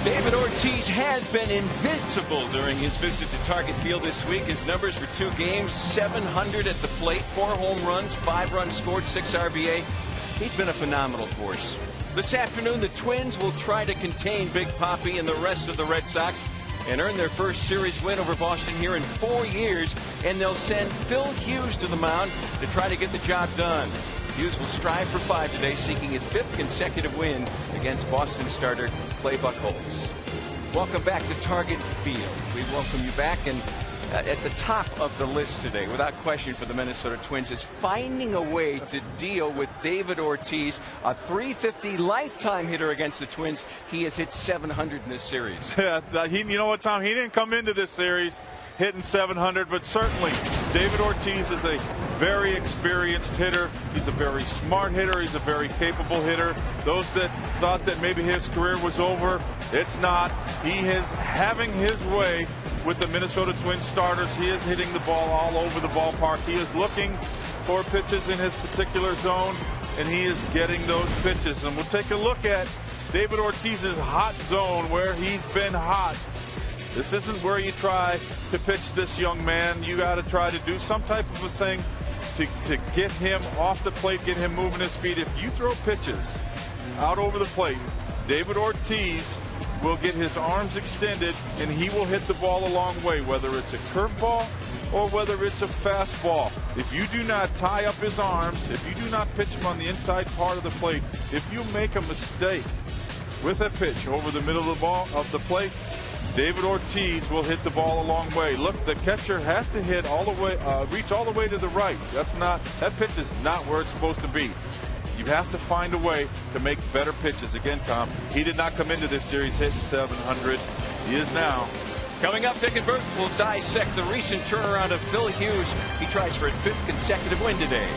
David Ortiz has been invincible during his visit to Target Field this week. His numbers for 2 games, 700 at the plate, 4 home runs, 5 runs scored, 6 RBA. He's been a phenomenal force. This afternoon, the Twins will try to contain Big Papi and the rest of the Red Sox and earn their first series win over Boston here in 4 years, and they'll send Phil Hughes to the mound to try to get the job done. Hughes will strive for 5 today, seeking his 5th consecutive win against Boston starter Clay Buchholz. Welcome back to Target Field. We welcome you back, and at the top of the list today, without question for the Minnesota Twins, is finding a way to deal with David Ortiz, a .350 lifetime hitter against the Twins. He has hit 700 in this series. Yeah, you know what, Tom? He didn't come into this series hitting 700, but certainly David Ortiz is a very experienced hitter. He's a very smart hitter. He's a very capable hitter. Those that thought that maybe his career was over, it's not. He is having his way with the Minnesota Twins starters. He is hitting the ball all over the ballpark. He is looking for pitches in his particular zone, and he is getting those pitches. And we'll take a look at David Ortiz's hot zone, where he's been hot. This isn't where you try to pitch this young man. You got to try to do some type of a thing to get him off the plate, get him moving his feet. If you throw pitches out over the plate, David Ortiz will get his arms extended, and he will hit the ball a long way, whether it's a curveball or whether it's a fastball. If you do not tie up his arms, if you do not pitch him on the inside part of the plate, if you make a mistake with a pitch over the middle of the plate, David Ortiz will hit the ball a long way. Look, the catcher has to hit all the way, reach all the way to the right. That pitch is not where it's supposed to be. You have to find a way to make better pitches. Again, Tom, he did not come into this series hitting 700. He is now. Coming up, Dick and Bert will dissect the recent turnaround of Phil Hughes. He tries for his 5th consecutive win today.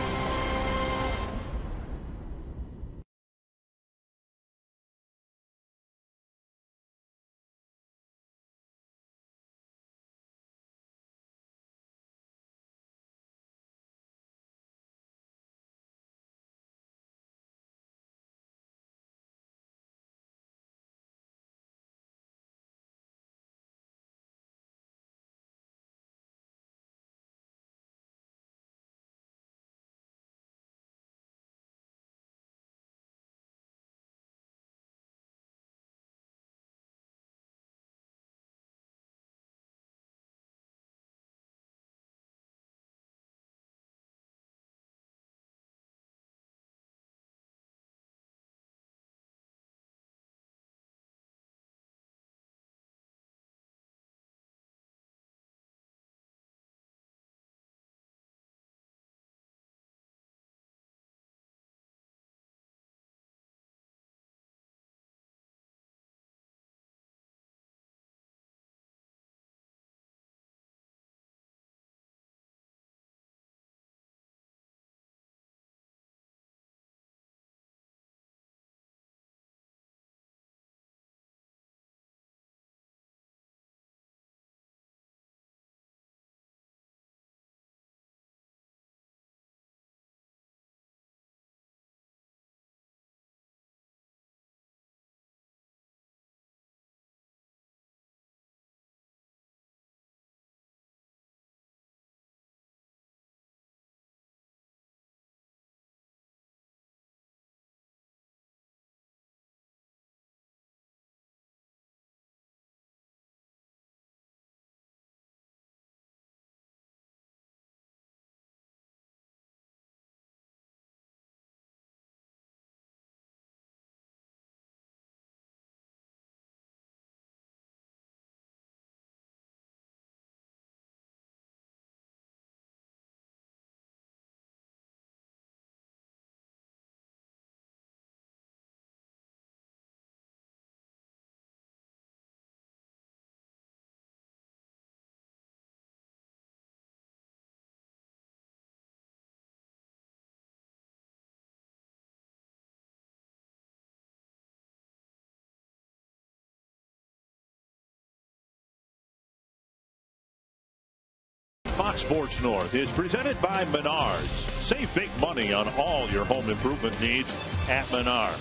Fox Sports North is presented by Menards. Save big money on all your home improvement needs at Menards.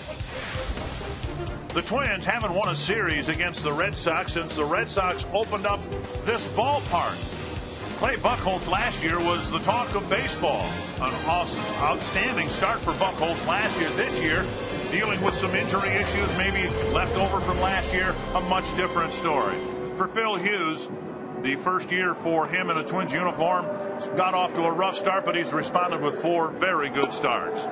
The Twins haven't won a series against the Red Sox since the Red Sox opened up this ballpark. Clay Buchholz last year was the talk of baseball. An awesome, outstanding start for Buchholz last year. This year, dealing with some injury issues, maybe left over from last year, a much different story. For Phil Hughes, the first year for him in a Twins uniform, got off to a rough start, but he's responded with 4 very good starts.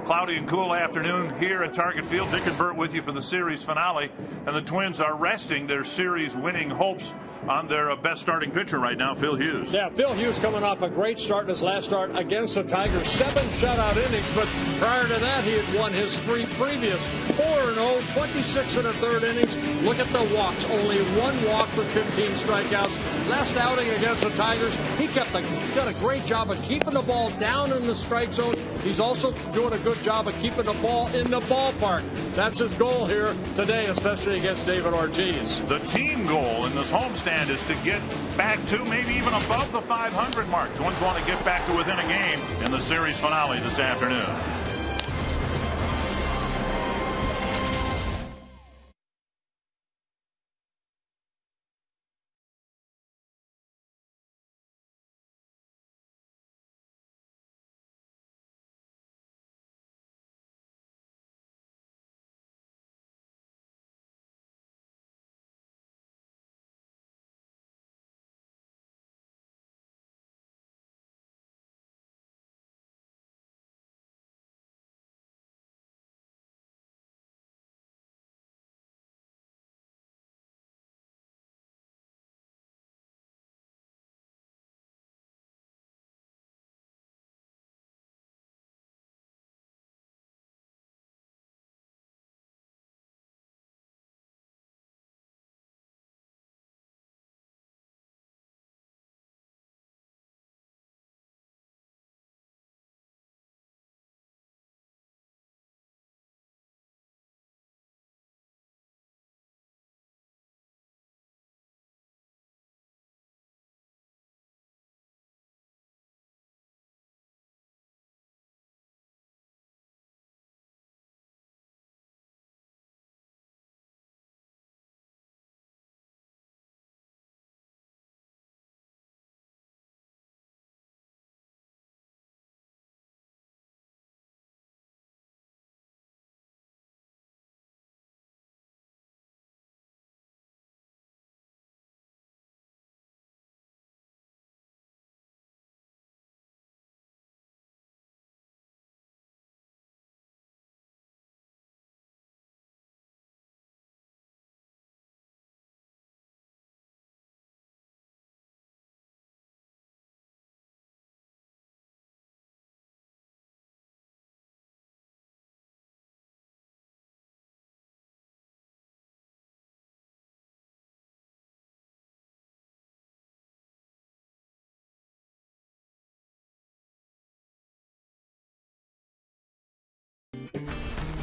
Cloudy and cool afternoon here at Target Field. Dick and Bert with you for the series finale. And the Twins are resting their series winning hopes on their best starting pitcher right now, Phil Hughes. Yeah, Phil Hughes coming off a great start in his last start against the Tigers. 7 shutout innings, but prior to that, he had won his 3 previous. 4-0, 26 and a third innings. Look at the walks. Only 1 walk for 15 strikeouts. Last outing against the Tigers, he done a great job of keeping the ball down in the strike zone. He's also doing a good job of keeping the ball in the ballpark. That's his goal here today, especially against David Ortiz. The team goal in this homestand is to get back to maybe even above the 500 mark. Twins want to get back to within a game in the series finale this afternoon.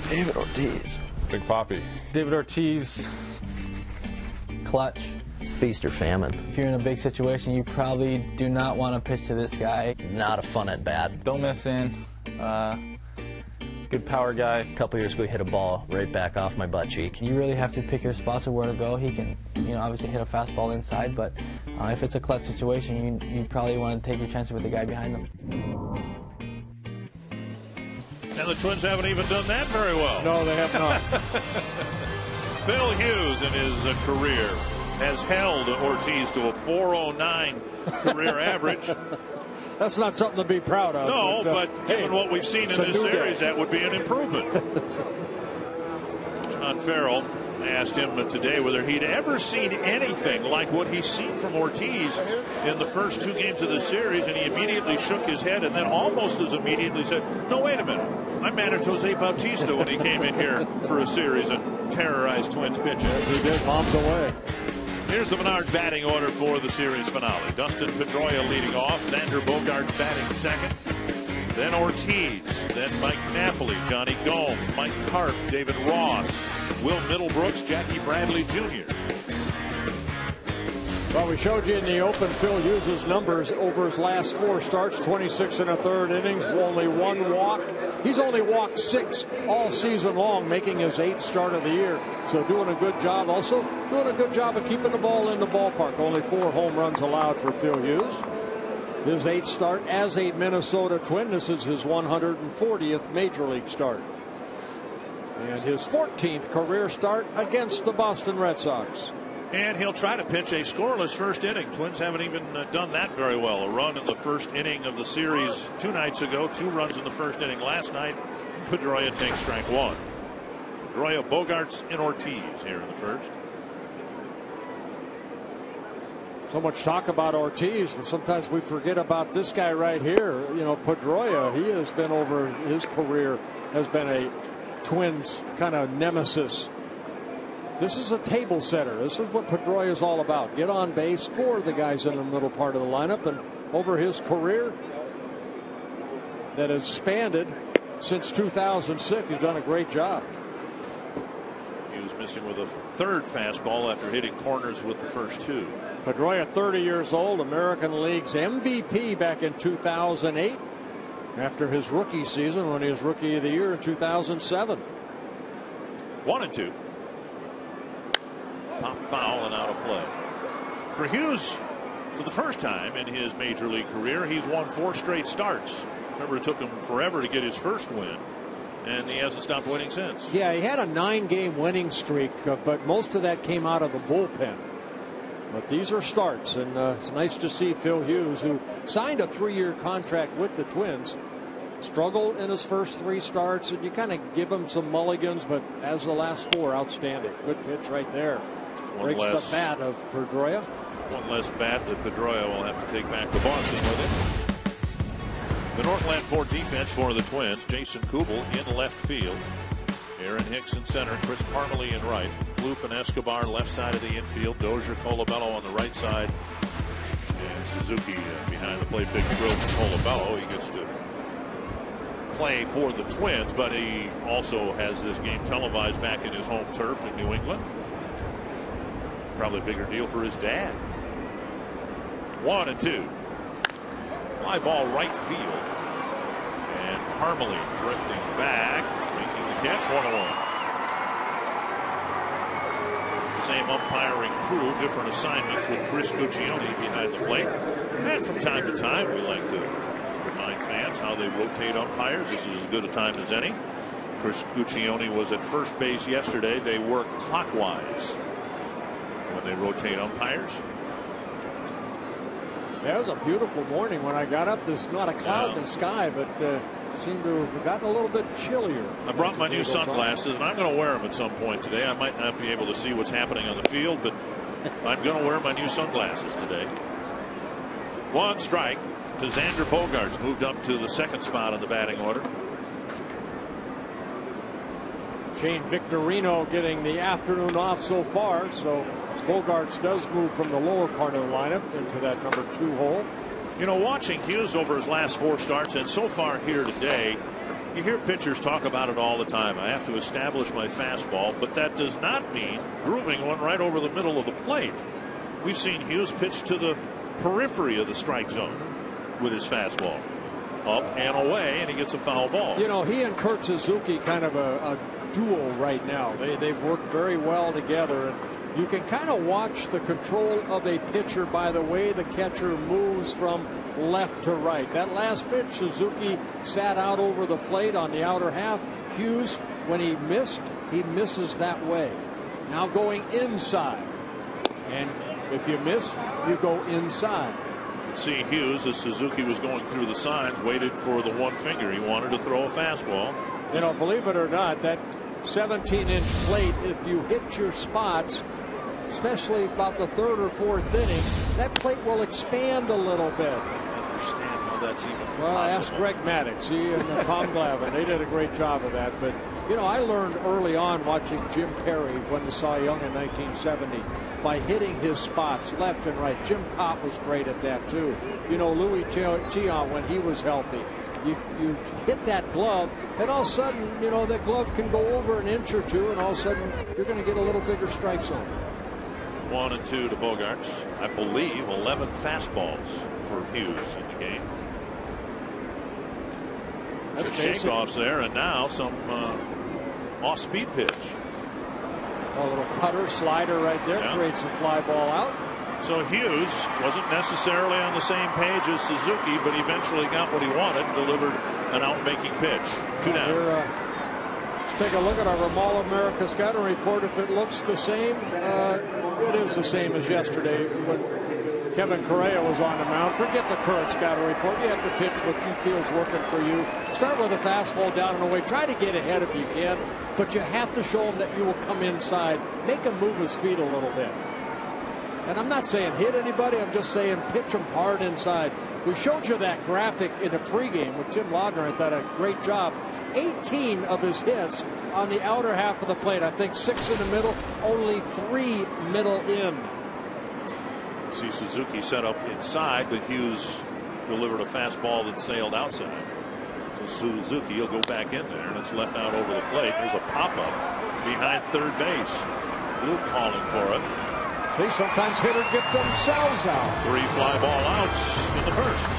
David Ortiz. Big Poppy. David Ortiz. Clutch. It's feast or famine. If you're in a big situation, you probably do not want to pitch to this guy. Not a fun at bat. Don't miss in. Good power guy. A couple years ago, he hit a ball right back off my butt cheek. You really have to pick your spots of where to go. He can, obviously hit a fastball inside, but if it's a clutch situation, you probably want to take your chances with the guy behind him. And the Twins haven't even done that very well. No, they have not. Phil Hughes in his career has held Ortiz to a 409 career average. That's not something to be proud of. No, but given what we've seen in this series, that would be an improvement. John Farrell asked him today whether he'd ever seen anything like what he's seen from Ortiz in the first 2 games of the series, and he immediately shook his head and then almost as immediately said, no, wait a minute. I managed Jose Bautista when he came in here for a series and terrorized Twins pitching. Yes, he did. Bombs away. Here's the Menards batting order for the series finale. Dustin Pedroia leading off. Xander Bogaerts batting second. Then Ortiz. Then Mike Napoli, Johnny Gomes, Mike Karp, David Ross, Will Middlebrooks, Jackie Bradley Jr. Well, we showed you in the open Phil Hughes' numbers over his last 4 starts, 26 1/3 innings, only 1 walk. He's only walked 6 all season long, making his 8th start of the year. So doing a good job. Also doing a good job of keeping the ball in the ballpark. Only 4 home runs allowed for Phil Hughes. His 8th start as a Minnesota Twin. This is his 140th Major League start. And his 14th career start against the Boston Red Sox. And he'll try to pitch a scoreless first inning. Twins haven't even done that very well. A run in the first inning of the series 2 nights ago. 2 runs in the first inning last night. Pedroia takes strike 1. Pedroia, Bogaerts, and Ortiz here in the first. So much talk about Ortiz, but sometimes we forget about this guy right here. You know, Pedroia, he has been over his career, has been a Twins kind of nemesis. This is a table setter. This is what Pedroia is all about. Get on base for the guys in the middle part of the lineup. And over his career that has spanned since 2006, he's done a great job. He was missing with a 3rd fastball after hitting corners with the first 2. Pedroia, 30 years old, American League's MVP back in 2008 after his rookie season when he was Rookie of the Year in 2007. 1-2. Pop foul and out of play. For Hughes, for the first time in his Major League career, he's won 4 straight starts. Remember, it took him forever to get his first win, and he hasn't stopped winning since. Yeah, he had a 9-game winning streak, but most of that came out of the bullpen. But these are starts, and it's nice to see Phil Hughes, who signed a 3-year contract with the Twins, struggled in his first 3 starts, and you kind of give him some mulligans, but as the last 4, outstanding. Good pitch right there. Breaks the bat of Pedroia. 1 less bat that Pedroia will have to take back to Boston with him. The Northland Ford defense for the Twins. Jason Kubel in left field. Aaron Hicks in center. Chris Parmelee in right. Plouffe and Escobar left side of the infield. Dozier, Colabello on the right side. And Suzuki behind the plate. Big throw from Colabello. He gets to play for the Twins, but he also has this game televised back in his home turf in New England. Probably a bigger deal for his dad. 1-2. Fly ball right field. And Parmelee drifting back, making the catch. 1-1. Same umpiring crew, different assignments with Chris Guccione behind the plate. And from time to time, we like to remind fans how they rotate umpires. This is as good a time as any. Chris Guccione was at first base yesterday. They work clockwise when they rotate umpires. Yeah, it was a beautiful morning when I got up. There's not a cloud in the sky, but seemed to have gotten a little bit chillier. I brought my new sunglasses, and I'm going to wear them at some point today. I might not be able to see what's happening on the field, but I'm going to wear my new sunglasses today. 1 strike to Xander Bogaerts, moved up to the 2nd spot in the batting order. Shane Victorino getting the afternoon off so far, so Bogaerts does move from the lower part of the lineup into that number 2 hole. You know, watching Hughes over his last 4 starts and so far here today, you hear pitchers talk about it all the time. I have to establish my fastball, but that does not mean grooving one right over the middle of the plate. We've seen Hughes pitch to the periphery of the strike zone with his fastball. Up and away, and he gets a foul ball. You know, he and Kurt Suzuki kind of a duo right now. They've worked very well together, and you can kind of watch the control of a pitcher by the way the catcher moves from left to right. That last pitch, Suzuki sat out over the plate on the outer half. Hughes, when he missed, he misses that way. Now going inside, and if you miss, you go inside. You can see Hughes, as Suzuki was going through the signs, waited for the 1 finger. He wanted to throw a fastball. You know, believe it or not, that 17-inch plate, if you hit your spots, especially about the 3rd or 4th inning, that plate will expand a little bit. I don't understand how that's even possible. Ask Greg Maddux, he and Tom Glavine. They did a great job of that. But, you know, I learned early on watching Jim Perry win the Cy Young in 1970 by hitting his spots left and right. Jim Cott was great at that, too. You know, Louis Tiant, when he was healthy, you hit that glove, and all of a sudden, you know, that glove can go over an inch or 2, and all of a sudden, you're going to get a little bigger strike zone. 1 and 2 to Bogaerts. I believe 11 fastballs for Hughes in the game. That's shakeoffs there, and now some off-speed pitch. A little cutter slider right there, creates a fly ball out. So Hughes wasn't necessarily on the same page as Suzuki, but eventually got what he wanted and delivered an out-making pitch. 2 down. Here, let's take a look at our All America scouting report. If it looks the same, it is the same as yesterday when Kevin Correa was on the mound. Forget the current scouting report. You have to pitch what you feel is working for you. Start with a fastball down and away. Try to get ahead if you can, but you have to show him that you will come inside. Make him move his feet a little bit. And I'm not saying hit anybody. I'm just saying pitch him hard inside. We showed you that graphic in the pregame with Tim Laudner. Did a great job. 18 of his hits on the outer half of the plate. I think 6 in the middle, only 3 middle in. See Suzuki set up inside, but Hughes delivered a fastball that sailed outside. So Suzuki will go back in there, and it's left out over the plate. There's a pop-up behind third base. Wolf calling for it. See, sometimes hitters get themselves out. 3 fly ball outs in the first.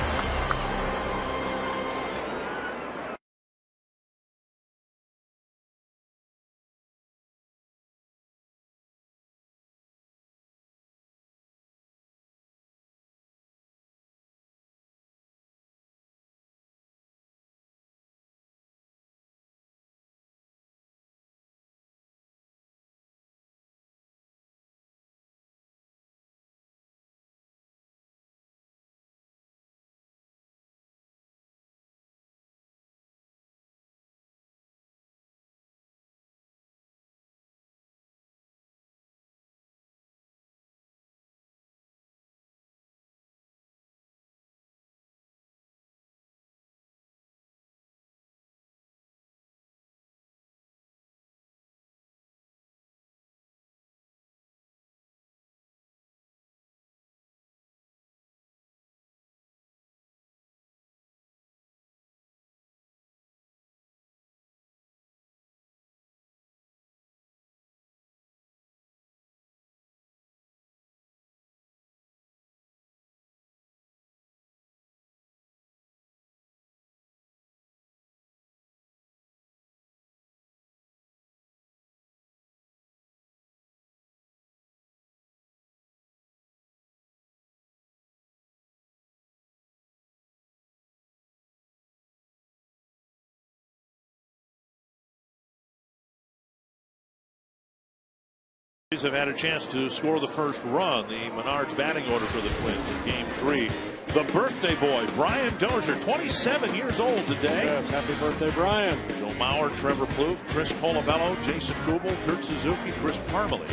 Have had a chance to score the first run. The Menards batting order for the Twins in Game 3. The birthday boy, Brian Dozier, 27 years old today. Yes, happy birthday, Brian. Joe Mauer, Trevor Plouffe, Chris Colabello, Jason Kubel, Kurt Suzuki, Chris Parmalee,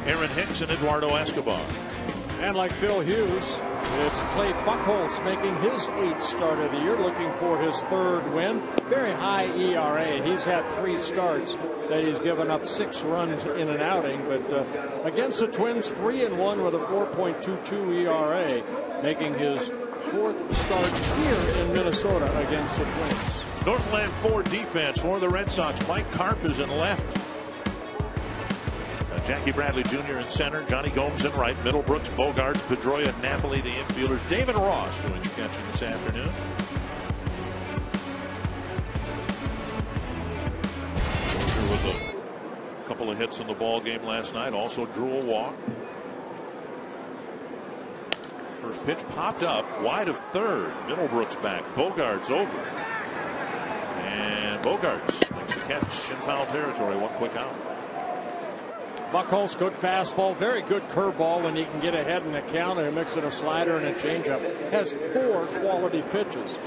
Aaron Hicks, and Eduardo Escobar. And like Phil Hughes, it's Clay Buchholz making his 8th start of the year, looking for his 3rd win. Very high ERA. He's had 3 starts that he's given up 6 runs in an outing, but against the Twins, 3-1 with a 4.22 ERA, making his 4th start here in Minnesota against the Twins. Northland Ford defense for the Red Sox. Mike Karp is in left. Jackie Bradley Jr. in center, Johnny Gomes in right, Middlebrooks, Bogaerts, Pedroia, Napoli, the infielders. David Ross doing the catching this afternoon. With a couple of hits in the ball game last night, also drew a walk. First pitch popped up wide of third. Middlebrooks back, Bogaerts over, and Bogaerts makes the catch in foul territory. 1 quick out. Buchholz, good fastball, very good curveball when he can get ahead in the count and mix it a slider and a changeup. Has 4 quality pitches.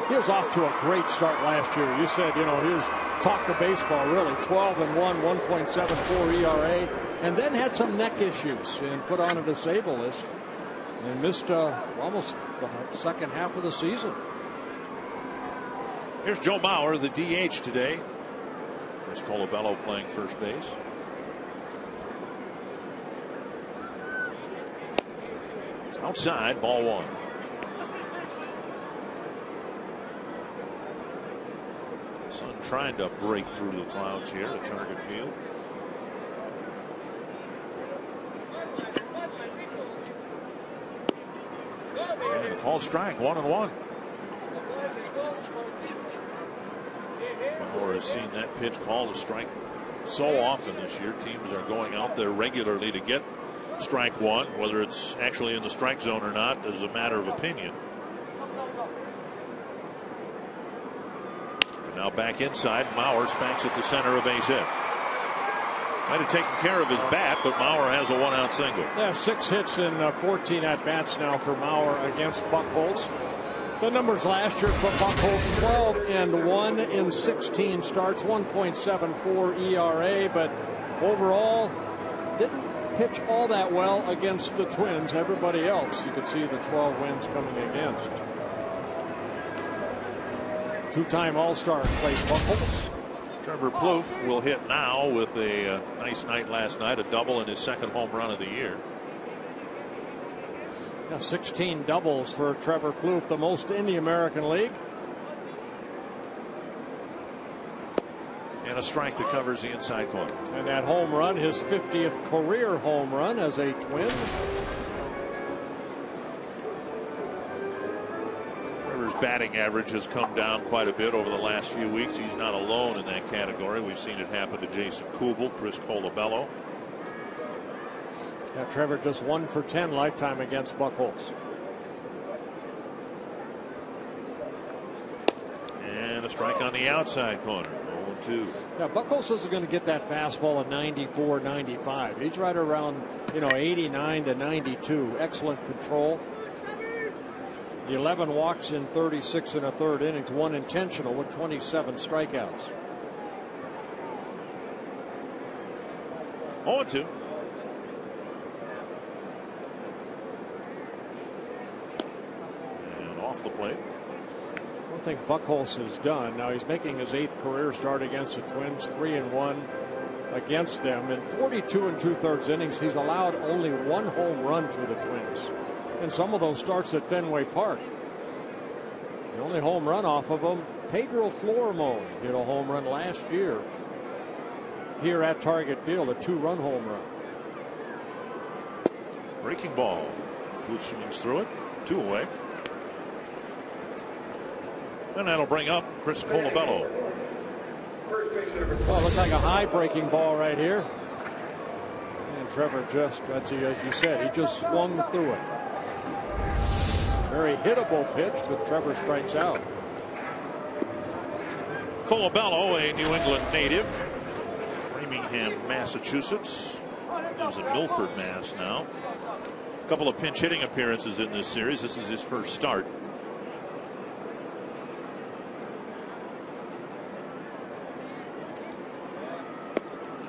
He was off to a great start last year. You said, he was talk of baseball, really. 12-1, 1.74 ERA, and then had some neck issues and put on a disabled list and missed almost the second half of the season. Here's Joe Mauer, the DH today. Chris Colabello playing first base. Outside, ball 1. Sun trying to break through the clouds here at Target Field. Called strike, 1-1. Bauer has seen that pitch called a strike so often this year. Teams are going out there regularly to get strike one. Whether it's actually in the strike zone or not is a matter of opinion. And now back inside. Mauer spanks at the center, a base hit. Might have taken care of his bat, but Mauer has a 1-out single. Yeah, 6 hits in 14 at-bats now for Mauer against Buchholz. The numbers last year for Buchholz, 12-1 in 16 starts, 1.74 ERA, but overall didn't pitch all that well against the Twins. Everybody else, you could see the 12 wins coming against. Two-time All-Star Clay Buchholz. Trevor Plouffe will hit now with a nice night last night, a double and his second home run of the year. Yeah, 16 doubles for Trevor Plouffe, the most in the American League. And a strike that covers the inside corner. And that home run, his 50th career home run as a Twin. Trevor's batting average has come down quite a bit over the last few weeks. He's not alone in that category. We've seen it happen to Jason Kubel, Chris Colabello. Yeah, Trevor just 1 for 10 lifetime against Buchholz. And a strike on the outside corner. 0-2. Yeah, Buchholz isn't going to get that fastball at 94, 95. He's right around, 89 to 92. Excellent control. The 11 walks in 36 1/3 innings, 1 intentional with 27 strikeouts. 0-2. And off the plate. One thing Buchholz has done, now he's making his 8th career start against the Twins, 3-1 against them. In 42 2/3 innings, he's allowed only 1 home run to the Twins. And some of those starts at Fenway Park. The only home run off of them, Pedro Florimo hit a home run last year here at Target Field, a 2-run home run. Breaking ball. Plouffe swings through it. 2 away. And that'll bring up Chris Colabello. Well, looks like a high breaking ball right here. And Trevor just, as you said, he just swung through it. Very hittable pitch, but Trevor strikes out. Colabello, a New England native, Framingham, Massachusetts. Lives in Milford, Mass. now. A couple of pinch hitting appearances in this series. This is his first start.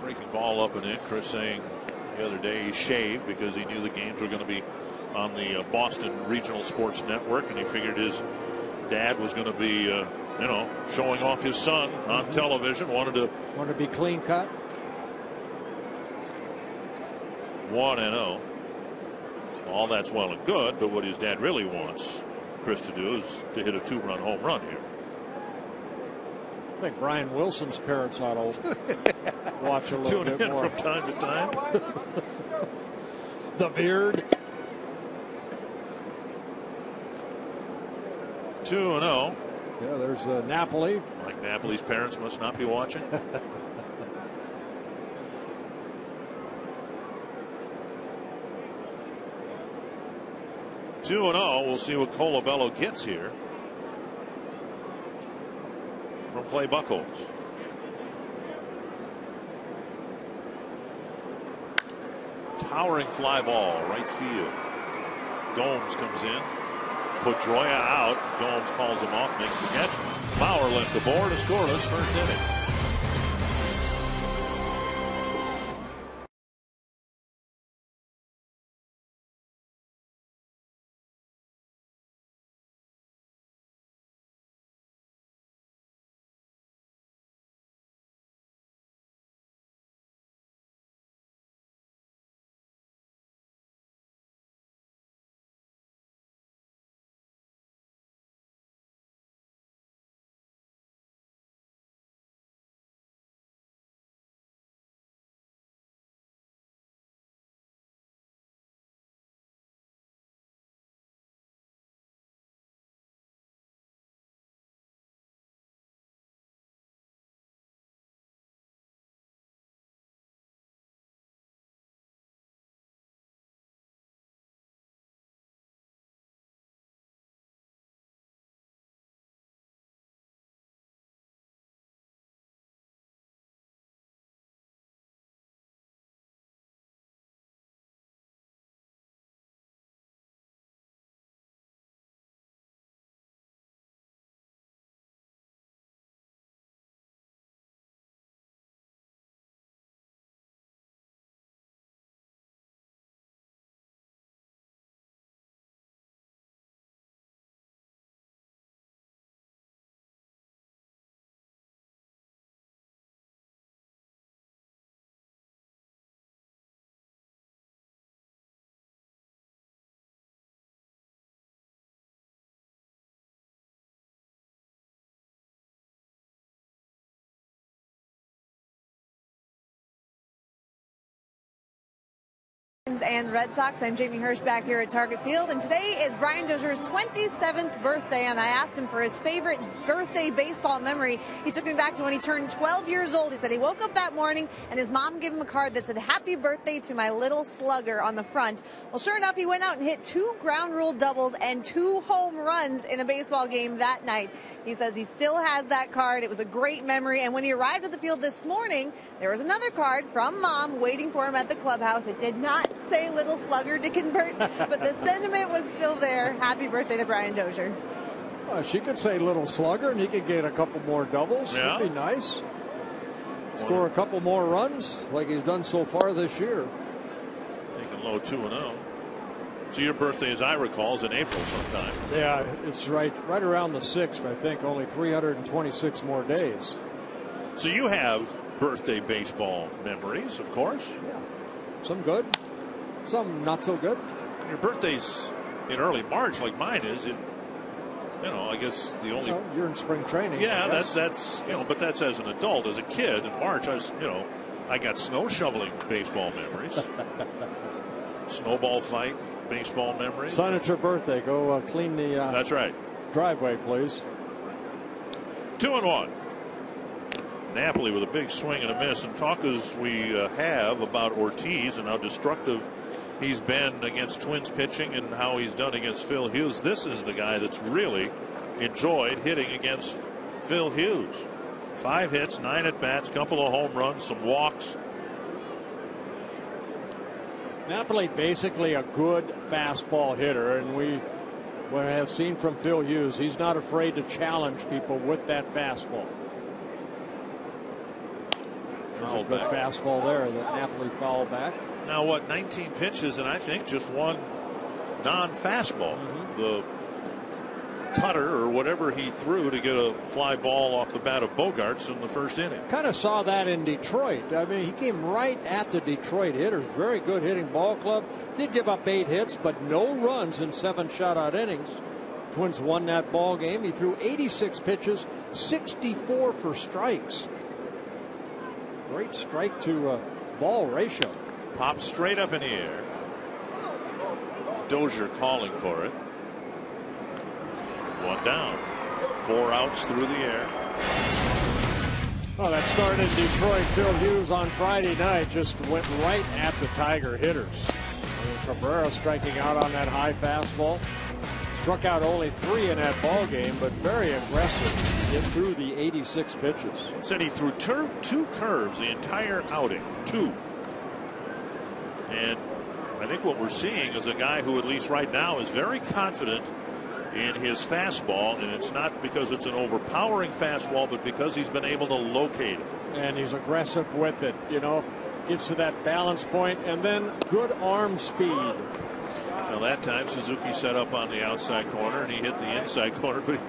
Breaking ball up and in. Chris saying the other day he shaved because he knew the games were going to be on the Boston Regional Sports Network, and he figured his dad was going to be, showing off his son on television. Wanted to be clean cut. 1-0. All that's well and good, but what his dad really wants Chris to do is to hit a 2-run home run here. I think Brian Wilson's parents ought to watch a little Tune bit in more. from time to time. The beard. 2-0. Yeah, there's Napoli. Like Napoli's parents must not be watching. 2-0. We'll see what Colabello gets here from Clay Buchholz. Towering fly ball, right field. Gomes comes in. Pedroia out. Gomes calls him off, makes the catch. Mauer left the board, a scoreless first inning. And Red Sox. I'm Jamie Hirsch back here at Target Field, and today is Brian Dozier's 27th birthday, and I asked him for his favorite birthday baseball memory. He took me back to when he turned 12 years old. He said he woke up that morning and his mom gave him a card that said, "Happy birthday to my little slugger" on the front. Well, sure enough, he went out and hit 2 ground rule doubles and 2 home runs in a baseball game that night. He says he still has that card. It was a great memory, and when he arrived at the field this morning, there was another card from Mom waiting for him at the clubhouse. It did not say little slugger to convert, but the sentiment was still there. Happy birthday to Brian Dozier. Well, she could say little slugger, and he could get a couple more doubles. Yeah. That'd be nice. Score a couple more runs like he's done so far this year. Taking low 2-0. So your birthday, as I recall, is in April sometime. Yeah, it's right around the 6th, I think. Only 326 more days. So you have birthday baseball memories, of course. Yeah. Some good, some not so good. Your birthday's in early March, like mine is. I guess the only. Well, you're in spring training. Yeah, that's but that's as an adult. As a kid in March, I got snow shoveling baseball memories. Snowball fight baseball memories. Son, it's your birthday. Go clean the. That's right. Driveway, please. 2-1. Napoli with a big swing and a miss. And talk as we have about Ortiz and how destructive he's been against Twins pitching and how he's done against Phil Hughes. This is the guy that's really enjoyed hitting against Phil Hughes. 5 hits, 9 at bats, couple of home runs, some walks. Napoli basically a good fastball hitter, and we have seen from Phil Hughes, he's not afraid to challenge people with that fastball. There's a good fastball there that Napoli fouled back. Now, 19 pitches, and I think just one non-fastball. The cutter or whatever he threw to get a fly ball off the bat of Bogaerts in the first inning. Kind of saw that in Detroit. I mean, he came right at the Detroit hitters. Very good hitting ball club. Did give up 8 hits, but no runs in 7 shutout innings. Twins won that ball game. He threw 86 pitches, 64 for strikes. Great strike to ball ratio. Popped straight up in the air. Dozier calling for it. 1 down. 4 outs through the air. Well, that started in Detroit. Phil Hughes on Friday night just went right at the Tiger hitters. Cabrera striking out on that high fastball. Struck out only 3 in that ball game, but very aggressive. Get through the 86 pitches. Said he threw 2 curves the entire outing. 2. And I think what we're seeing is a guy who, at least right now, is very confident in his fastball, and it's not because it's an overpowering fastball, but because he's been able to locate it. And he's aggressive with it, gets to that balance point, and then good arm speed. Now that time Suzuki set up on the outside corner and he hit the inside corner, but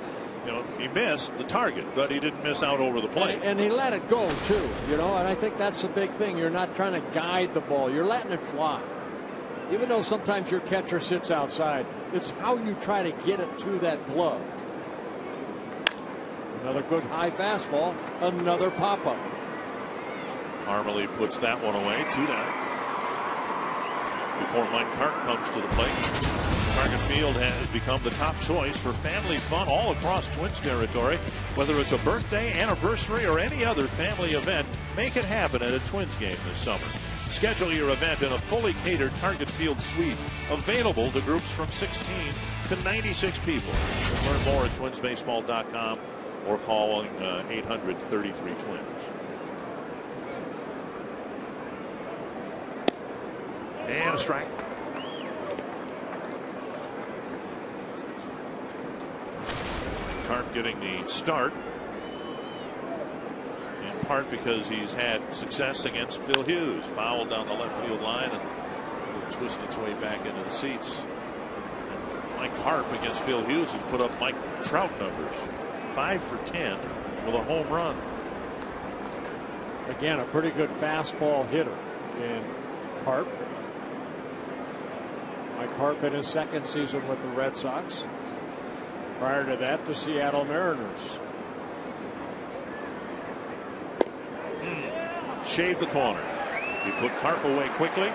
he missed the target, but he didn't miss out over the plate. And he let it go too, and I think that's the big thing. You're not trying to guide the ball, you're letting it fly. Even though sometimes your catcher sits outside, it's how you try to get it to that glove. Another good high fastball, another pop-up. Armley puts that one away, 2 down. Before Mike Hart comes to the plate, Target Field has become the top choice for family fun all across Twins territory. Whether it's a birthday, anniversary, or any other family event, make it happen at a Twins game this summer. Schedule your event in a fully catered Target Field suite, available to groups from 16 to 96 people. Learn more at twinsbaseball.com or call 800-33-TWINS. And a strike. Carp getting the start, in part because he's had success against Phil Hughes. Foul down the left field line, and it'll twist its way back into the seats. And Mike Carp against Phil Hughes has put up Mike Trout numbers. 5 for 10 with a home run. Again, a pretty good fastball hitter in Carp. Mike Carp in his 2nd season with the Red Sox. Prior to that, the Seattle Mariners. Shave the corner. He put Carp away quickly.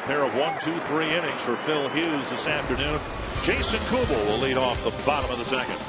Pair of 1, 2, 3 innings for Phil Hughes this afternoon. Jason Kubel will lead off the bottom of the second.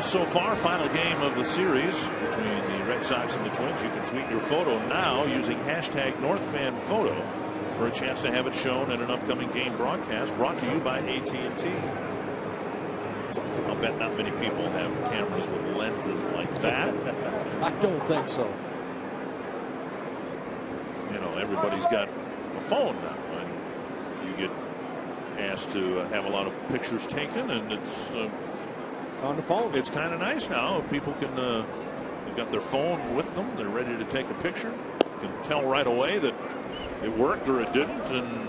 So far, final game of the series between the Red Sox and the Twins. You can tweet your photo now using hashtag NorthFanPhoto for a chance to have it shown in an upcoming game broadcast brought to you by AT&T. I'll bet not many people have cameras with lenses like that. I don't think so. You know, everybody's got a phone now, and you get asked to have a lot of pictures taken, and it's on the phone. It's kind of nice now. People can, they've got their phone with them. They're ready to take a picture. You can tell right away that it worked or it didn't, and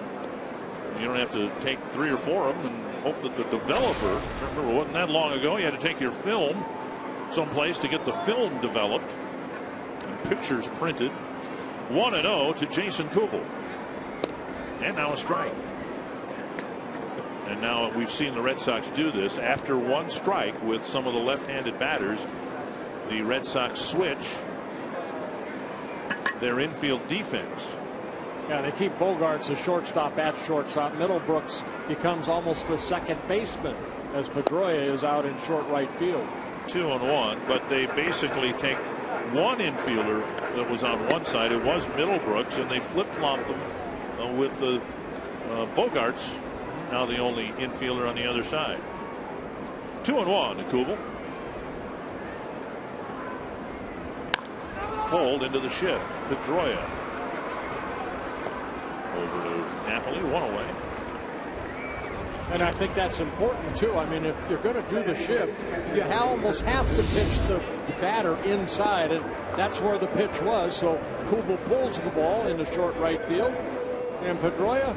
you don't have to take 3 or 4 of them and hope that the developer, remember, it wasn't that long ago, you had to take your film someplace to get the film developed and pictures printed. 1-0 to Jason Kubel. And now a strike. And now we've seen the Red Sox do this after 1 strike with some of the left-handed batters. The Red Sox switch their infield defense. Yeah, they keep Bogaerts a shortstop at shortstop. Middlebrooks becomes almost a second baseman as Pedroia is out in short right field. 2-1, but they basically take one infielder that was on one side. It was Middlebrooks, and they flip-flopped them with the Bogaerts. Now the only infielder on the other side. 2-1 to Kubel. Pulled into the shift. Pedroia. Over to Napoli. 1 away. And I think that's important too. I mean, if you're going to do the shift, you almost have to pitch the batter inside, and that's where the pitch was. So Kubel pulls the ball into short right field, and Pedroia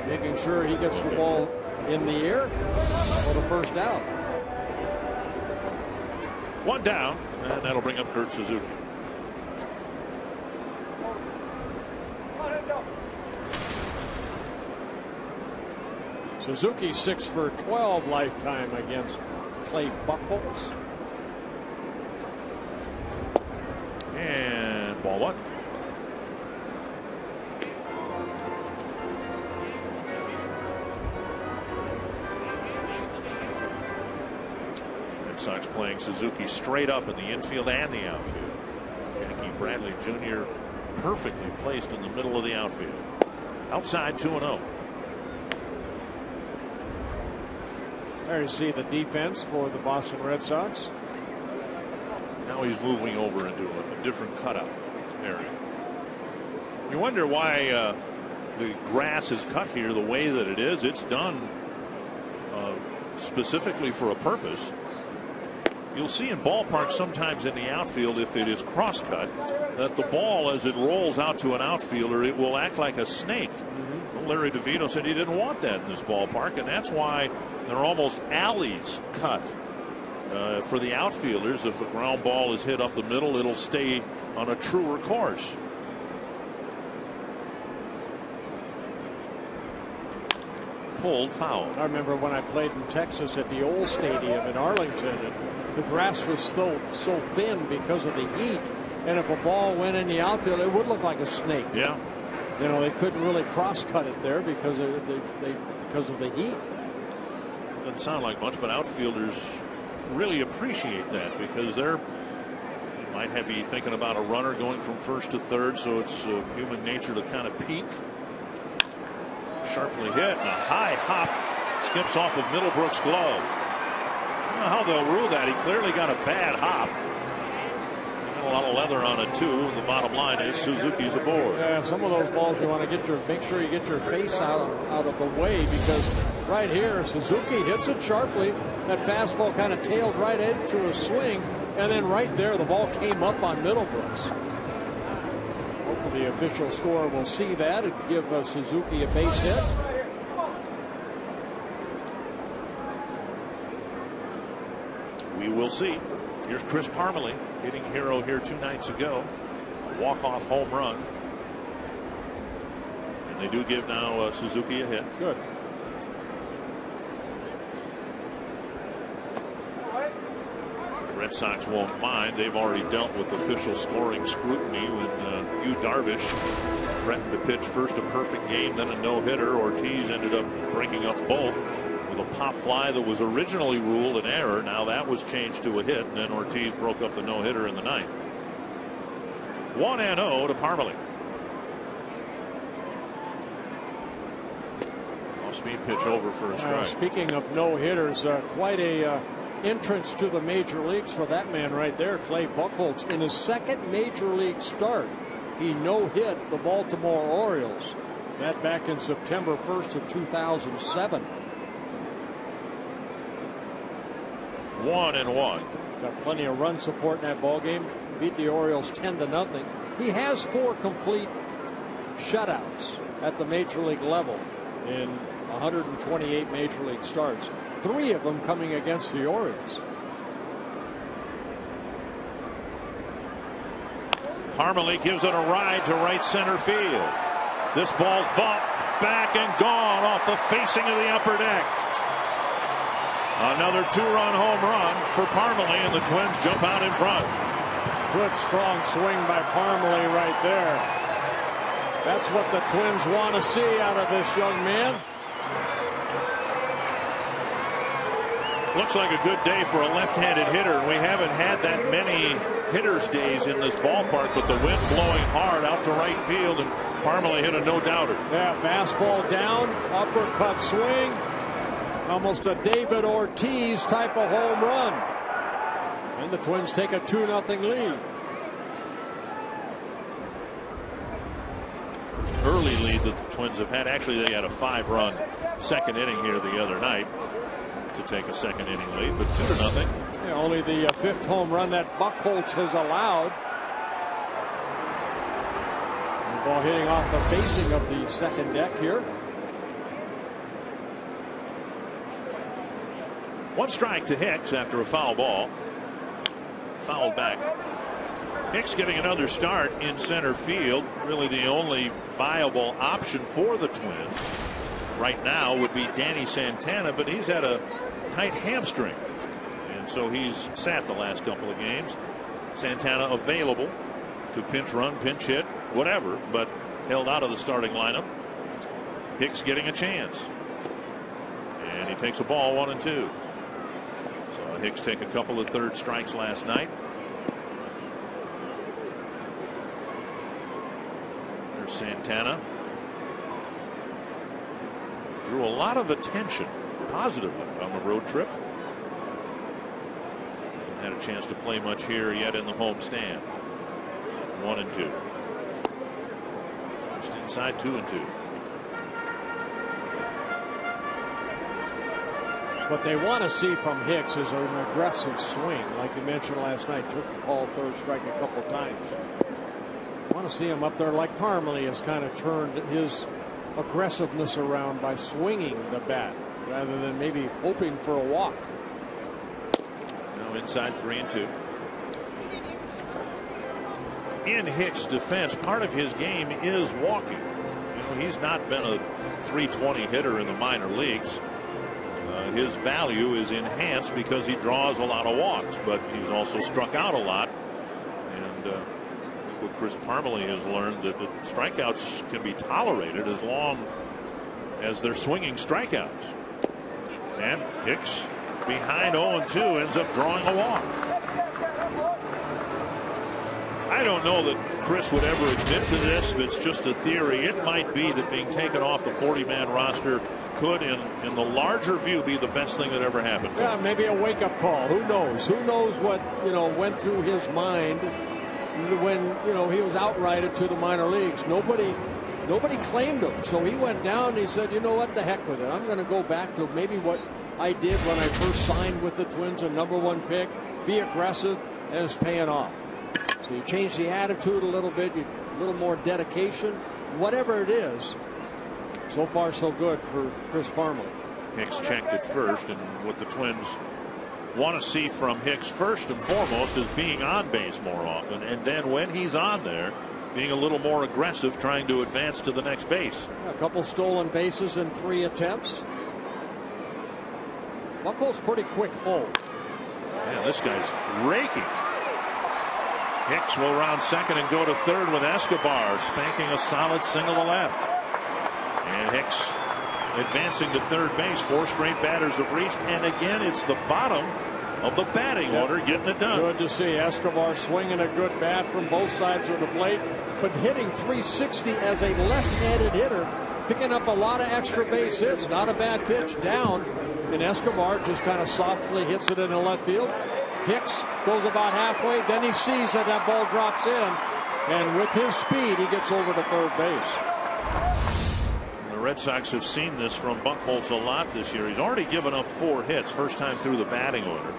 making sure he gets the ball in the air for the first out. 1 down, and that'll bring up Kurt Suzuki. Suzuki 6 for 12 lifetime against Clay Buchholz. And ball 1. Sox playing Suzuki straight up in the infield and the outfield. Yankee Bradley Jr. perfectly placed in the middle of the outfield. Outside 2-0. There you see the defense for the Boston Red Sox. Now he's moving over into a different cutout area. You wonder why the grass is cut here the way that it is. It's done specifically for a purpose. You'll see in ballparks sometimes in the outfield, if it is cross-cut, that the ball, as it rolls out to an outfielder, it will act like a snake. Well, Larry DeVito said he didn't want that in this ballpark, and that's why there are almost alleys cut for the outfielders. If a ground ball is hit up the middle, it'll stay on a truer course. Pulled foul. I remember when I played in Texas at the old stadium in Arlington, and the grass was so thin because of the heat, and if a ball went in the outfield, it would look like a snake. Yeah. You know, they couldn't really cross-cut it there because of the heat. Doesn't sound like much, but outfielders really appreciate that because they're might be thinking about a runner going from first to third, so it's human nature to kind of peek. Sharply hit, and a high hop skips off of Middlebrook's glove. I don't know how they'll rule that. He clearly got a bad hop. Got a lot of leather on it too. And the bottom line is Suzuki's aboard. Yeah, some of those balls you want to make sure you get your face out of the way, because right here Suzuki hits it sharply. That fastball kind of tailed right into a swing, and then right there the ball came up on Middlebrooks. Hopefully the official score will see that and give Suzuki a base hit. We will see. Here's Chris Parmelee hitting hero here 2 nights ago. A walk-off home run. And they do give now Suzuki a hit. Good. The Red Sox won't mind. They've already dealt with official scoring scrutiny when Yu Darvish threatened to pitch first a perfect game, then a no-hitter. Ortiz ended up breaking up both with a pop fly that was originally ruled an error. Now that was changed to a hit, and then Ortiz broke up the no-hitter in the ninth. 1-0 to Parmelee. Off-speed pitch over for a strike. Speaking of no-hitters, quite a entrance to the major leagues for that man right there, Clay Buchholz. In his second major league start, he no-hit the Baltimore Orioles. That back in September 1st of 2007. 1-1. Got plenty of run support in that ball game. Beat the Orioles 10-0. He has 4 complete shutouts at the major league level in 128 major league starts. 3 of them coming against the Orioles. Parmelee gives it a ride to right center field. This ball bumped back and gone off the facing of the upper deck. Another 2-run home run for Parmelee, and the Twins jump out in front. Good strong swing by Parmelee right there. That's what the Twins want to see out of this young man. Looks like a good day for a left-handed hitter, and we haven't had that many hitters' days in this ballpark, but the wind blowing hard out to right field, and Parmelee hit a no-doubter. Yeah, fastball down, uppercut swing. Almost a David Ortiz type of home run. And the Twins take a 2-0 lead. First early lead that the Twins have had. Actually, they had a 5-run second inning here the other night to take a second inning lead, but 2-0. Yeah, only the 5th home run that Buchholz has allowed. The ball hitting off the facing of the second deck here. 1 strike to Hicks after a foul ball. Fouled back. Hicks getting another start in center field. Really the only viable option for the Twins right now would be Danny Santana, but he's had a tight hamstring, and so he's sat the last couple of games. Santana available to pinch run, pinch hit, whatever, but held out of the starting lineup. Hicks getting a chance, and he takes a ball 1-2. So Hicks take a couple of third strikes last night. There's Santana. Drew a lot of attention positively on the road trip. Hasn't had a chance to play much here yet in the home stand. 1-2. Just inside 2-2. What they want to see from Hicks is an aggressive swing, like you mentioned last night. Took the call, third strike a couple times. I want to see him up there like Parmelee has kind of turned his aggressiveness around by swinging the bat rather than maybe hoping for a walk. Now inside 3-2. In Hicks' defense, part of his game is walking. You know, he's not been a .320 hitter in the minor leagues. His value is enhanced because he draws a lot of walks, but he's also struck out a lot. And what Chris Parmelee has learned, that the strikeouts can be tolerated as long as they're swinging strikeouts. And Hicks, behind 0-2, ends up drawing a walk. I don't know that Chris would ever admit to this, but it's just a theory. It might be that being taken off the 40-man roster could, in the larger view, be the best thing that ever happened. Yeah, maybe a wake-up call. Who knows? Who knows what, went through his mind when, he was outrighted to the minor leagues. Nobody claimed him. So he went down and he said, you know what, the heck with it. I'm going to go back to maybe what I did when I first signed with the Twins, a #1 pick, be aggressive, and it's paying off. So you change the attitude a little bit, a little more dedication, whatever it is. So far, so good for Chris Parmelee. Hicks checked at first, and what the Twins want to see from Hicks first and foremost is being on base more often, and then when he's on there, being a little more aggressive, trying to advance to the next base. A couple stolen bases in 3 attempts. Buchholz pretty quick hold. Man, this guy's raking. Hicks will round second and go to third with Escobar spanking a solid single to left. And Hicks advancing to third base. 4 straight batters have reached, and again it's the bottom of the batting order getting it done. Good to see Escobar swinging a good bat from both sides of the plate, but hitting .360 as a left-handed hitter, picking up a lot of extra base hits. Not a bad pitch down, and Escobar just kind of softly hits it in the left field. Hicks goes about halfway, then he sees that ball drops in, and with his speed he gets over to third base. The Red Sox have seen this from Buchholz a lot this year. He's already given up 4 hits, first time through the batting order.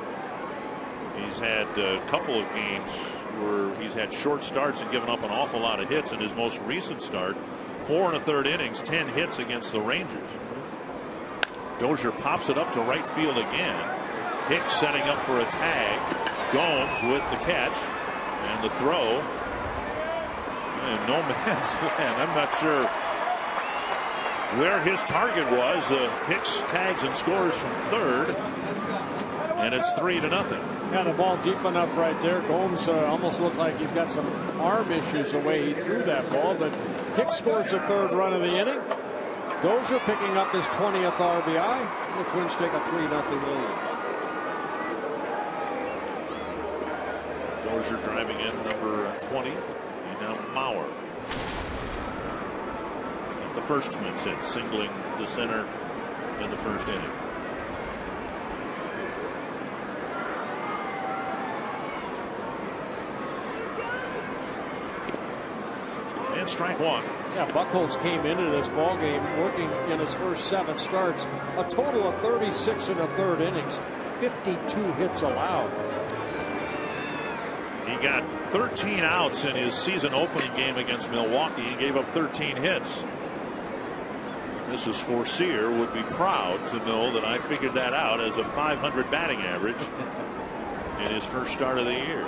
He's had a couple of games where he's had short starts and given up an awful lot of hits. In his most recent start, 4 1/3 innings, 10 hits against the Rangers. Dozier pops it up to right field again. Hicks setting up for a tag. Gomes with the catch and the throw. And no man's land. I'm not sure where his target was. Hicks tags and scores from third, and it's 3-0. Yeah, the ball deep enough right there. Gomes almost looked like he's got some arm issues the way he threw that ball, but Hicks scores the 3rd run of the inning. Dozier picking up his 20th RBI. The Twins take a 3-0 lead. Dozier driving in number 20, and now Mauer. The first Twins hit, singling to center in the first inning. And strike 1. Yeah, Buchholz came into this ball game working in his first 7 starts, a total of 36 1/3 innings, 52 hits allowed. He got 13 outs in his season opening game against Milwaukee. He gave up 13 hits. Mrs. Forcier would be proud to know that I figured that out as a .500 batting average in his first start of the year.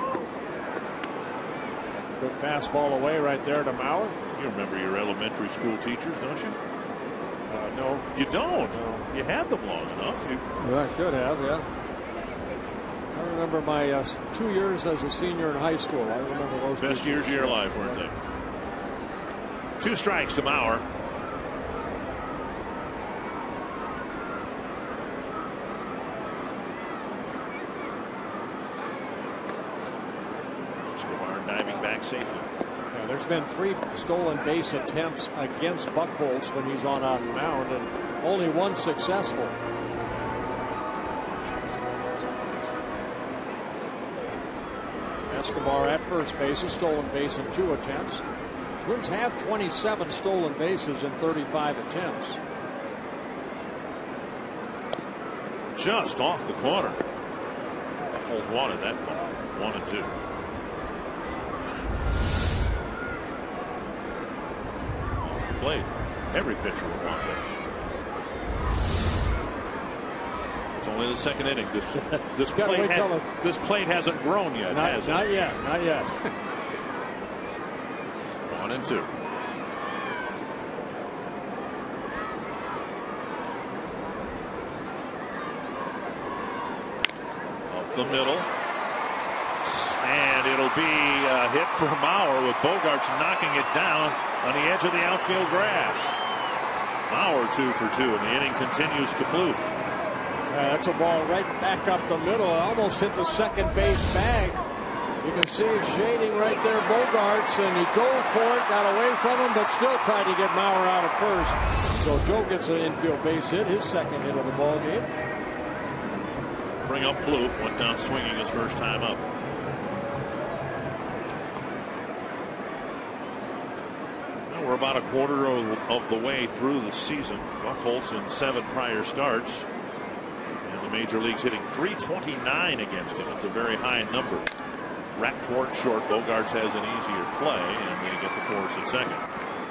Good fastball away right there to Mauer. You remember your elementary school teachers, don't you? No. You don't? No. You had them long enough. Well, I should have, yeah. I remember my 2 years as a senior in high school. I remember those best years of your life, weren't they? 2 strikes to Mauer. Escobar diving back safely. Yeah, there's been 3 stolen base attempts against Buchholz when he's on mound, and only 1 successful. Escobar at first base, a stolen base in 2 attempts. Twins have 27 stolen bases in 35 attempts. just off the corner. Buchholz wanted that call. 1-2. Off the plate. Every pitcher would want that. It's only the second inning. This plate hasn't grown yet, has it? Not yet. Not yet. 1-2. Up the middle. And it'll be a hit for Mauer with Bogaerts knocking it down on the edge of the outfield grass. Mauer 2 for 2, and the inning continues to Plouffe. That's a ball right back up the middle. It almost hit the second base bag. You can see it shading right there, Bogaerts, and he dove for it, got away from him, but still tried to get Mauer out at first. So Joe gets an infield base hit, his second hit of the ball game. Bring up Plouffe, went down swinging his first time up. Well, we're about a quarter of the way through the season. Buchholz in 7 prior starts. And the major leagues hitting .329 against him. It's a very high number. Wrapped toward short. Bogaerts has an easier play, and they get the force at second.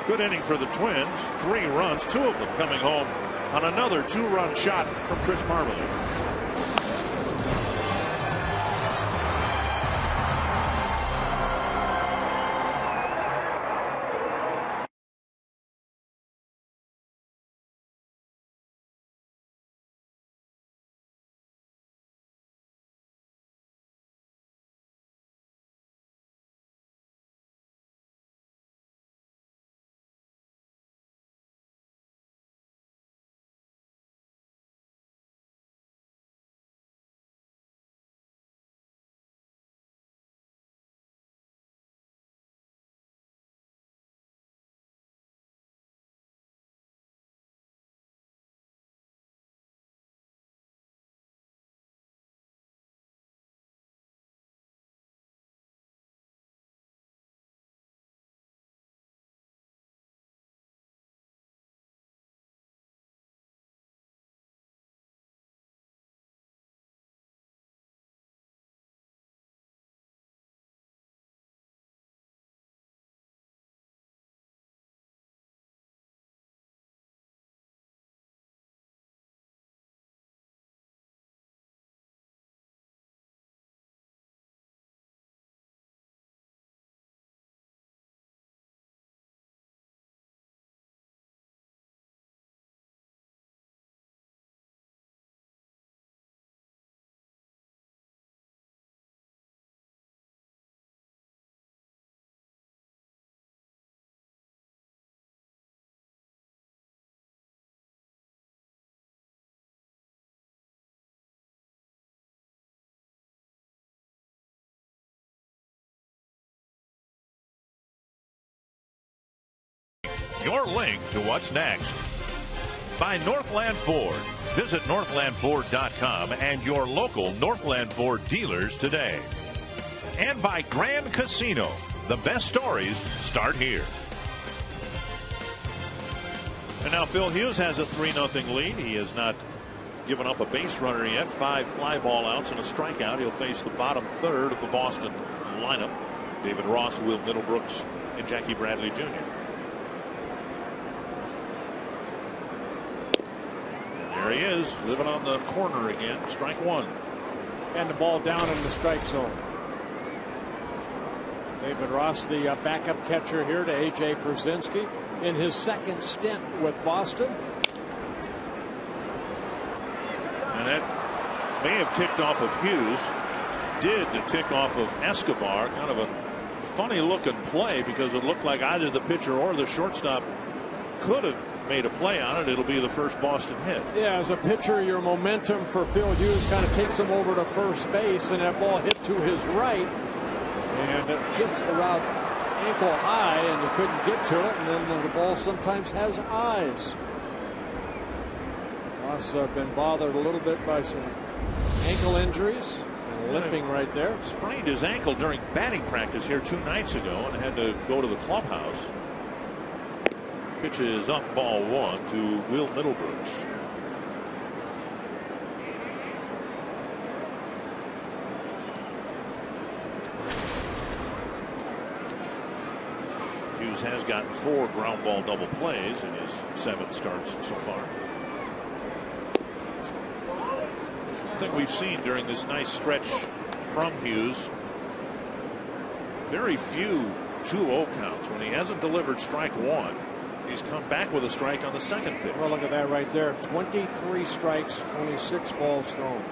Good inning for the Twins. 3 runs, 2 of them coming home on another 2-run shot from Chris Parmelee. Your link to what's next. By Northland Ford. Visit northlandford.com and your local Northland Ford dealers today. And by Grand Casino. The best stories start here. And now Phil Hughes has a 3-0 lead. He has not given up a base runner yet. 5 fly ball outs and a strikeout. He'll face the bottom third of the Boston lineup. David Ross, Will Middlebrooks, and Jackie Bradley Jr. There he is, living on the corner again. Strike 1. And the ball down in the strike zone. David Ross, the backup catcher here to A.J. Pierzynski in his second stint with Boston. And that may have ticked off of Hughes. Did tick off of Escobar. Kind of a funny looking play because it looked like either the pitcher or the shortstop could have made a play on it. It'll be the first Boston hit. Yeah, as a pitcher, your momentum for Phil Hughes kind of takes him over to first base, and that ball hit to his right and just around ankle high, and you couldn't get to it, and then the ball sometimes has eyes. Ross been bothered a little bit by some ankle injuries and limping right there. Sprained his ankle during batting practice here 2 nights ago and had to go to the clubhouse. Pitch is up, ball 1 to Will Middlebrooks. Hughes has gotten 4 ground ball double plays in his 7 starts so far. I think we've seen during this nice stretch from Hughes, very few 2-0 counts. When he hasn't delivered strike 1, he's come back with a strike on the second pitch. Well, look at that right there. 23 strikes, only 6 balls thrown.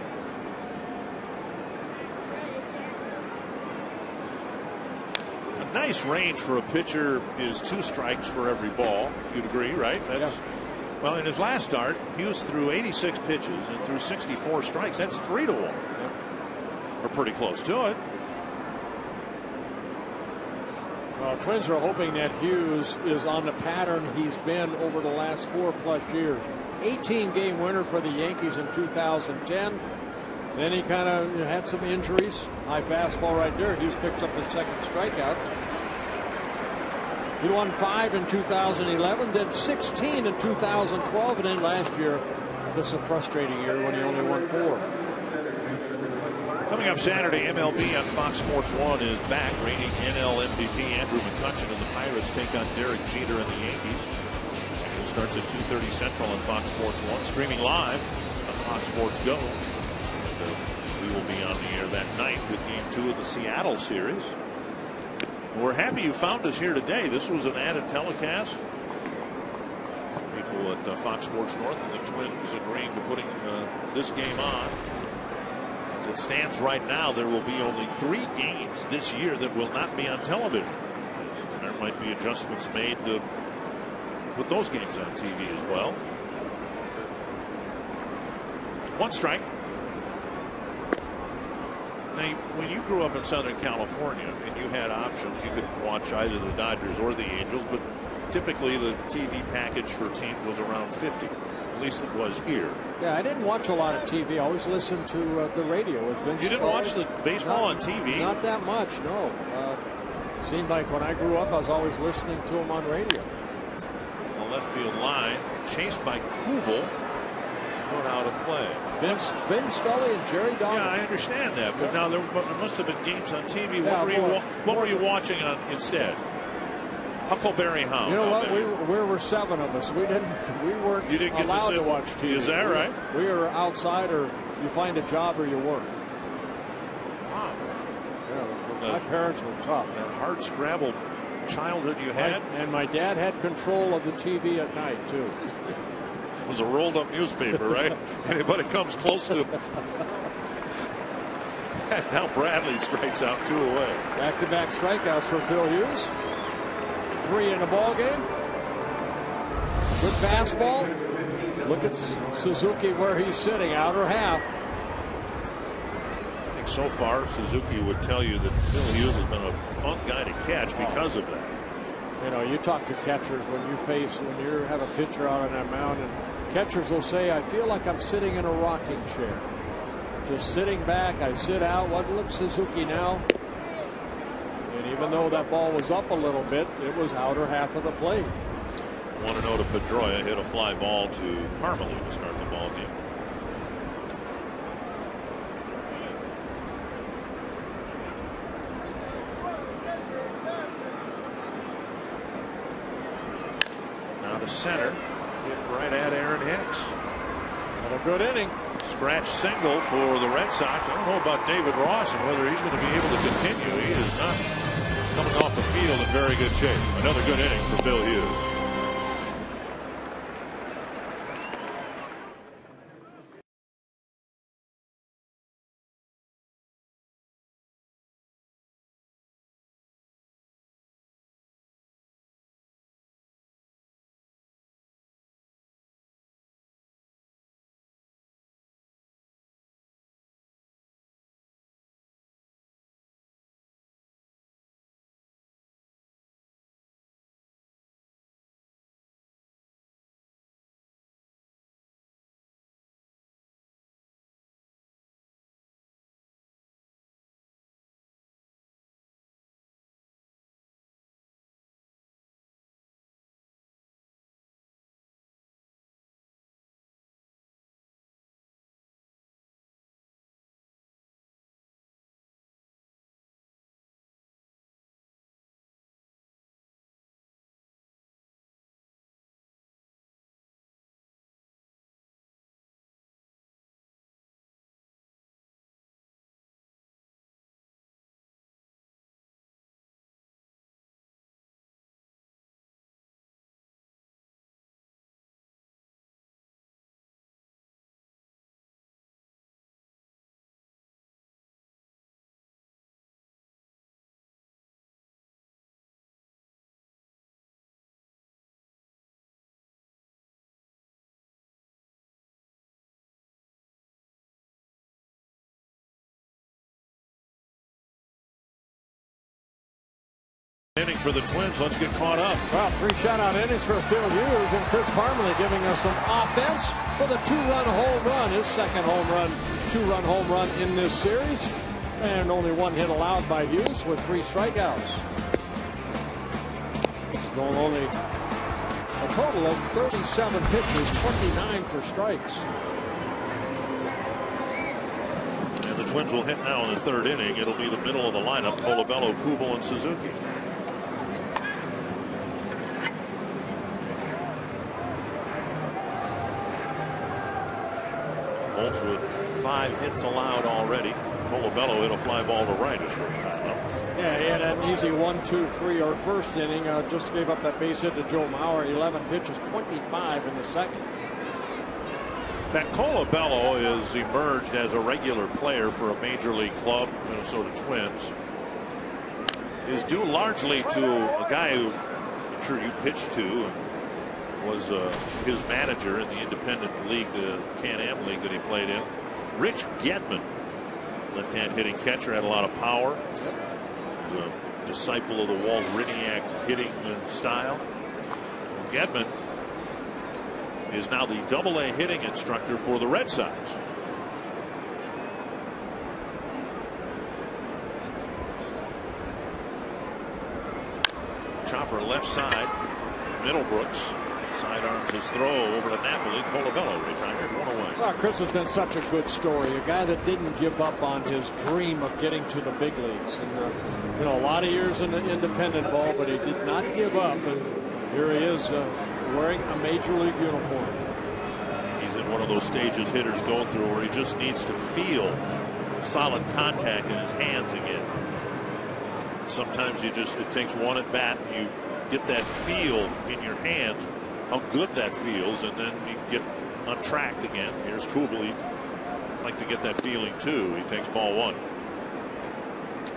A nice range for a pitcher is 2 strikes for every ball. You'd agree, right? That's, yeah. Well, in his last start, Hughes threw 86 pitches and threw 64 strikes. That's 3 to 1. Yep. We're pretty close to it. Well, Twins are hoping that Hughes is on the pattern he's been over the last 4+ years. 18-game winner for the Yankees in 2010. Then he kind of had some injuries. High fastball right there. Hughes picks up his second strikeout. He won 5 in 2011, then 16 in 2012, and then last year, this is a frustrating year when he only won 4. Coming up Saturday, MLB on Fox Sports 1 is back. Reigning NL MVP Andrew McCutchen and the Pirates take on Derek Jeter and the Yankees. It starts at 2:30 Central on Fox Sports 1, streaming live on Fox Sports Go. We will be on the air that night with Game 2 of the Seattle series. We're happy you found us here today. This was an added telecast. People at Fox Sports North and the Twins agreeing to putting this game on. As it stands right now, there will be only 3 games this year that will not be on television. There might be adjustments made to put those games on TV as well. 1 strike. Now, when you grew up in Southern California and you had options, you could watch either the Dodgers or the Angels, but typically the TV package for teams was around 50. At least it was here. Yeah, I didn't watch a lot of TV. I always listened to the radio with Vince. You didn't watch the baseball on TV? Not that much, no. It seemed like when I grew up, I was always listening to him on radio. The left field line, chased by Kubel, put out of play. Vin Scully and Jerry Donovan. Yeah, I understand that, but now there must have been games on TV. Yeah, what were you watching on instead? Huckleberry Hound. You know what? We were 7 of us. We weren't you didn't get allowed to watch TV. Is that right? We were outside, or you find a job or you work. Wow. Yeah, my parents were tough. That hard scrabble childhood you had. And my dad had control of the TV at night too. It was a rolled up newspaper, right? Anybody comes close to. And now Bradley strikes out 2 away. Back-to-back strikeouts for Phil Hughes. 3 in the ball game. Good fastball. Look at Suzuki where he's sitting, outer half. I think so far Suzuki would tell you that Phil Hughes has been a fun guy to catch because of that. You know, you talk to catchers when you have a pitcher out on that mound, and catchers will say, I feel like I'm sitting in a rocking chair. Just sitting back, I sit out. Look, Suzuki now. And even though that ball was up a little bit, it was outer half of the plate. 1-0 to Pedroia, hit a fly ball to Parmelee to start the ball game. Now to center, hit right at Aaron Hicks. Had a good inning. Scratch single for the Red Sox. I don't know about David Ross and whether he's going to be able to continue. He is not coming off the field in very good shape. Another good inning for Phil Hughes. for the Twins. Let's get caught up. Well, 3 shutout innings for Phil Hughes, and Chris Parmelee giving us some offense with a 2-run home run, his second home run, 2-run home run in this series, and only 1 hit allowed by Hughes with 3 strikeouts. He's thrown only a total of 37 pitches, 29 for strikes. And the Twins will hit now in the 3rd inning. It'll be the middle of the lineup: Colabello, Kubel, and Suzuki. Colts with 5 hits allowed already. Colabello hit a fly ball to right his first time up. Yeah, he had an easy 1-2-3 or first inning. Just gave up that base hit to Joe Mauer. 11 pitches, 25 in the second. That Colabello has emerged as a regular player for a major league club, Minnesota Twins, is due largely to a guy who I'm sure you pitched to and was his manager in the independent league, the Can-Am league that he played in. Rich Gedman, left-hand hitting catcher, had a lot of power. He's a disciple of the Walt Hriniak hitting style. Gedman is now the Double-A hitting instructor for the Red Sox. Chopper left side. Middlebrooks sidearms his throw over to Napoli. Colabello retired, 1 away. Well, Chris has been such a good story. A guy that didn't give up on his dream of getting to the big leagues. And you know, a lot of years in the independent ball, but he did not give up. And here he is wearing a major league uniform. He's in one of those stages hitters go through where he just needs to feel solid contact in his hands again. Sometimes it takes one at bat and you get that feel in your hands, how good that feels, and then you get untracked again. Here's Kubel. He'd like to get that feeling too. He takes ball 1.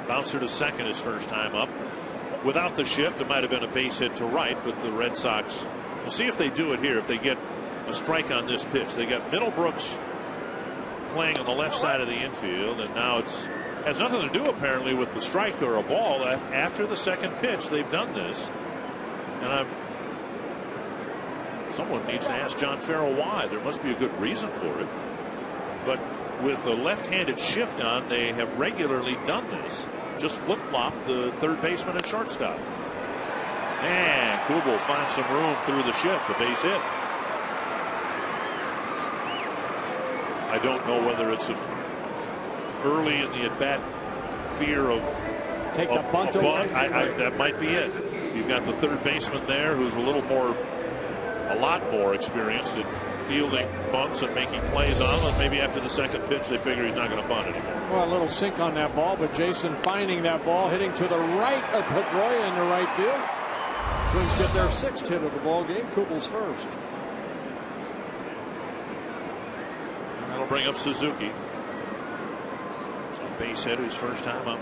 Bouncer to second his first time up. Without the shift, it might have been a base hit to right, but the Red Sox, we'll see if they do it here, if they get a strike on this pitch. They got Middlebrooks playing on the left side of the infield, and now it's has nothing to do apparently with the strike or a ball. After the second pitch, they've done this, and someone needs to ask John Farrell why. There must be a good reason for it, but with a left-handed shift on, they have regularly done this. Just flip-flop the third baseman and shortstop. And Kubel finds some room through the shift, the base hit. I don't know whether it's early in the at-bat fear of take the bunt away. That might be it. You've got the third baseman there who's a lot more experienced at fielding bunts and making plays on them. Maybe after the second pitch they figure he's not going to bunt anymore. Well, a little sink on that ball, but Jason finding that ball, hitting to the right of Pedroia in the right field. Twins get their 6th hit of the ball game. Kubel's first. And that'll bring up Suzuki. A base hit his first time up.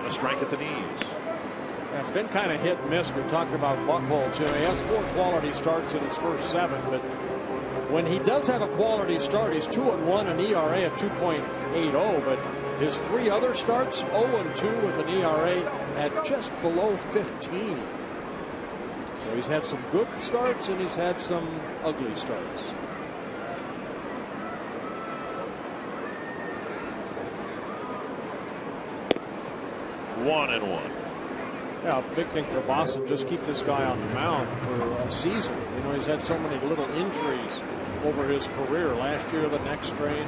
A strike at the knees. Yeah, it's been kind of hit and miss. We talked about Buchholz. He has 4 quality starts in his first 7, but when he does have a quality start, he's 2-1, an ERA at 2.80. But his 3 other starts, 0-2 with an ERA at just below 15. So he's had some good starts and he's had some ugly starts. One and one. Yeah, big thing for Boston, just keep this guy on the mound for a season. You know, he's had so many little injuries over his career. Last year, the neck strain.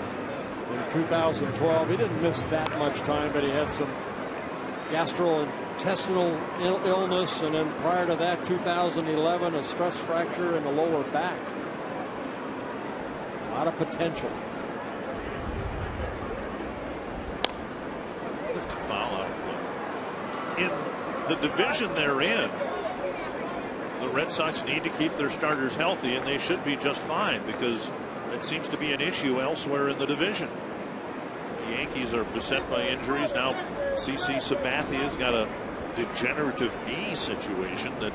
In 2012, he didn't miss that much time, but he had some gastrointestinal illness, and then prior to that, 2011, a stress fracture in the lower back. A lot of potential. Lifted foul out of play. In the division they're in, the Red Sox need to keep their starters healthy, and they should be just fine because it seems to be an issue elsewhere in the division. The Yankees are beset by injuries. Now CC Sabathia's got a degenerative knee situation that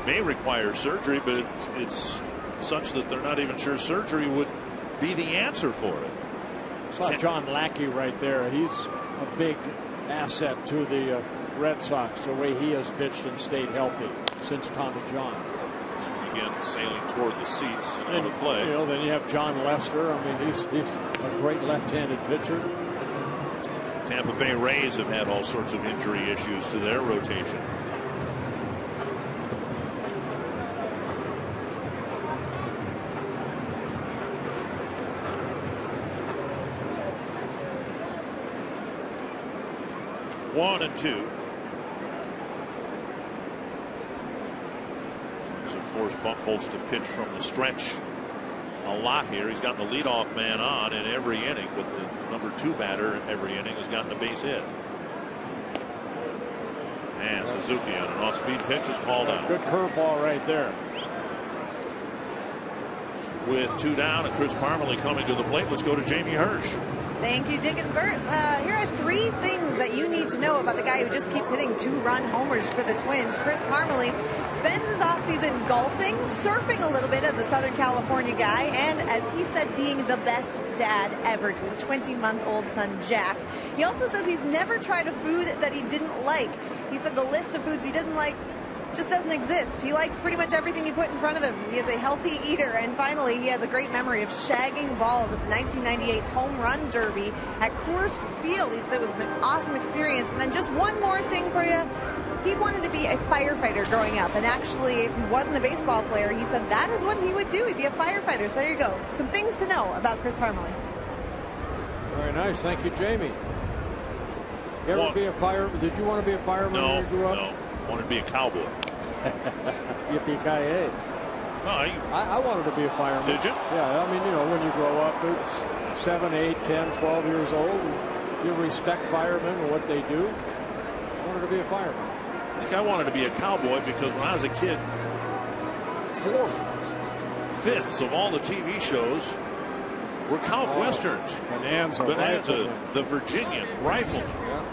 may require surgery, but it's such that they're not even sure surgery would be the answer for it. Saw John Lackey right there. He's a big asset to the Red Sox, the way he has pitched and stayed healthy since Tommy John. Again, sailing toward the seats and out of play. You know, then you have John Lester. I mean, he's a great left-handed pitcher. Tampa Bay Rays have had all sorts of injury issues to their rotation. One and two. So forced Buchholz to pitch from the stretch a lot here. He's gotten the leadoff man on in every inning, but the number 2 batter every inning has gotten a base hit. And Suzuki on an off-speed pitch is called out. Good curveball right there. With 2 down and Chris Parmelee coming to the plate, let's go to Jamie Hirsch. Thank you, Dick and Bert. Here are 3 things that you need to know about the guy who just keeps hitting 2-run homers for the Twins. Chris Parmelee spends his offseason golfing, surfing a little bit as a Southern California guy, and as he said, being the best dad ever to his 20-month-old son, Jack. He also says he's never tried a food that he didn't like. He said the list of foods he doesn't like just doesn't exist. He likes pretty much everything you put in front of him. He is a healthy eater, and finally, he has a great memory of shagging balls at the 1998 Home Run Derby at Coors Field. He said it was an awesome experience. And then just one more thing for you. He wanted to be a firefighter growing up, and actually, if he wasn't a baseball player, he said that is what he would do. He'd be a firefighter. So there you go. Some things to know about Chris Parmelee. Very nice. Thank you, Jamie. You ever be a Did you want to be a fireman when you grew up? No. Wanted to be a cowboy. Yippee-ki-yay. No, I wanted to be a fireman. Did you? Yeah, I mean, you know, when you grow up, it's 7, 8, 10, 12 years old, and you respect firemen and what they do. I wanted to be a fireman. I think I wanted to be a cowboy because when I was a kid, 4/5 of all the TV shows were westerns. Bonanza, the Virginian, Rifleman. Yeah.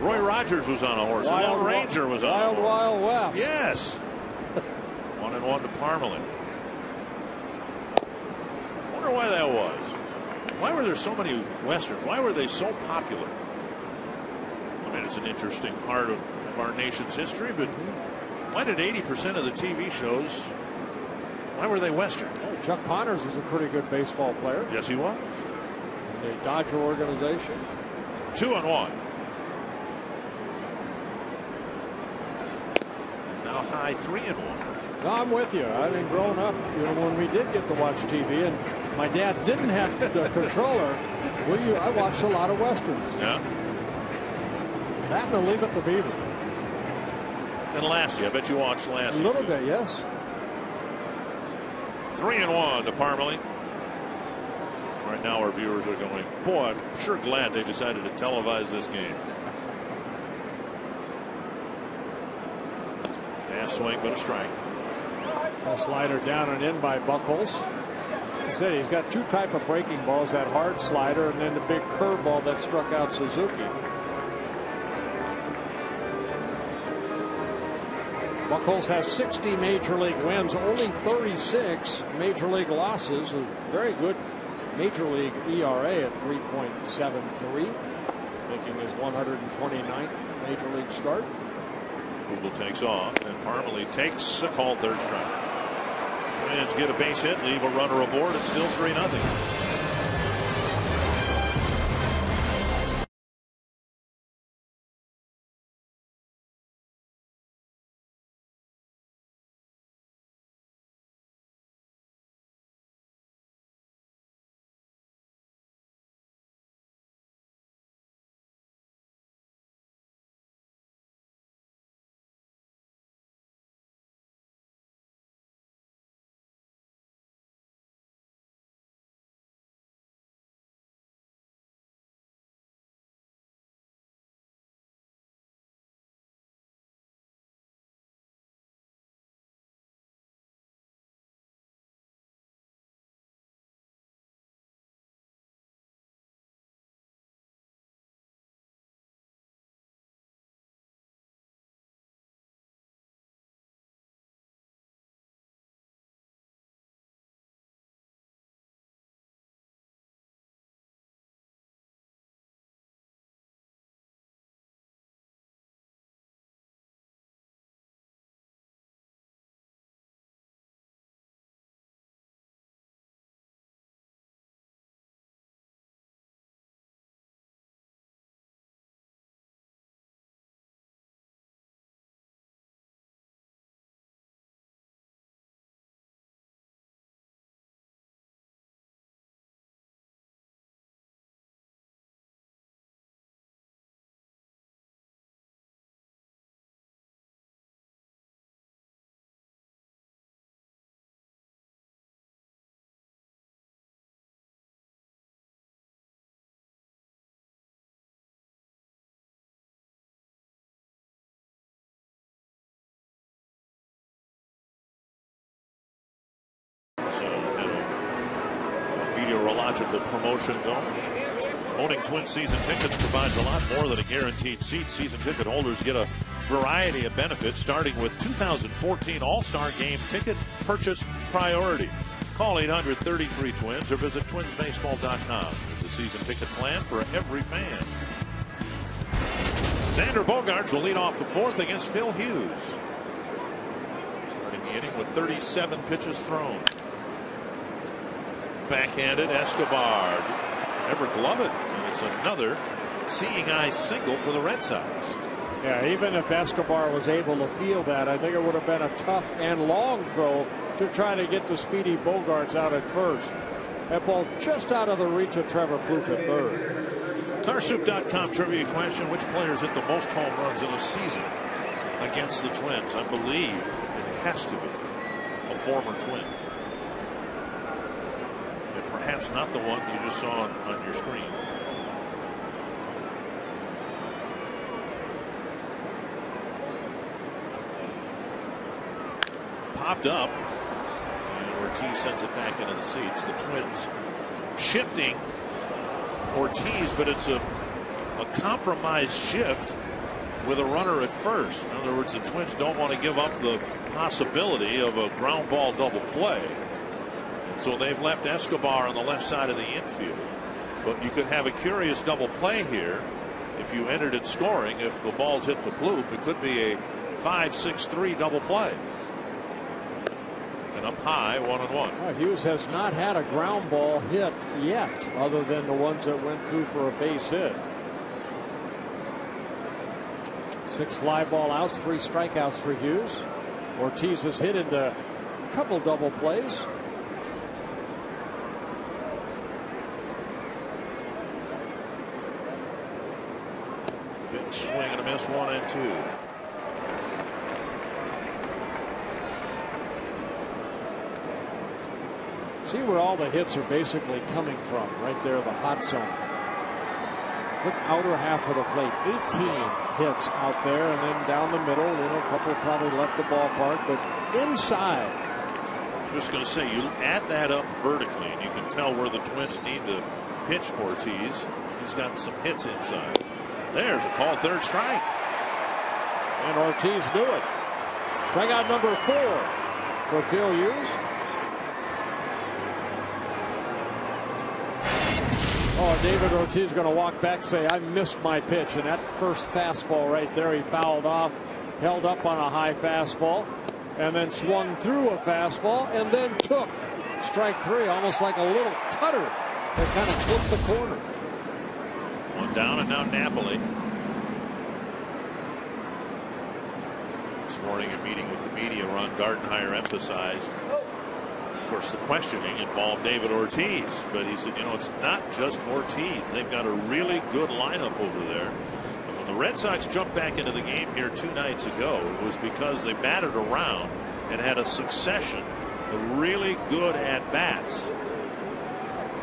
Roy Rogers was on a horse. The Lone Ranger was on a horse. Wild West. Yes. 1-1 to Parmelee. Wonder why that was. Why were there so many westerns? Why were they so popular? I mean, it's an interesting part of our nation's history, but why did 80% of the TV shows, why were they westerns? Oh, Chuck Connors was a pretty good baseball player. Yes, he was. The Dodger organization. 2-1. Now high 3-1. No, I'm with you. I mean, growing up, you know, when we did get to watch TV, and my dad didn't have the controller, I watched a lot of westerns. Yeah. That and the Leave It to Beaver. And Lassie, I bet you watched Lassie. A little bit, yes. 3-1 to Parmelee. Right now, our viewers are going, boy, I'm sure glad they decided to televise this game. Half swing, but a strike. A slider down and in by Buchholz. He said he's got 2 type of breaking balls, that hard slider and then the big curveball that struck out Suzuki. Buchholz has 60 major league wins, only 36 major league losses. A very good major league ERA at 3.73, making his 129th major league start. Kugel takes off, and Parmelee takes a called 3rd strike. Twins get a base hit, leave a runner aboard. It's still 3-0. neurological promotion going. Owning Twins season tickets provides a lot more than a guaranteed seat. Season ticket holders get a variety of benefits, starting with 2014 All-Star Game ticket purchase priority. Call 800-33-TWINS or visit twinsbaseball.com. There's a season ticket plan for every fan. Xander Bogaerts will lead off the fourth against Phil Hughes. Starting the inning with 37 pitches thrown. Backhanded Escobar. Never glove it, and it's another seeing eye single for the Red Sox. Yeah, even if Escobar was able to field that, I think it would have been a tough and long throw to try to get the speedy Bogaerts out at first. That ball just out of the reach of Trevor Plouffe at third. Carsoup.com trivia question: which players hit the most home runs in a season against the Twins? I believe it has to be a former Twin. And perhaps not the one you just saw on your screen. Popped up, and Ortiz sends it back into the seats. The Twins shifting Ortiz, but it's a compromised shift with a runner at first. In other words, the Twins don't want to give up the possibility of a ground ball double play, and so they've left Escobar on the left side of the infield. But you could have a curious double play here if you entered it scoring. If the ball's hit to Plouffe, it could be a 5-6-3 double play. And up high, 1-1. Hughes has not had a ground ball hit yet, other than the ones that went through for a base hit. 6 fly ball outs, 3 strikeouts for Hughes. Ortiz has hit into a couple double plays. Big swing and a miss, 1-2. See where all the hits are basically coming from, right there, the hot zone. Look, outer half of the plate, 18 hits out there, and then down the middle, a couple probably left the ballpark, but inside. Just going to say, you add that up vertically, and you can tell where the Twins need to pitch Ortiz. He's gotten some hits inside. There's a call, third strike. And Ortiz knew it. Strikeout number 4 for Phil Hughes. Oh, David Ortiz going to walk back, say, I missed my pitch. And that first fastball right there, he fouled off, held up on a high fastball, and then swung through a fastball, and then took strike 3, almost like a little cutter that kind of flipped the corner. One down, and now Napoli. This morning, a meeting with the media, Ron Gardenhire emphasized, of course, the questioning involved David Ortiz, but he said, it's not just Ortiz. They've got a really good lineup over there. And when the Red Sox jumped back into the game here 2 nights ago, it was because they batted around and had a succession of really good at-bats.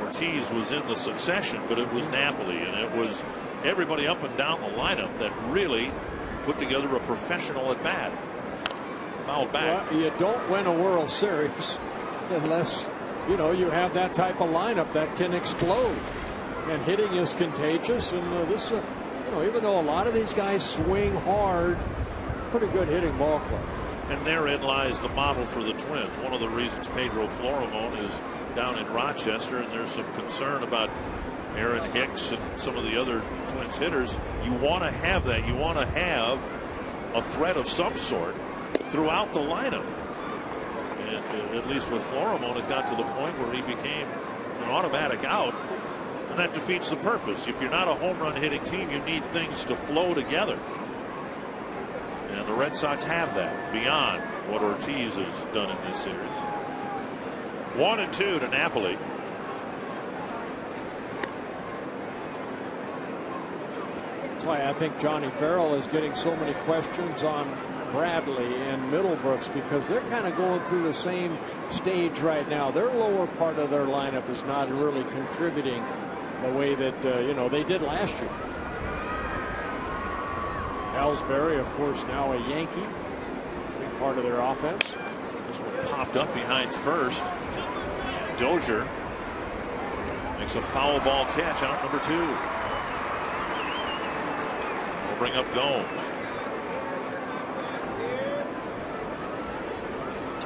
Ortiz was in the succession, but it was Napoli, and it was everybody up and down the lineup that really put together a professional at-bat. Fouled back. Well, you don't win a World Series unless you have that type of lineup that can explode, and hitting is contagious. And this even though a lot of these guys swing hard, it's a pretty good hitting ball club. And therein lies the model for the Twins. One of the reasons Pedro Florimon is down in Rochester, and there's some concern about Aaron Hicks and some of the other Twins hitters. You want to have that. You want to have a threat of some sort throughout the lineup. And at least with Florimon, it got to the point where he became an automatic out, and that defeats the purpose. If you're not a home run hitting team, you need things to flow together. And the Red Sox have that beyond what Ortiz has done in this series. 1-2 to Napoli. That's why I think Johnny Farrell is getting so many questions on Bradley and Middlebrooks, because they're kind of going through the same stage right now. Their lower part of their lineup is not really contributing the way that they did last year. Ellsbury, of course, now a Yankee, big part of their offense. This one popped up behind first. Dozier Makes a foul ball catch out number 2. We'll bring up Gomes.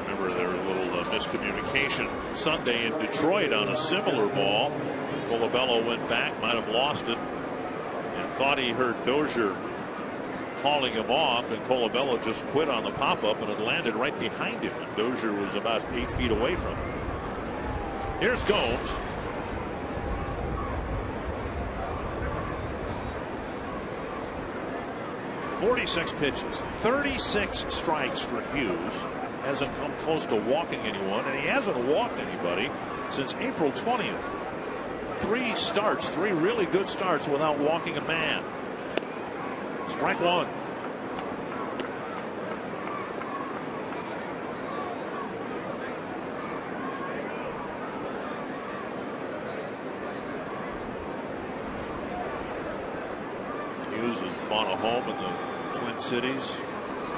Remember, there was a little miscommunication Sunday in Detroit on a similar ball. Colabello went back, might have lost it, and thought he heard Dozier calling him off, and Colabello just quit on the pop-up, and it landed right behind him. And Dozier was about 8 feet away from him. Here's Gomes. "46 pitches, 36 strikes for Hughes. Hasn't come close to walking anyone, and he hasn't walked anybody since April 20th. 3 starts, 3 really good starts without walking a man. Strike 1. Hughes has bought a home in the Twin Cities,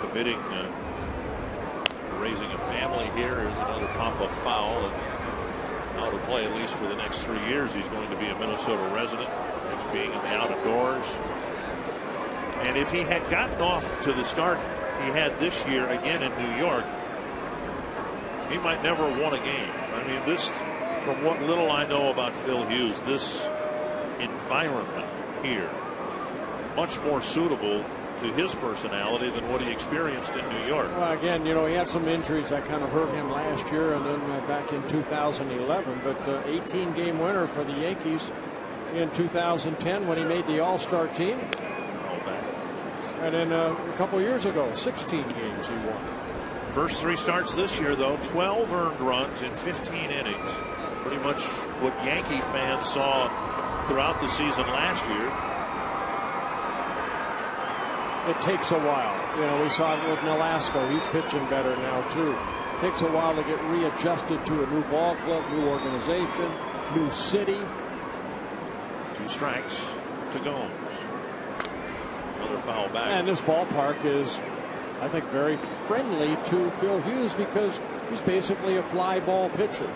committing raising a family here. Here's another pop-up foul, and out of play at least for the next 3 years. He's going to be a Minnesota resident, next being in the out-of-doors. And if he had gotten off to the start he had this year again in New York, he might never have won a game. I mean, this, from what little I know about Phil Hughes, this environment here, much more suitable to his personality than what he experienced in New York. Well, again, you know, he had some injuries that kind of hurt him last year, and then back in 2011. But 18-game winner for the Yankees in 2010 when he made the All-Star team. And then a couple years ago, 16 games he won. First 3 starts this year, though, 12 earned runs in 15 innings. Pretty much what Yankee fans saw throughout the season last year. It takes a while. You know, we saw it with Nolasco. He's pitching better now, too. It takes a while to get readjusted to a new ball club, new organization, new city. 2 strikes to Gomes. Another foul back. And this ballpark is, I think, very friendly to Phil Hughes because he's basically a fly ball pitcher.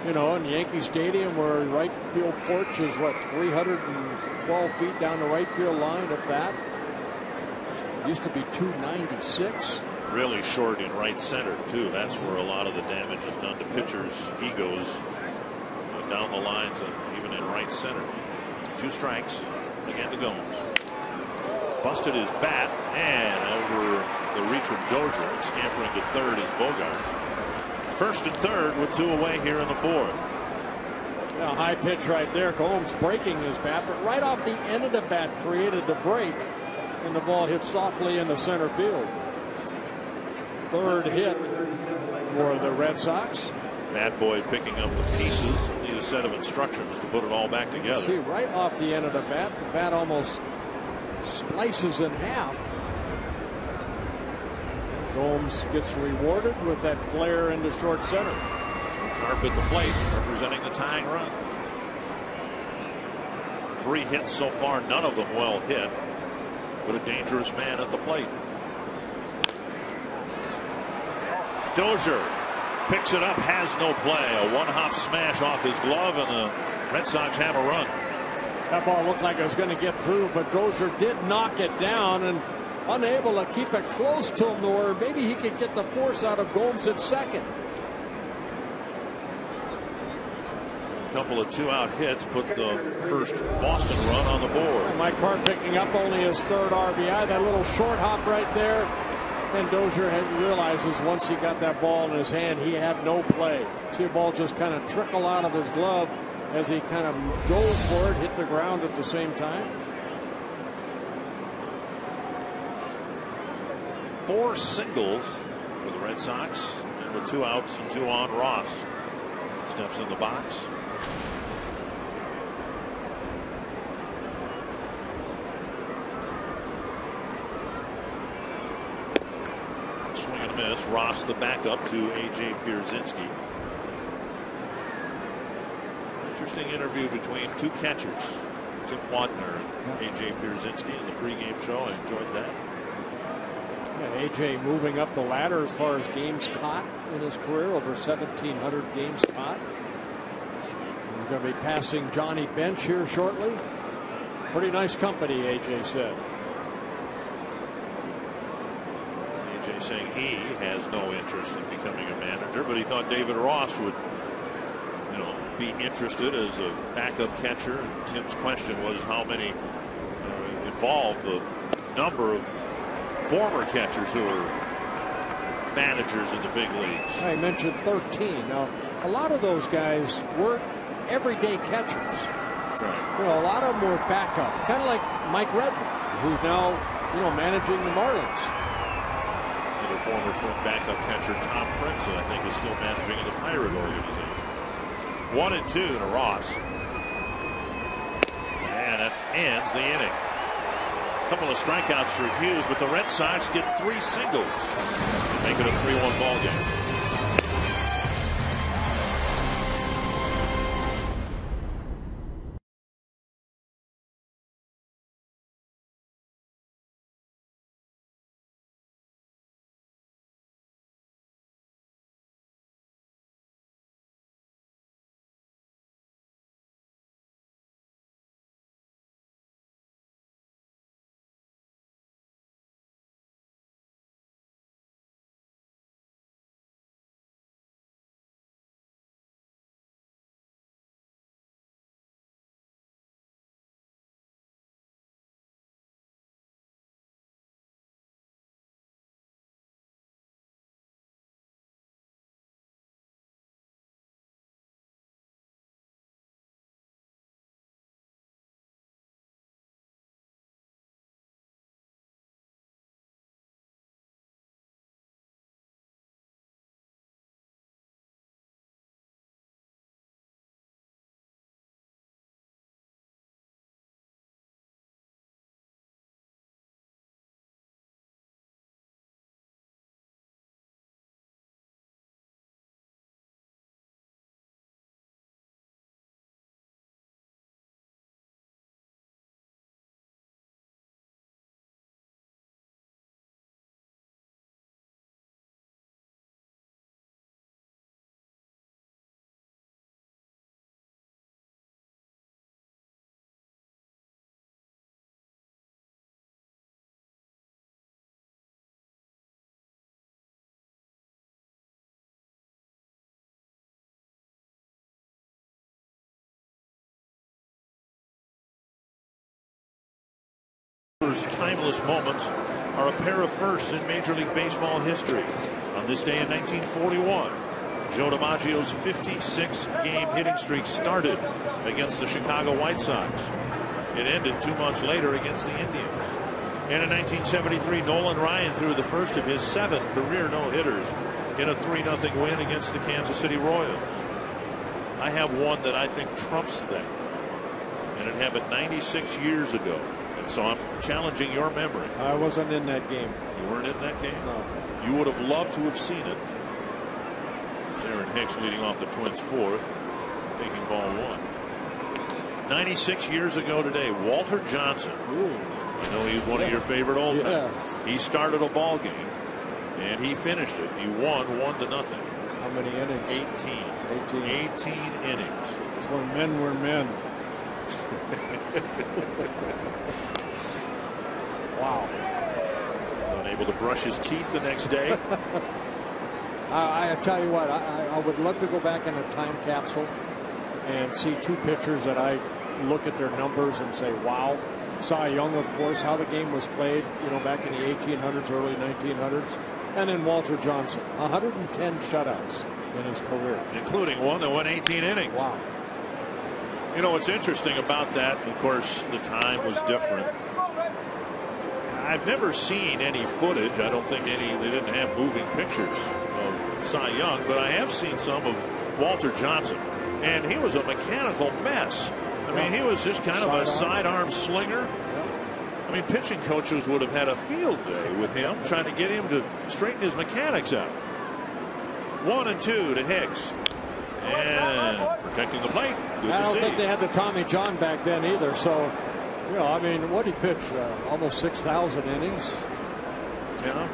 You know, in Yankee Stadium, where right field porch is, what, 312 feet down the right field line, if that. Used to be 296. Really short in right center, too. That's where a lot of the damage is done to pitchers' egos down the lines and even in right center. 2 strikes again to Gomes. Busted his bat, and over the reach of Dozier, and scampering to third is Bogart. First and third with 2 away here in the 4th. A high pitch right there. Gomes breaking his bat, but right off the end of the bat created the break, and the ball hit softly in the center field. 3rd hit for the Red Sox. Bad boy picking up the pieces. Need a set of instructions to put it all back together. See, right off the end of the bat almost splices in half. Gomes gets rewarded with that flare into short center. Carp at the plate, representing the tying run. 3 hits so far, none of them well hit, but a dangerous man at the plate. Dozier picks it up, has no play. A one-hop smash off his glove, and the Red Sox have a run. That ball looked like it was going to get through, but Dozier did knock it down, and unable to keep it close to him, or maybe he could get the force out of Gomes at second. A couple of 2-out hits put the first Boston run on the board. Mike Hart picking up only his 3rd RBI. That little short hop right there. And Dozier realizes once he got that ball in his hand, he had no play. See the ball just kind of trickle out of his glove as he kind of dove for it, hit the ground at the same time. 4 singles for the Red Sox, and with 2 outs and 2 on. Ross steps in the box. Swing and a miss. Ross the backup to A.J. Pierzynski. Interesting interview between 2 catchers, Tim Wadner and A.J. Pierzynski, in the pregame show. I enjoyed that. Yeah, AJ moving up the ladder as far as games caught in his career, over 1,700 games caught. He's going to be passing Johnny Bench here shortly. Pretty nice company, A.J. said. A.J. saying he has no interest in becoming a manager, but he thought David Ross would, be interested as a backup catcher. And Tim's question was how many involved the number of former catchers who are managers in the big leagues. I mentioned 13. Now, a lot of those guys weren't everyday catchers. Right. A lot of them were backup, kind of like Mike Redmond, who's now, managing the Marlins. And a former Twin backup catcher Tom Prince, I think, is still managing in the Pirate organization. 1-2 to Ross. And it ends the inning. A couple of strikeouts for Hughes, but the Red Sox get 3 singles. Make it a 3-1 ball game. Timeless moments are a pair of firsts in Major League Baseball history. On this day in 1941, Joe DiMaggio's 56-game hitting streak started against the Chicago White Sox. It ended 2 months later against the Indians. And in 1973, Nolan Ryan threw the first of his 7 career no-hitters in a 3-0 win against the Kansas City Royals. I have one that I think trumps that, and it happened 96 years ago. And so I'm challenging your memory. I wasn't in that game. You weren't in that game? No. You would have loved to have seen it. It's Aaron Hicks leading off the Twins' 4th, taking ball 1. 96 years ago today, Walter Johnson. Ooh. I know he's one of your favorite old timers. Yes. He started a ball game, and he finished it. He won 1-0. How many innings? 18 innings. It's when men were men. Wow. Unable to brush his teeth the next day. I tell you what, I would love to go back in a time capsule and see 2 pitchers that I look at their numbers and say, wow. Cy Young, of course, how the game was played, back in the 1800s, early 1900s. And then Walter Johnson, 110 shutouts in his career. Including one that went 18 innings. Wow. What's interesting about that, of course, the time was different. I've never seen any footage. I don't think they didn't have moving pictures of Cy Young, but I have seen some of Walter Johnson. And he was a mechanical mess. I mean, he was just kind of a sidearm slinger. I mean, pitching coaches would have had a field day with him, trying to get him to straighten his mechanics out. 1-2 to Hicks. And protecting the plate. Good I to don't see. think they had the Tommy John back then either. So, I mean, what did he pitch? Almost 6,000 innings. Yeah.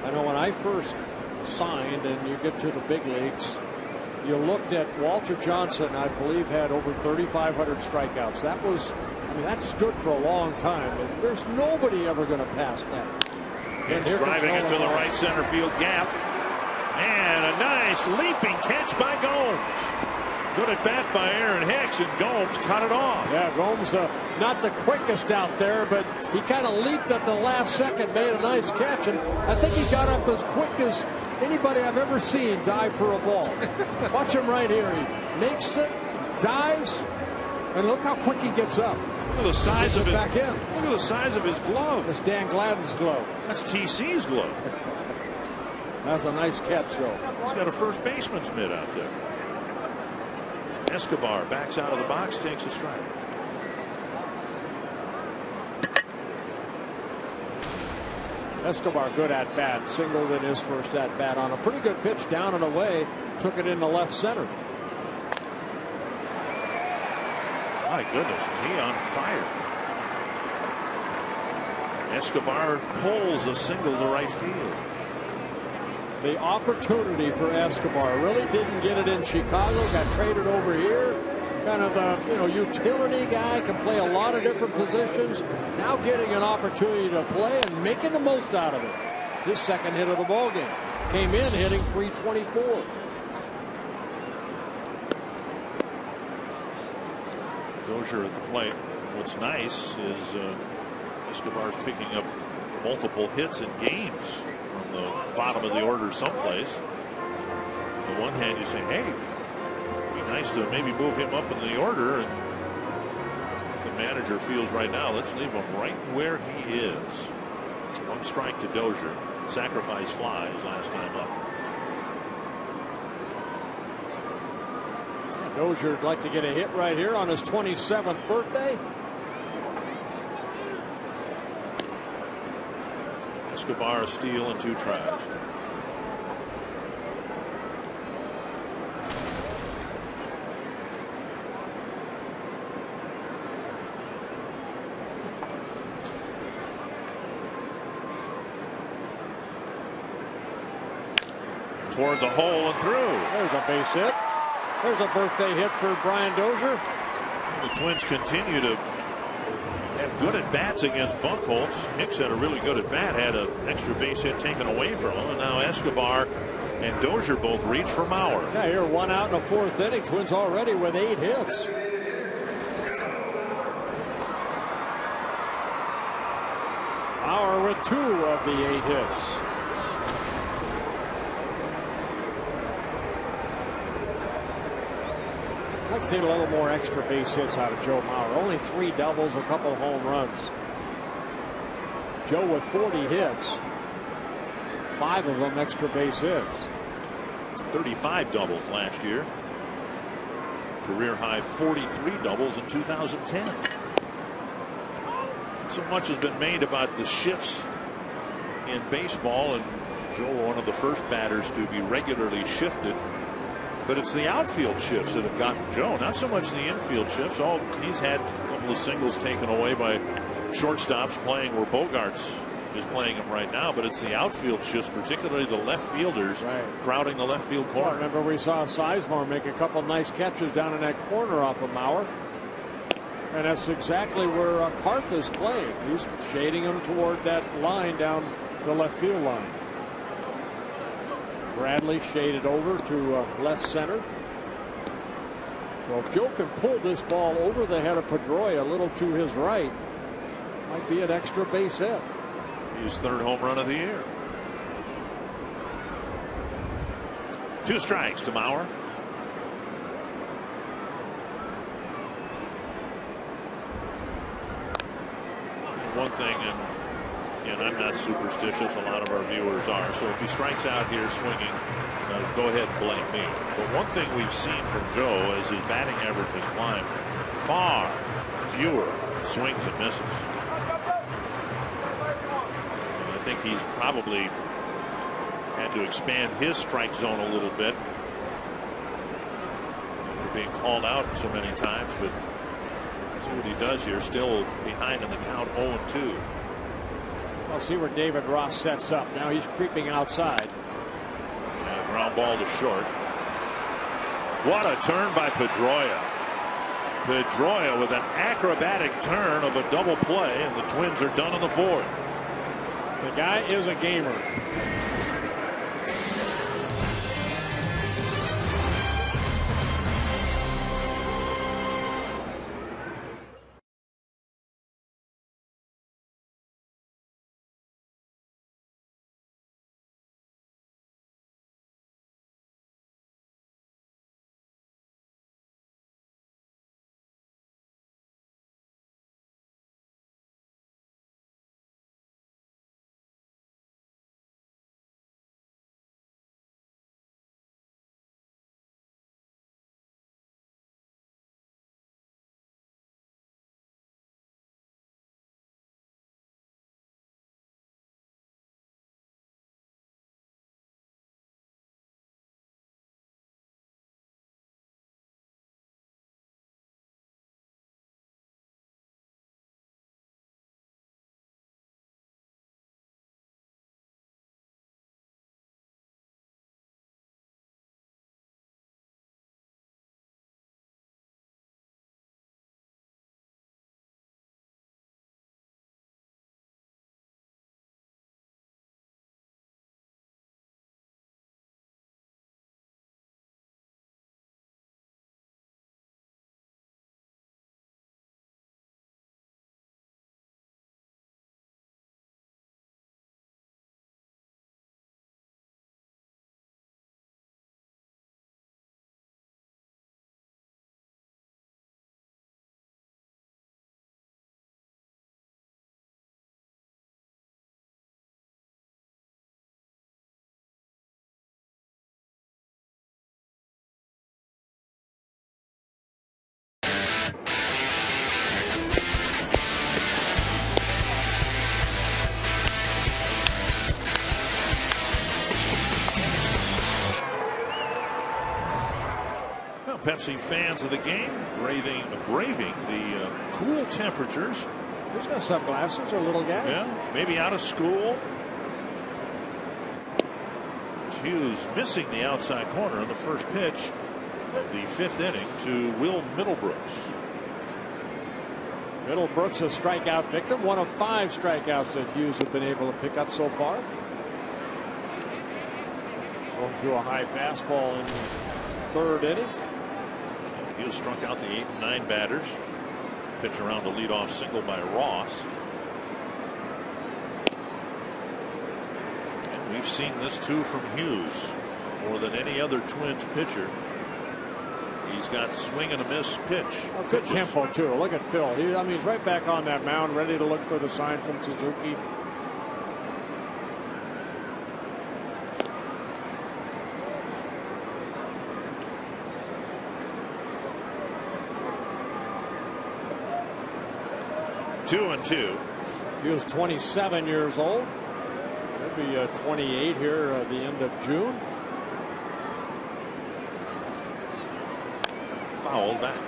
I know when I first signed and you get to the big leagues, you looked at Walter Johnson, I believe, had over 3,500 strikeouts. That was, I mean, that stood for a long time. And there's nobody ever going to pass that. And he's driving it to the right center field gap. And a nice leaping catch by Gomes. Good at bat by Aaron Hicks, and Gomes cut it off. Yeah, Gomes not the quickest out there, but he kind of leaped at the last second, made a nice catch, and I think he got up as quick as anybody I've ever seen dive for a ball. Watch him right here. He makes it, dives, and look how quick he gets up. Look at the size of back in. Look at the size of his glove. That's Dan Gladden's glove. That's TC's glove. That's a nice catch, though. He's got a first baseman's mitt out there. Escobar backs out of the box, takes a strike. Escobar, good at bat, singled in his first at bat on a pretty good pitch down and away, took it into left center. My goodness, is he on fire? Escobar pulls a single to right field. The opportunity for Escobar, really didn't get it in Chicago, got traded over here. Kind of a utility guy, can play a lot of different positions. Now getting an opportunity to play and making the most out of it. His second hit of the ball game. Came in hitting .324. Dozier at the plate. What's nice is Escobar's picking up multiple hits in games from the bottom of the order someplace. On the one hand, you say, hey, it'd be nice to maybe move him up in the order, and the manager feels right now, let's leave him right where he is. One strike to Dozier. Sacrifice flies last time up. Dozier would like to get a hit right here on his 27th birthday. Escobar a steal and 2 tries. Toward the hole and through. There's a base hit. There's a birthday hit for Brian Dozier. The Twins continue to have good at bats against Buchholz. Hicks had a really good at bat, had an extra base hit taken away from him, and now Escobar and Dozier both reach for Mauer. Yeah, here 1 out in the 4th inning. Twins already with 8 hits. Mauer with 2 of the 8 hits. I'd see a little more extra base hits out of Joe Mauer. Only 3 doubles, a couple home runs. Joe with 40 hits, 5 of them extra base hits. 35 doubles last year. Career high 43 doubles in 2010. So much has been made about the shifts in baseball, and Joe, one of the first batters to be regularly shifted. But it's the outfield shifts that have gotten Joe, not so much the infield shifts. He's had a couple of singles taken away by shortstops playing where Bogarts is playing him right now, but it's the outfield shifts, particularly the left fielders crowding the left field corner. Well, remember we saw Sizemore make a couple nice catches down in that corner off of Mauer. And that's exactly where Karp is playing. He's shading him toward that line down the left field line. Bradley shaded over to left center. Well, if Joe can pull this ball over the head of Pedroia a little to his right, might be an extra base hit. His 3rd home run of the year. 2 strikes to Mauer. One thing, and again, I'm not superstitious, a lot of our viewers are, so if he strikes out here swinging, go ahead and blame me. But one thing we've seen from Joe as his batting average has climbed, far fewer swings and misses. And I think he's probably had to expand his strike zone a little bit after being called out so many times, but see what he does here. Still behind in the count, 0-2. I'll see where David Ross sets up. Now he's creeping outside. ball to short. What a turn by Pedroia. Pedroia with an acrobatic turn of a double play, and the Twins are done in the fourth. The guy is a gamer. Pepsi fans of the game braving the cool temperatures. He's got sunglasses, a little guy. Yeah, maybe out of school. Hughes missing the outside corner on the first pitch of the fifth inning to Will Middlebrooks. Middlebrooks, a strikeout victim, one of 5 strikeouts that Hughes have been able to pick up so far. Going through a high fastball in the third inning. Hughes struck out the 8 and 9 batters. Pitch around a leadoff single by Ross. And we've seen this too from Hughes more than any other Twins pitcher. He's got swing and a miss pitch. Oh, good tempo too. Look at Phil. He's right back on that mound, ready to look for the sign from Suzuki. Two and two. He was 27 years old. He'll be 28 here at the end of June. Fouled back.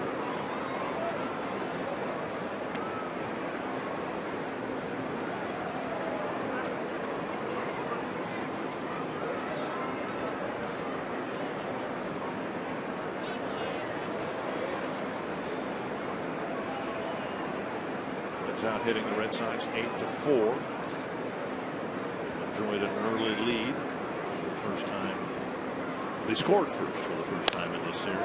Out hitting the Red Sox 8-4. Enjoyed an early lead for the first time. They scored first for the first time in this series.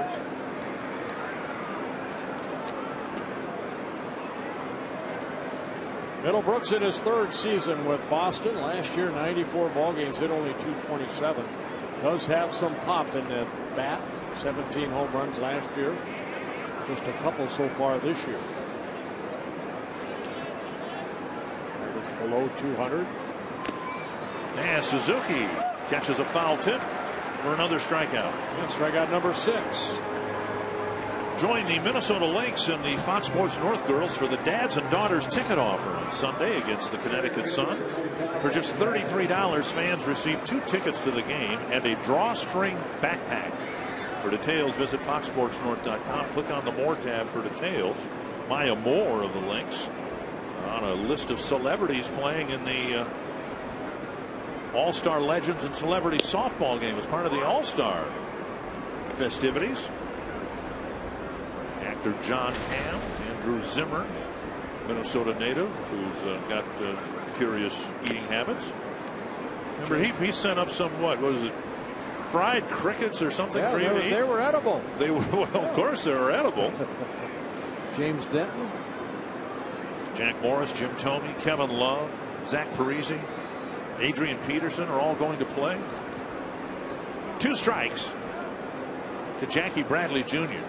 Middlebrooks in his 3rd season with Boston. Last year, 94 ball games, hit only .227. Does have some pop in that bat. 17 home runs last year. Just a couple so far this year. Below 200. And Suzuki catches a foul tip for another strikeout. Yeah, strikeout number 6. Join the Minnesota Lynx and the Fox Sports North girls for the Dads and Daughters ticket offer on Sunday against the Connecticut Sun. For just $33, fans receive 2 tickets to the game and a drawstring backpack. For details, visit foxsportsnorth.com. Click on the More tab for details. Maya Moore of the Lynx on a list of celebrities playing in the All-Star Legends and Celebrity Softball game as part of the All-Star festivities. Actor John Hamm, Andrew Zimmern, Minnesota native who's got curious eating habits. Remember, he sent up some, what was it, fried crickets or something for you to eat? They were edible. They were, well, of course they were edible. James Denton, Jack Morris, Jim Thome, Kevin Love, Zach Parise, Adrian Peterson are all going to play. 2 strikes to Jackie Bradley Jr.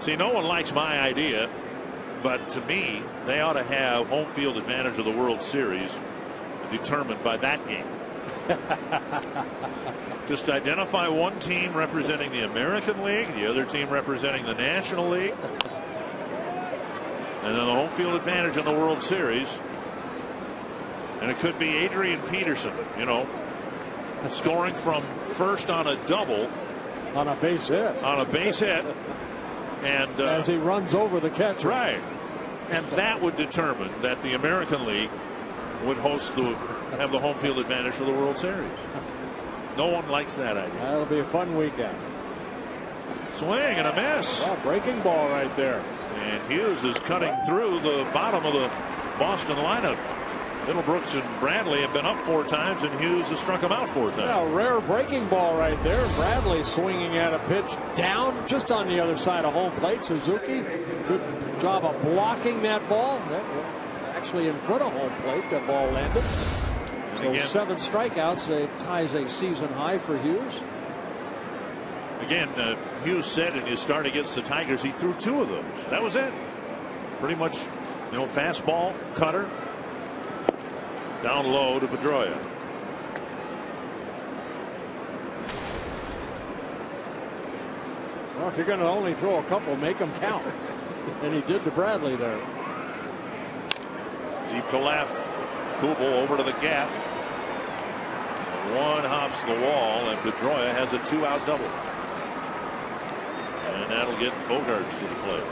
See, no one likes my idea, but to me, they ought to have home field advantage of the World Series determined by that game. Just identify one team representing the American League, the other team representing the National League, and then the home field advantage in the World Series. And it could be Adrian Peterson, you know, scoring from first on a double. On a base hit. On a base hit. And as he runs over the catcher. Right. And that would determine that the American League would have the home field advantage for the World Series. No one likes that idea. That'll be a fun weekend. Swing and a miss. Well, breaking ball right there. And Hughes is cutting through the bottom of the Boston lineup. Middlebrooks and Bradley have been up 4 times, and Hughes has struck him out 4 times. Yeah, rare breaking ball right there. Bradley swinging at a pitch down just on the other side of home plate. Suzuki, good job of blocking that ball. Actually in front of home plate, that ball landed. So again, 7 strikeouts. It ties a season high for Hughes. Again, Hughes said in his start against the Tigers, he threw 2 of those. That was it. Pretty much, you know, fastball, cutter. Down low to Pedroia. Well, if you're going to only throw a couple, make them count. And he did to Bradley there. Deep to left. Kubel over to the gap. One hops the wall, and Pedroia has a 2-out double. And that'll get Bogaerts to the plate.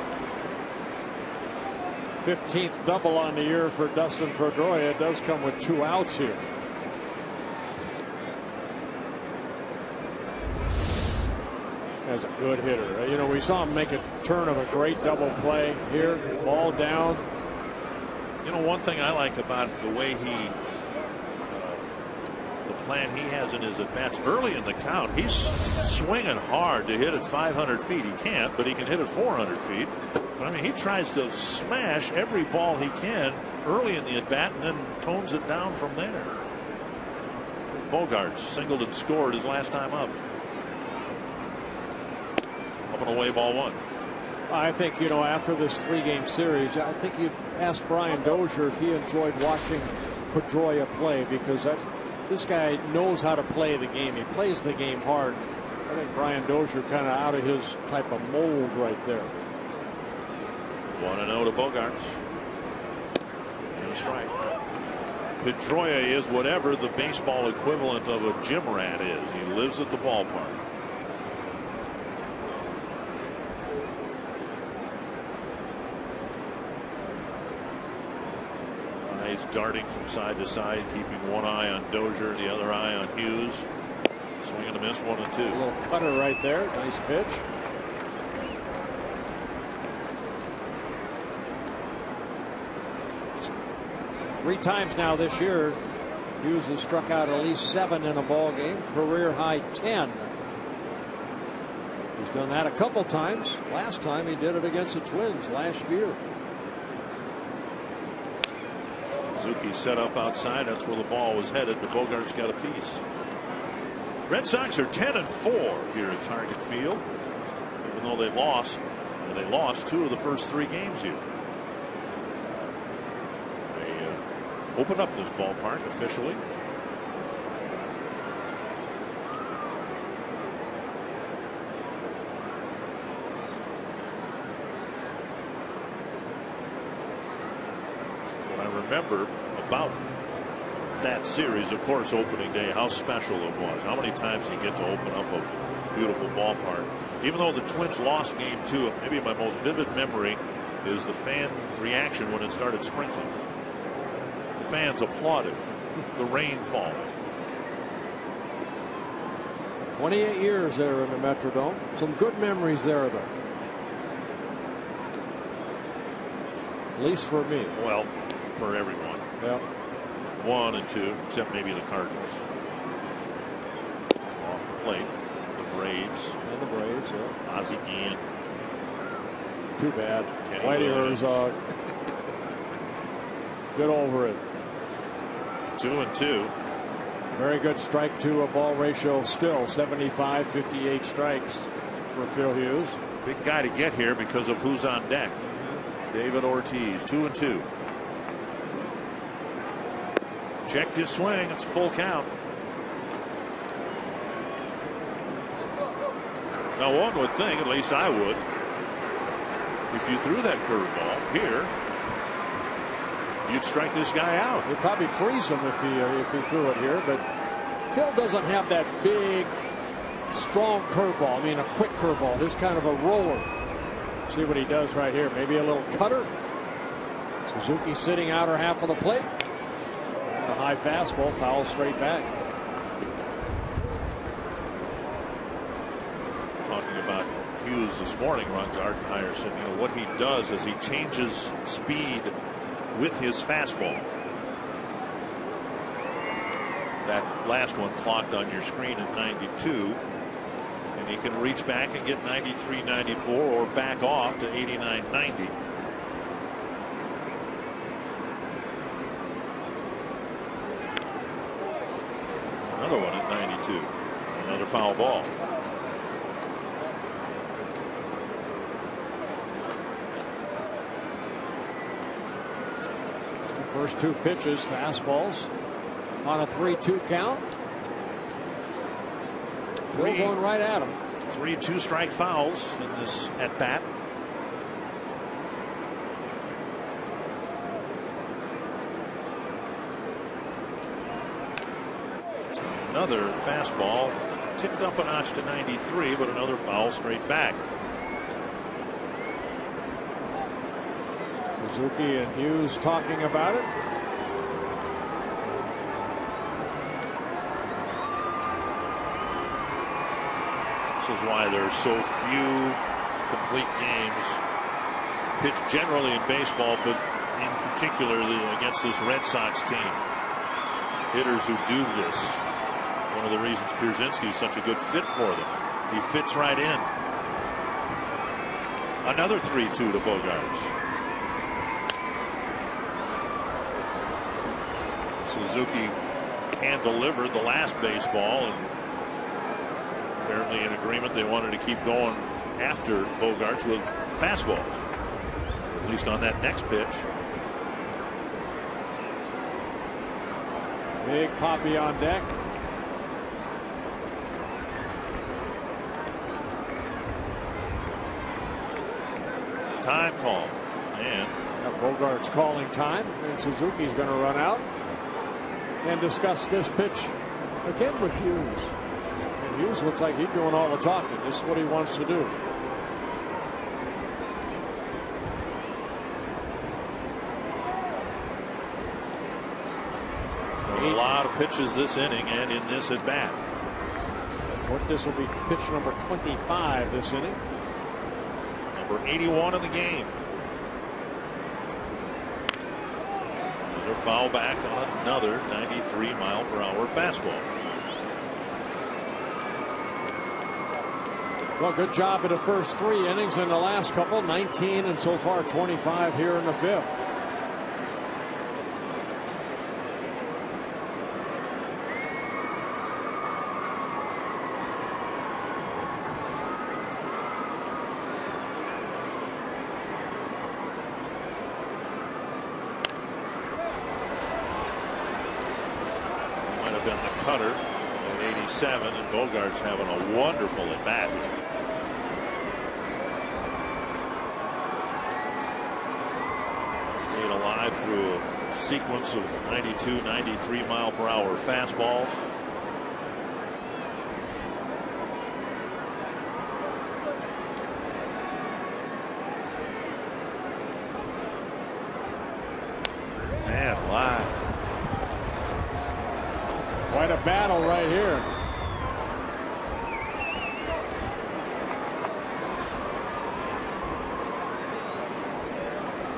15th double on the year for Dustin Pedroia. It does come with 2 outs here. As a good hitter. You know, we saw him make a turn of a great double play here. Ball down. You know, one thing I like about the way the plan he has in his at-bats early in the count, he's swinging hard to hit at 500 feet. He can't, but he can hit at 400 feet. But I mean, he tries to smash every ball he can early in the at-bat and then tones it down from there. Bogaerts singled and scored his last time up. Up and away, ball 1. I think, you know, after this 3-game series, I think you'd ask Brian Dozier if he enjoyed watching Pedroia play, because this guy knows how to play the game. He plays the game hard. I think Brian Dozier kind of out of his type of mold right there. 1-0 to Bogaerts. And a strike. Pedroia is whatever the baseball equivalent of a gym rat is. He lives at the ballpark. Eyes darting from side to side, keeping one eye on Dozier, the other eye on Hughes. Swing and a miss, 1-2. A little cutter right there. Nice pitch. Three times now this year, Hughes has struck out at least 7 in a ball game. Career high 10. He's done that a couple times. Last time he did it against the Twins last year. Suzuki set up outside. That's where the ball was headed, but Bogaerts got a piece. Red Sox are 10-4 here at Target Field, even though they lost 2 of the first 3 games here. They opened up this ballpark officially. What I remember about that series, of course, opening day, how special it was. How many times you get to open up a beautiful ballpark. Even though the Twins lost game 2, maybe my most vivid memory is the fan reaction when it started sprinkling. The fans applauded the rain falling. 28 years there in the Metrodome. Some good memories there, though. At least for me. Well, for everyone. Yeah. 1 and 2, except maybe the Cardinals. Off the plate, the Braves. And the Braves, yeah. Ozzie Guillen. Too bad. Kenny Whitey Williams. Herzog. Get over it. 2 and 2. Very good strike to a ball ratio still. 75, 58 strikes for Phil Hughes. Big guy to get here because of who's on deck. David Ortiz, 2 and 2. Checked his swing. It's full count. Now one would think, at least I would, if you threw that curveball here, you'd strike this guy out. He'd probably freeze him if he threw it here, but Phil doesn't have that big, strong curveball. I mean, a quick curveball. This kind of a roller. See what he does right here. Maybe a little cutter. Suzuki sitting outer half of the plate. And a high fastball, foul straight back. Talking about Hughes this morning, Ron Gardenhire said, you know, what he does is he changes speed with his fastball. That last one clocked on your screen at 92. And he can reach back and get 93, 94 or back off to 89, 90. Another one at 92. Another foul ball. The first 2 pitches, fastballs on a 3-2 count. Phil going right at him. 3 2-strike fouls in this at bat. Another fastball ticked up a notch to 93, but another foul straight back. Suzuki and Hughes talking about it. This is why there's so few complete games pitched generally in baseball, but in particular against this Red Sox team. Hitters who do this. One of the reasons Pierzynski is such a good fit for them. He fits right in. Another 3-2 to Bogaerts. Suzuki hand delivered the last baseball, and apparently in agreement they wanted to keep going after Bogaerts with fastballs, at least on that next pitch. Big Papi on deck. Time call, and Bogaerts calling time, and Suzuki's going to run out and discuss this pitch again with Hughes. And Hughes looks like he's doing all the talking. This is what he wants to do. a lot of pitches this inning and in this at bat. This will be pitch number 25 this inning. Number 81 in the game. Another foul back on another 93-mile-per-hour fastball. Well, good job in the first 3 innings, and the last couple, 19 and so far 25 here in the 5th. Might have been the cutter at 87, and Bogaerts having a wonderful at bat. Stayed alive through a sequence of 92, 93-mile-per-hour fastballs. Man, live. battle right here.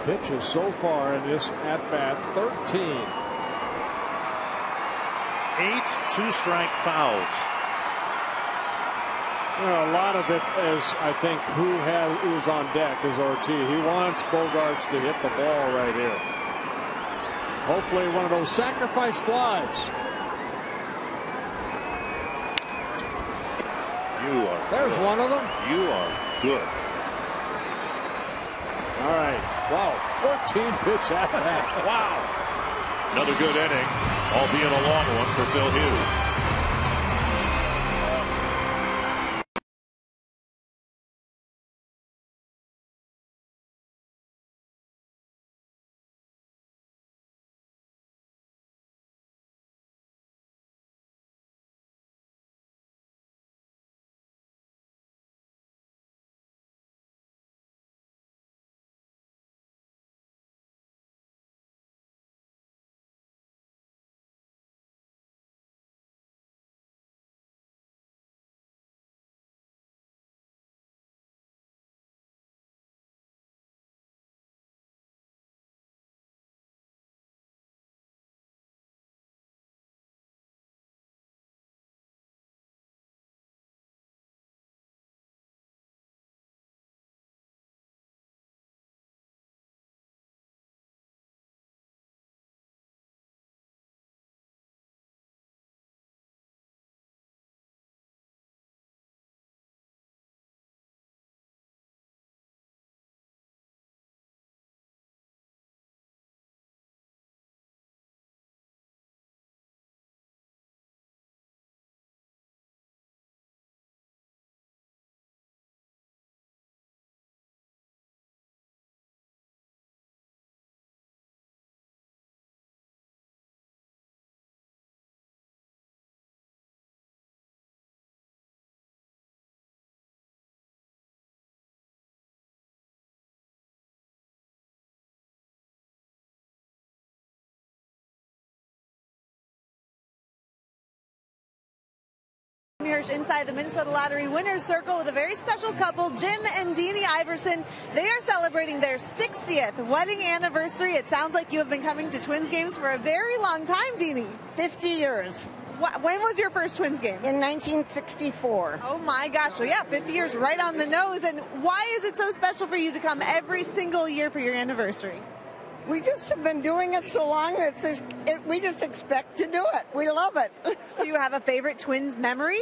Pitches so far in this at-bat, 13. 8 2-strike fouls. Well, a lot of it is, I think, who's on deck is Ortiz. He wants Bogaerts to hit the ball right here. Hopefully one of those sacrifice flies. There's good. One of them. You are good. All right. Wow. 14 pitch at bat. Wow. Another good inning, albeit a long one for Phil Hughes. Hirsch inside the Minnesota Lottery winner's circle with a very special couple, Jim and Deanie Iverson. They are celebrating their 60th wedding anniversary. It sounds like you have been coming to Twins games for a very long time, Deanie. 50 years. When was your first Twins game? In 1964. Oh my gosh, so yeah, 50 years right on the nose. And why is it so special for you to come every single year for your anniversary? We just have been doing it so long that we just expect to do it. We love it. Do you have a favorite Twins memory?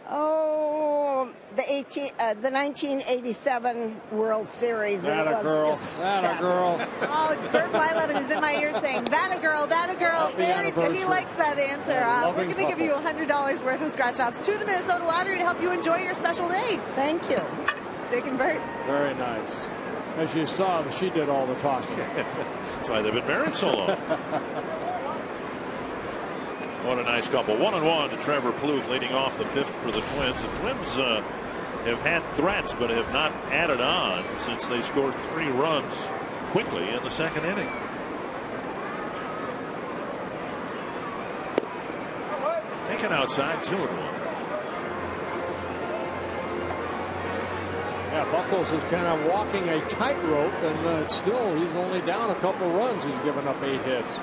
Oh, the 1987 World Series. That a girl. That a girl. Oh, Bert Blyleven is in my ear saying, that a girl, that a girl. He likes that answer. We're going to give you $100 worth of scratch offs to the Minnesota Lottery to help you enjoy your special day. Thank you. Dick and Bert. Very nice. As you saw, she did all the talking. That's why they've been married so long. What a nice couple. 1-1 to Trevor Plouffe leading off the fifth for the Twins. The Twins have had threats but have not added on since they scored 3 runs quickly in the second inning. Taken outside, 2-1. Yeah, Buchholz is kind of walking a tightrope, and still he's only down a couple runs. He's given up 8 hits.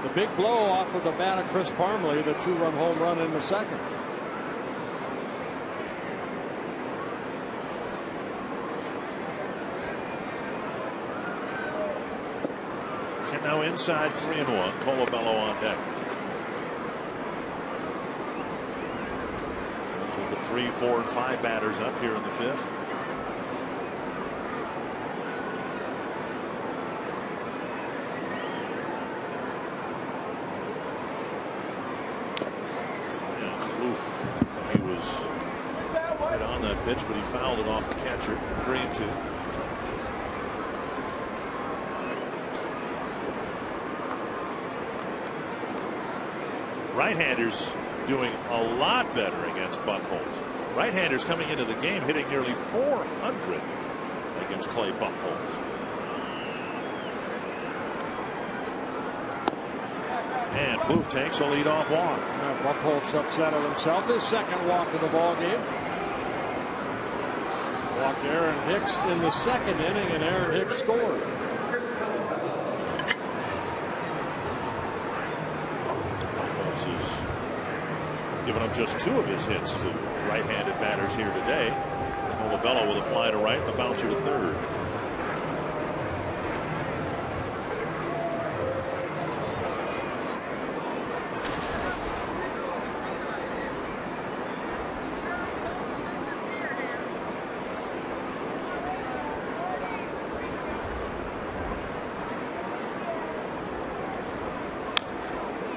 The big blow off of the bat of Chris Parmelee, the 2-run home run in the second. And now inside 3-1, Colabello on deck. With the 3, 4, and 5 batters up here in the fifth. He was right on that pitch, but he fouled it off the catcher. 3-2. Right-handers doing a lot better against Buchholz. Right-handers coming into the game hitting nearly 400 against Clay Buchholz. And Plouffe takes a leadoff walk. Buchholz upset at himself. His second walk of the ball game. Walked Aaron Hicks in the second inning, and Aaron Hicks scored. Buchholz has given up just 2 of his hits to right-handed batters here today. Olabella with a fly to right and a bouncer to third.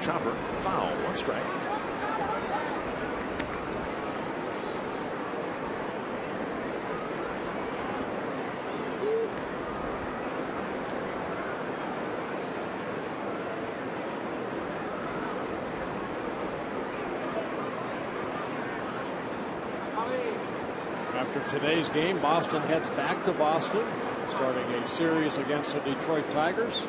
Chopper, foul, 1 strike. After today's game, Boston heads back to Boston, starting a series against the Detroit Tigers.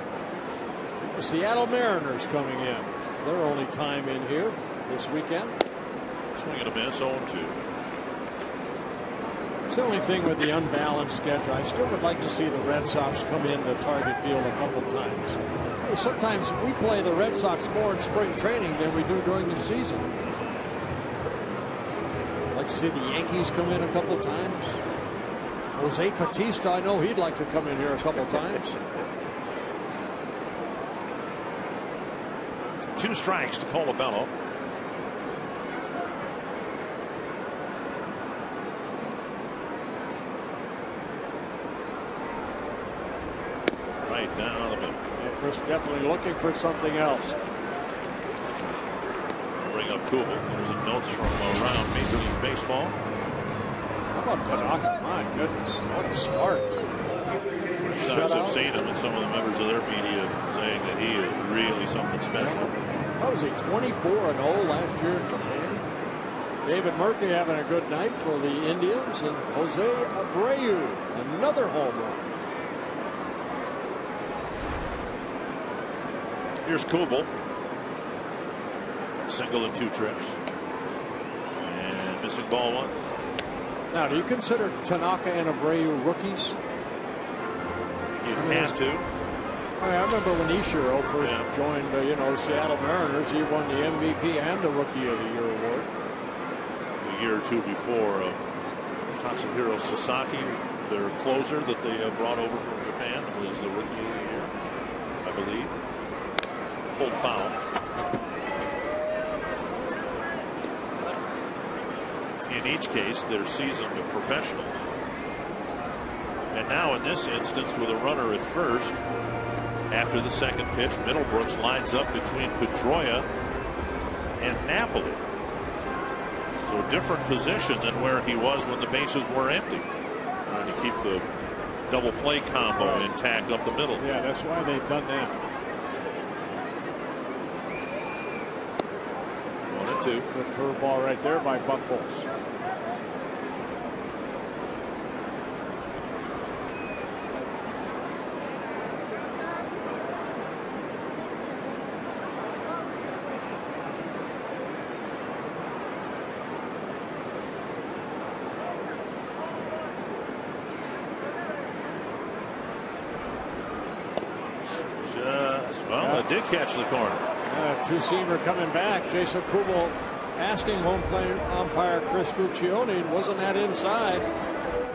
The Seattle Mariners coming in. Their only time in here this weekend. Swing and a miss, 0-2. It's the only thing with the unbalanced schedule. I still would like to see the Red Sox come into Target Field a couple times. Sometimes we play the Red Sox more in spring training than we do during the season. I'd like to see the Yankees come in a couple times. Jose Bautista, I know he'd like to come in here a couple times. 2 strikes to Colabello. Right down the middle. Chris definitely looking for something else. Bring up Kubel. There's some notes from around Major League Baseball. How about Tanaka? My goodness, what a start. Sox have seen him, and some of the members of their media saying that he is really something special. How was he 24-0 last year in Japan? David Murphy having a good night for the Indians, and Jose Abreu, another home run. Here's Kubel. Single in 2 trips. And missing ball 1. Now, do you consider Tanaka and Abreu rookies? You'd have to. I remember when Ichiro first joined the Seattle Mariners, he won the MVP and the Rookie of the Year award. A year or 2 before, Tatsuhiro Sasaki, their closer that they brought over from Japan, was the Rookie of the Year, I believe. Pulled foul. In each case, they're seasoned professionals. And now in this instance, with a runner at first, after the second pitch, Middlebrooks lines up between Pedroia and Napoli. So a different position than where he was when the bases were empty. Trying to keep the double play combo intact up the middle. Yeah, that's why they've done that. 1-2. Good curveball right there by Buchholz. Well, it did catch the corner. Two-seamer coming back. Jason Kubel asking home plate umpire Chris Guccione, wasn't that inside?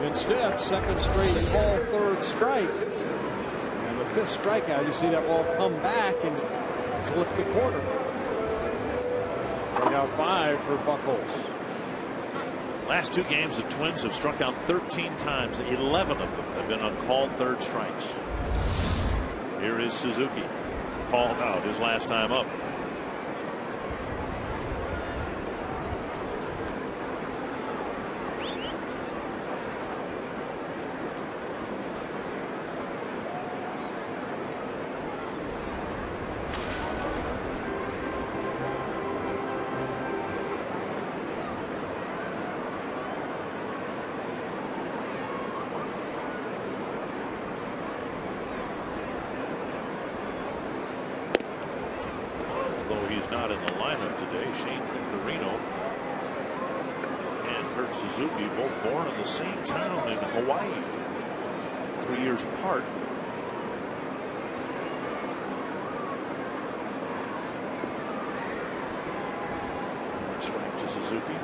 Instead, second straight ball, 3rd strike. And the 5th strikeout, you see that ball come back and clip the corner. Struck out 5 for Buchholz. Last 2 games, the Twins have struck out 13 times. 11 of them have been on called 3rd strikes. Here is Suzuki. Called out his last time up. not in the lineup today. Shane Victorino and Kurt Suzuki, both born in the same town in Hawaii, 3 years apart. Strike to Suzuki.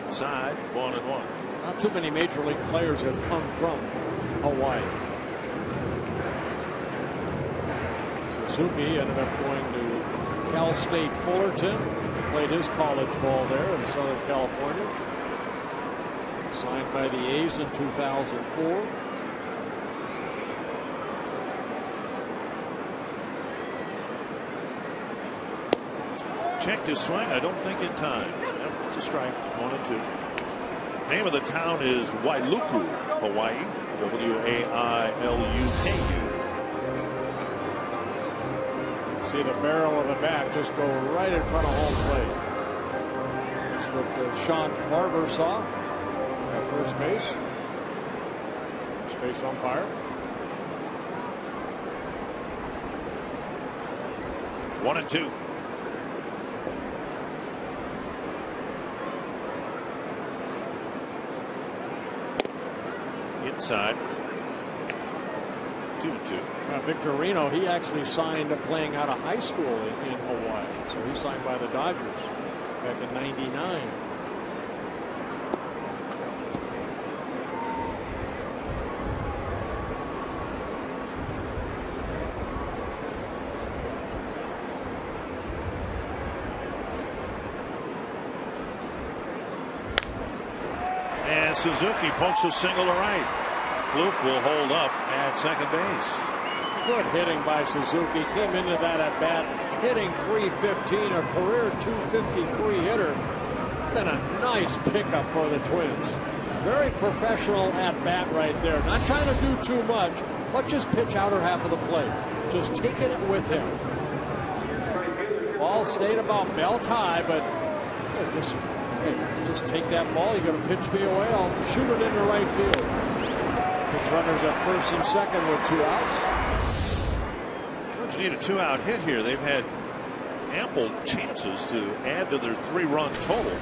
Inside, 1-1. Not too many major league players have come from Hawaii. Suzuki ended up going to Cal State Fullerton, played his college ball there in Southern California. Signed by the A's in 2004. Checked his swing, I don't think in time. Yep, it's a strike, 1-2. Name of the town is Wailuku, Hawaii. W-A-I-L-U-K-U. See the barrel of the bat just go right in front of home plate. That's what Sean Barber saw at first base. First base umpire. 1-2. Inside. 2-2. Victorino, he actually signed playing out of high school in Hawaii. So he signed by the Dodgers back in '99. And Suzuki pokes a single to right. Bloof will hold up at second base. Good hitting by Suzuki. Came into that at bat hitting .315, a career .253 hitter. Been a nice pickup for the Twins. Very professional at bat right there. Not trying to do too much, but just pitch outer half of the plate. Just taking it with him. Ball stayed about bell tie, but just take that ball. You're going to pitch me away. I'll shoot it into right field. Pitch runners at first and second with 2 outs. Twins need a 2-out hit here. They've had ample chances to add to their 3-run total.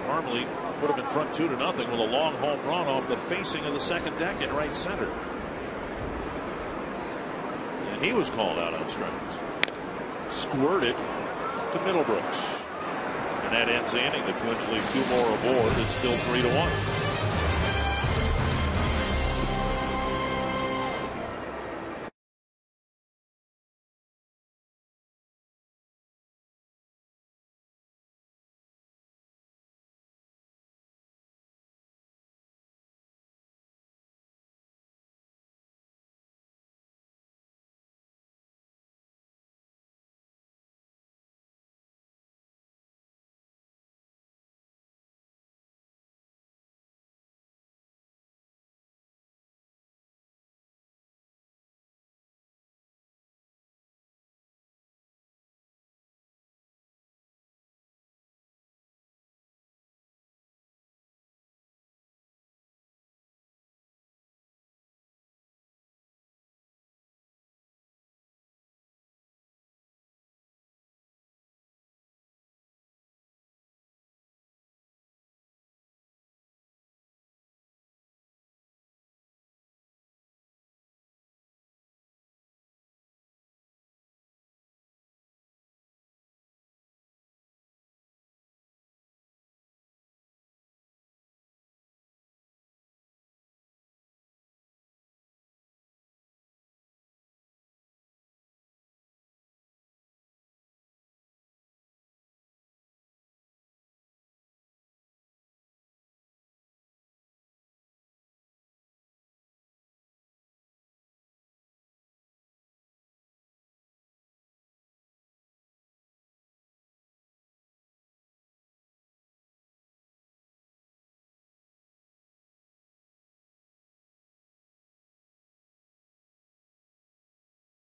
Normally put them in front 2-0 with a long home run off the facing of the second deck in right center. And he was called out on strikes. Squirted to Middlebrooks. And that ends the inning. The Twins leave 2 more aboard. It's still 3-1.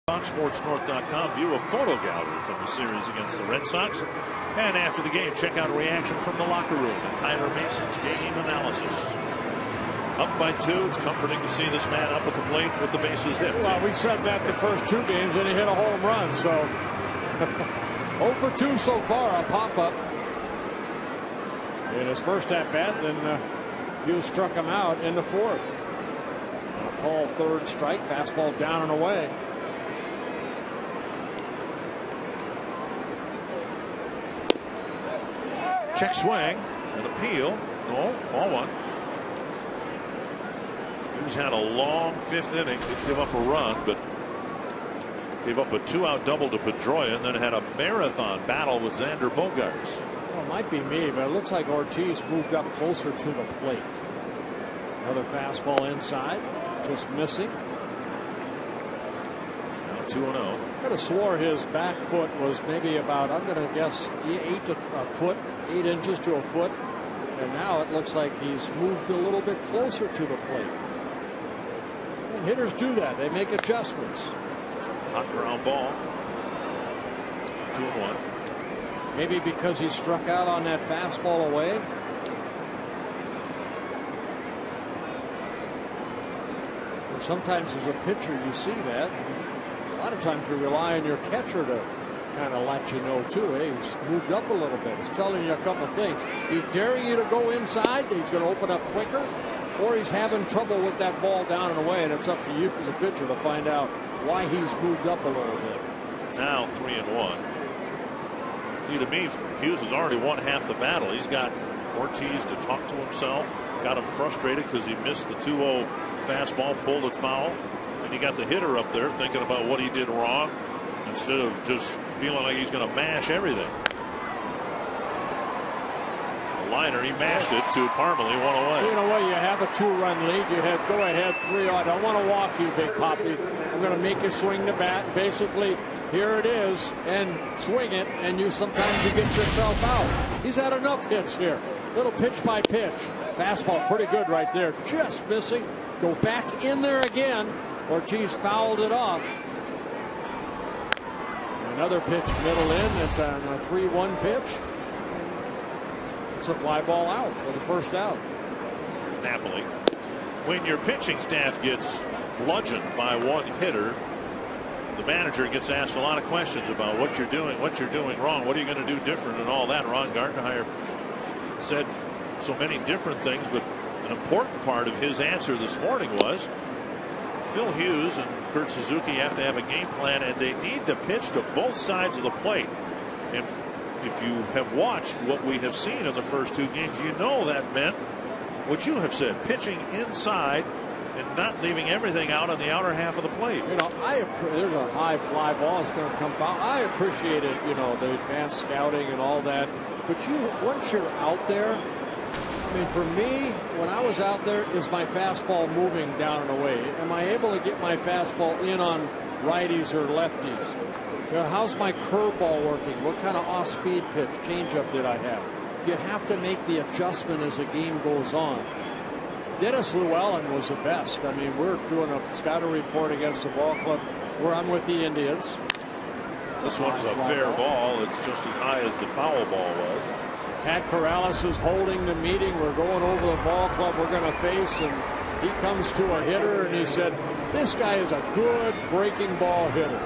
FoxSportsNorth.com view a photo gallery from the series against the Red Sox. And after the game, check out a reaction from the locker room and Tyler Mason's game analysis. Up by 2. It's comforting to see this man up at the plate with the bases hit. Well, we said that the first 2 games, and he hit a home run. So 0 for 2 so far, a pop-up. In his first at-bat, then Hughes struck him out in the 4th. A call 3rd strike, fastball down and away. Check swing, an appeal. No, ball 1. Hughes had a long 5th inning. Didn't give up a run, but gave up a 2-out double to Pedroia, and then had a marathon battle with Xander Bogaerts. Well, it might be me, but it looks like Ortiz moved up closer to the plate. Another fastball inside, just missing. Now 2-0. Could have swore his back foot was maybe about, I'm going to guess, 8 inches to a foot. And now it looks like he's moved a little bit closer to the plate. And hitters do that. They make adjustments. Hot ground ball. 2-1. Maybe because he struck out on that fastball away. And sometimes as a pitcher you see that. A lot of times you rely on your catcher to kind of let you know too. Hey, he's moved up a little bit. He's telling you a couple of things. He's daring you to go inside. He's going to open up quicker. Or he's having trouble with that ball down and away. And it's up to you as a pitcher to find out why he's moved up a little bit. Now 3-1. See, to me, Hughes has already won half the battle. He's got Ortiz to talk to himself. Got him frustrated because he missed the 2-0 fastball, pulled it foul. And you got the hitter up there thinking about what he did wrong instead of just feeling like he's going to mash everything. The liner, he mashed it to Parmelee, 1 away. You know what? You have a 2-run lead. You have go ahead 3-0. I don't want to walk you, Big Poppy. I'm going to make you swing the bat. Basically, here it is, and swing it, and sometimes you get yourself out. He's had enough hits here. Little pitch by pitch. Fastball pretty good right there. Just missing. Go back in there again. Ortiz fouled it off. Another pitch middle in at a 3-1 pitch. It's a fly ball out for the first out. Here's Napoli. When your pitching staff gets bludgeoned by one hitter, the manager gets asked a lot of questions about what you're doing wrong, what are you going to do different, and all that. Ron Gardenhire said so many different things, but an important part of his answer this morning was Phil Hughes and Kurt Suzuki have to have a game plan, and they need to pitch to both sides of the plate. And if you have watched what we have seen in the first 2 games, you know that meant what you have said, pitching inside and not leaving everything out on the outer half of the plate. You know, there's a high fly ball that's going to come foul. I appreciate it, you know, the advanced scouting and all that. But once you're out there, I mean, for me, when I was out there, is my fastball moving down and away? Am I able to get my fastball in on righties or lefties? You know, how's my curveball working? What kind of off-speed pitch, changeup did I have? You have to make the adjustment as the game goes on. Dennis Llewellyn was the best. I mean, we're doing a scouting report against the ball club where I'm with the Indians. This one's a fair ball. It's just as high as the foul ball was. Pat Corrales is holding the meeting. We're going over the ball club we're going to face, and he comes to a hitter and he said, this guy is a good breaking ball hitter.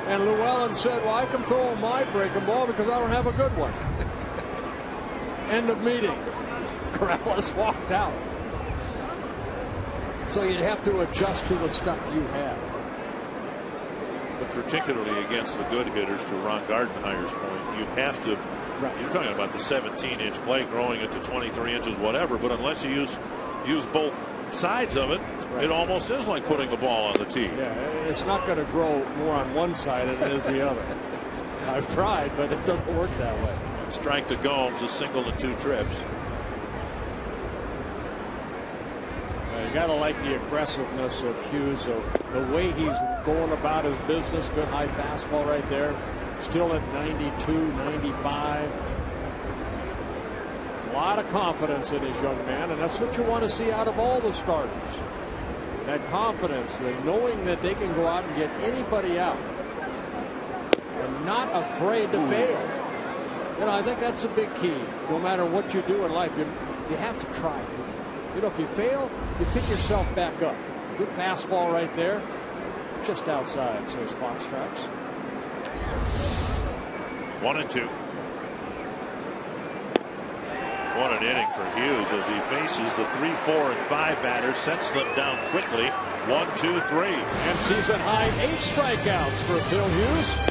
And Llewellyn said, well, I can throw my breaking ball because I don't have a good one. End of meeting. Corrales walked out. So you'd have to adjust to the stuff you have. But particularly against the good hitters, to Ron Gardenhire's point, you have to. Right. You're talking about the 17-inch plate growing it to 23 inches, whatever. But unless you use both sides of it, right, it almost is like putting the ball on the tee. Yeah, it's not going to grow more on one side than it is the other. I've tried, but it doesn't work that way. Strike to Gomes, a single and 2 trips. You got to like the aggressiveness of Hughes, so the way he's going about his business. Good high fastball right there. Still at 92, 95. A lot of confidence in his young man, and that's what you want to see out of all the starters. That confidence, that knowing that they can go out and get anybody out and not afraid to fail. You know, I think that's a big key. No matter what you do in life, you have to try. You know, if you fail, you pick yourself back up. Good fastball right there. Just outside, so Spock strikes. 1-2. What an inning for Hughes as he faces the 3, 4, and 5 batters, sets them down quickly. 1, 2, 3. And season high 8 strikeouts for Phil Hughes.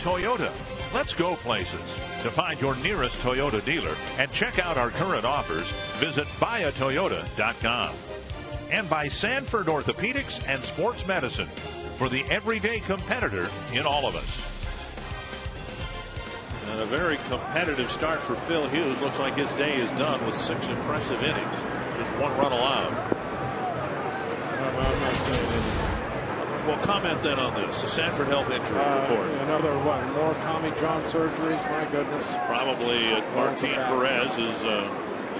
Toyota. Let's go places. To find your nearest Toyota dealer and check out our current offers, visit buyatoyota.com. And by Sanford Orthopedics and Sports Medicine, for the everyday competitor in all of us. And a very competitive start for Phil Hughes. Looks like his day is done with 6 impressive innings. Just 1 run allowed. I'm not saying anything. Well, comment then on this. The Sanford Health Injury Report. Another one. More Tommy John surgeries. My goodness. Probably Martin Perez is a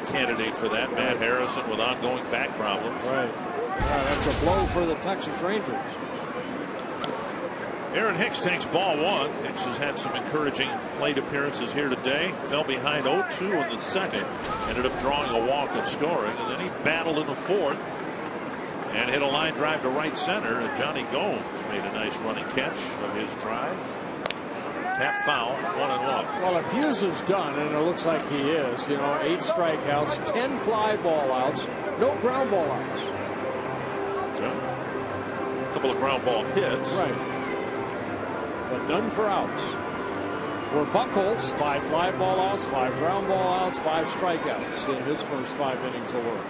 candidate for that. Matt Harrison with ongoing back problems. Right. That's a blow for the Texas Rangers. Aaron Hicks takes ball 1. Hicks has had some encouraging plate appearances here today. Fell behind 0-2 in the second. Ended up drawing a walk and scoring. And then he battled in the 4th. And hit a line drive to right center. And Johnny Gomes made a nice running catch of his drive. Tap foul, 1-1. Well, if Hughes is done, and it looks like he is, 8 strikeouts, 10 fly ball outs, no ground ball outs. Yeah. A couple of ground ball hits. Right. But none for outs. Were Buchholz, 5 fly ball outs, 5 ground ball outs, 5 strikeouts in his first 5 innings of work.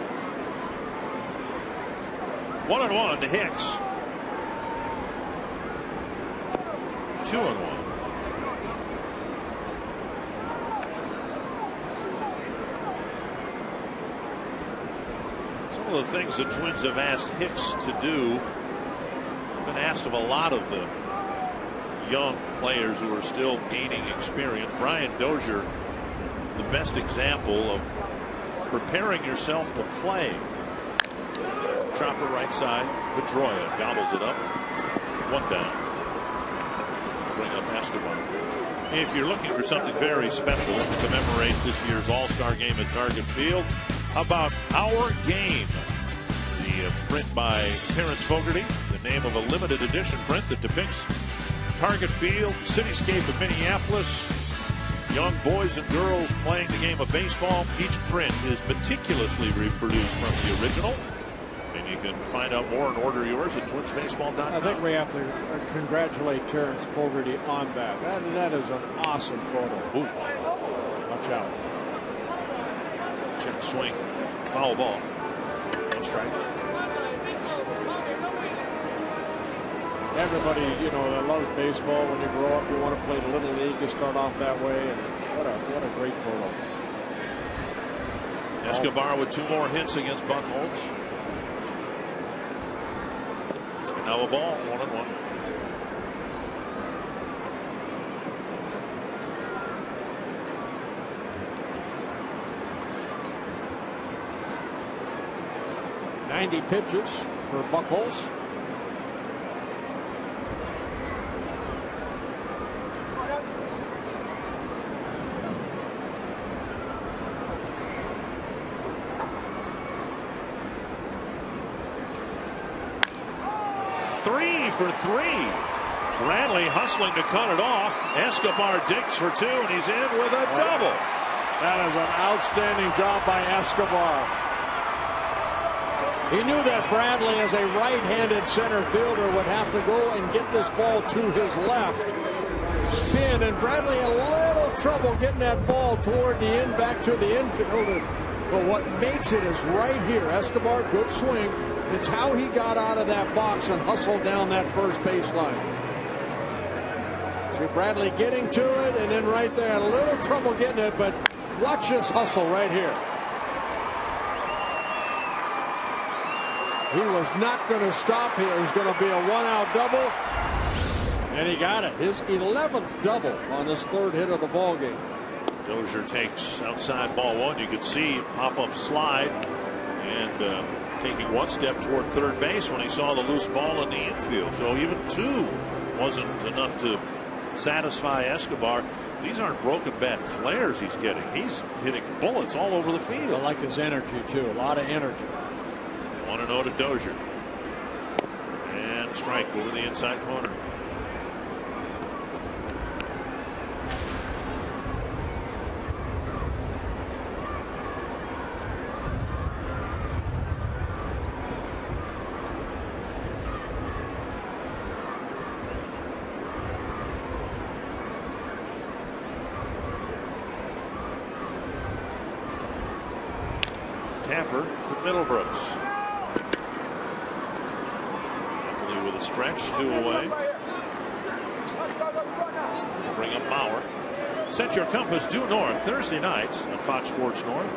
1-1 to Hicks. 2-1. Some of the things the Twins have asked Hicks to do have been asked of a lot of the young players who are still gaining experience. Brian Dozier, the best example of preparing yourself to play. Chopper right side. Pedroia gobbles it up. 1 down. Bring up Escobar. If you're looking for something very special to commemorate this year's All-Star game at Target Field, how about Our Game? The print by Terrence Fogarty, the name of a limited edition print that depicts Target Field, cityscape of Minneapolis, young boys and girls playing the game of baseball. Each print is meticulously reproduced from the original. And you can find out more and order yours at twinsbaseball.com. I think we have to congratulate Terrence Fogarty on that. That is an awesome photo. Ooh. Watch out. Check swing. Foul ball. 1 strike. everybody, you know, that loves baseball, when you grow up, you want to play the Little League, you start off that way, and what a great photo. Escobar with 2 more hits against Buchholz. And now a ball, 1-1. .90 pitches for Buchholz. For 3. Bradley hustling to cut it off. Escobar digs for 2, and he's in with a double. That is an outstanding job by Escobar. He knew that Bradley, as a right-handed center fielder, would have to go and get this ball to his left. Spin, and Bradley a little trouble getting that ball toward the end, back to the infield. But what makes it is right here. Escobar, good swing. It's how he got out of that box and hustled down that first baseline. See Bradley getting to it, and then right there, a little trouble getting it, but watch this hustle right here. He was not going to stop here. It was going to be a 1-out double, and he got it. His 11th double on this 3rd hit of the ball game. Dozier takes outside ball 1. You can see pop-up slide, and taking 1 step toward third base when he saw the loose ball in the infield. So even 2 wasn't enough to satisfy Escobar. These aren't broken bat flares he's getting. He's hitting bullets all over the field. I like his energy, too. A lot of energy. 1-0 to Dozier. And strike over the inside corner. Tapper to Middlebrooks. Napoli with a stretch, 2 away. Bring up Mauer. Set your compass due north Thursday nights on Fox Sports North.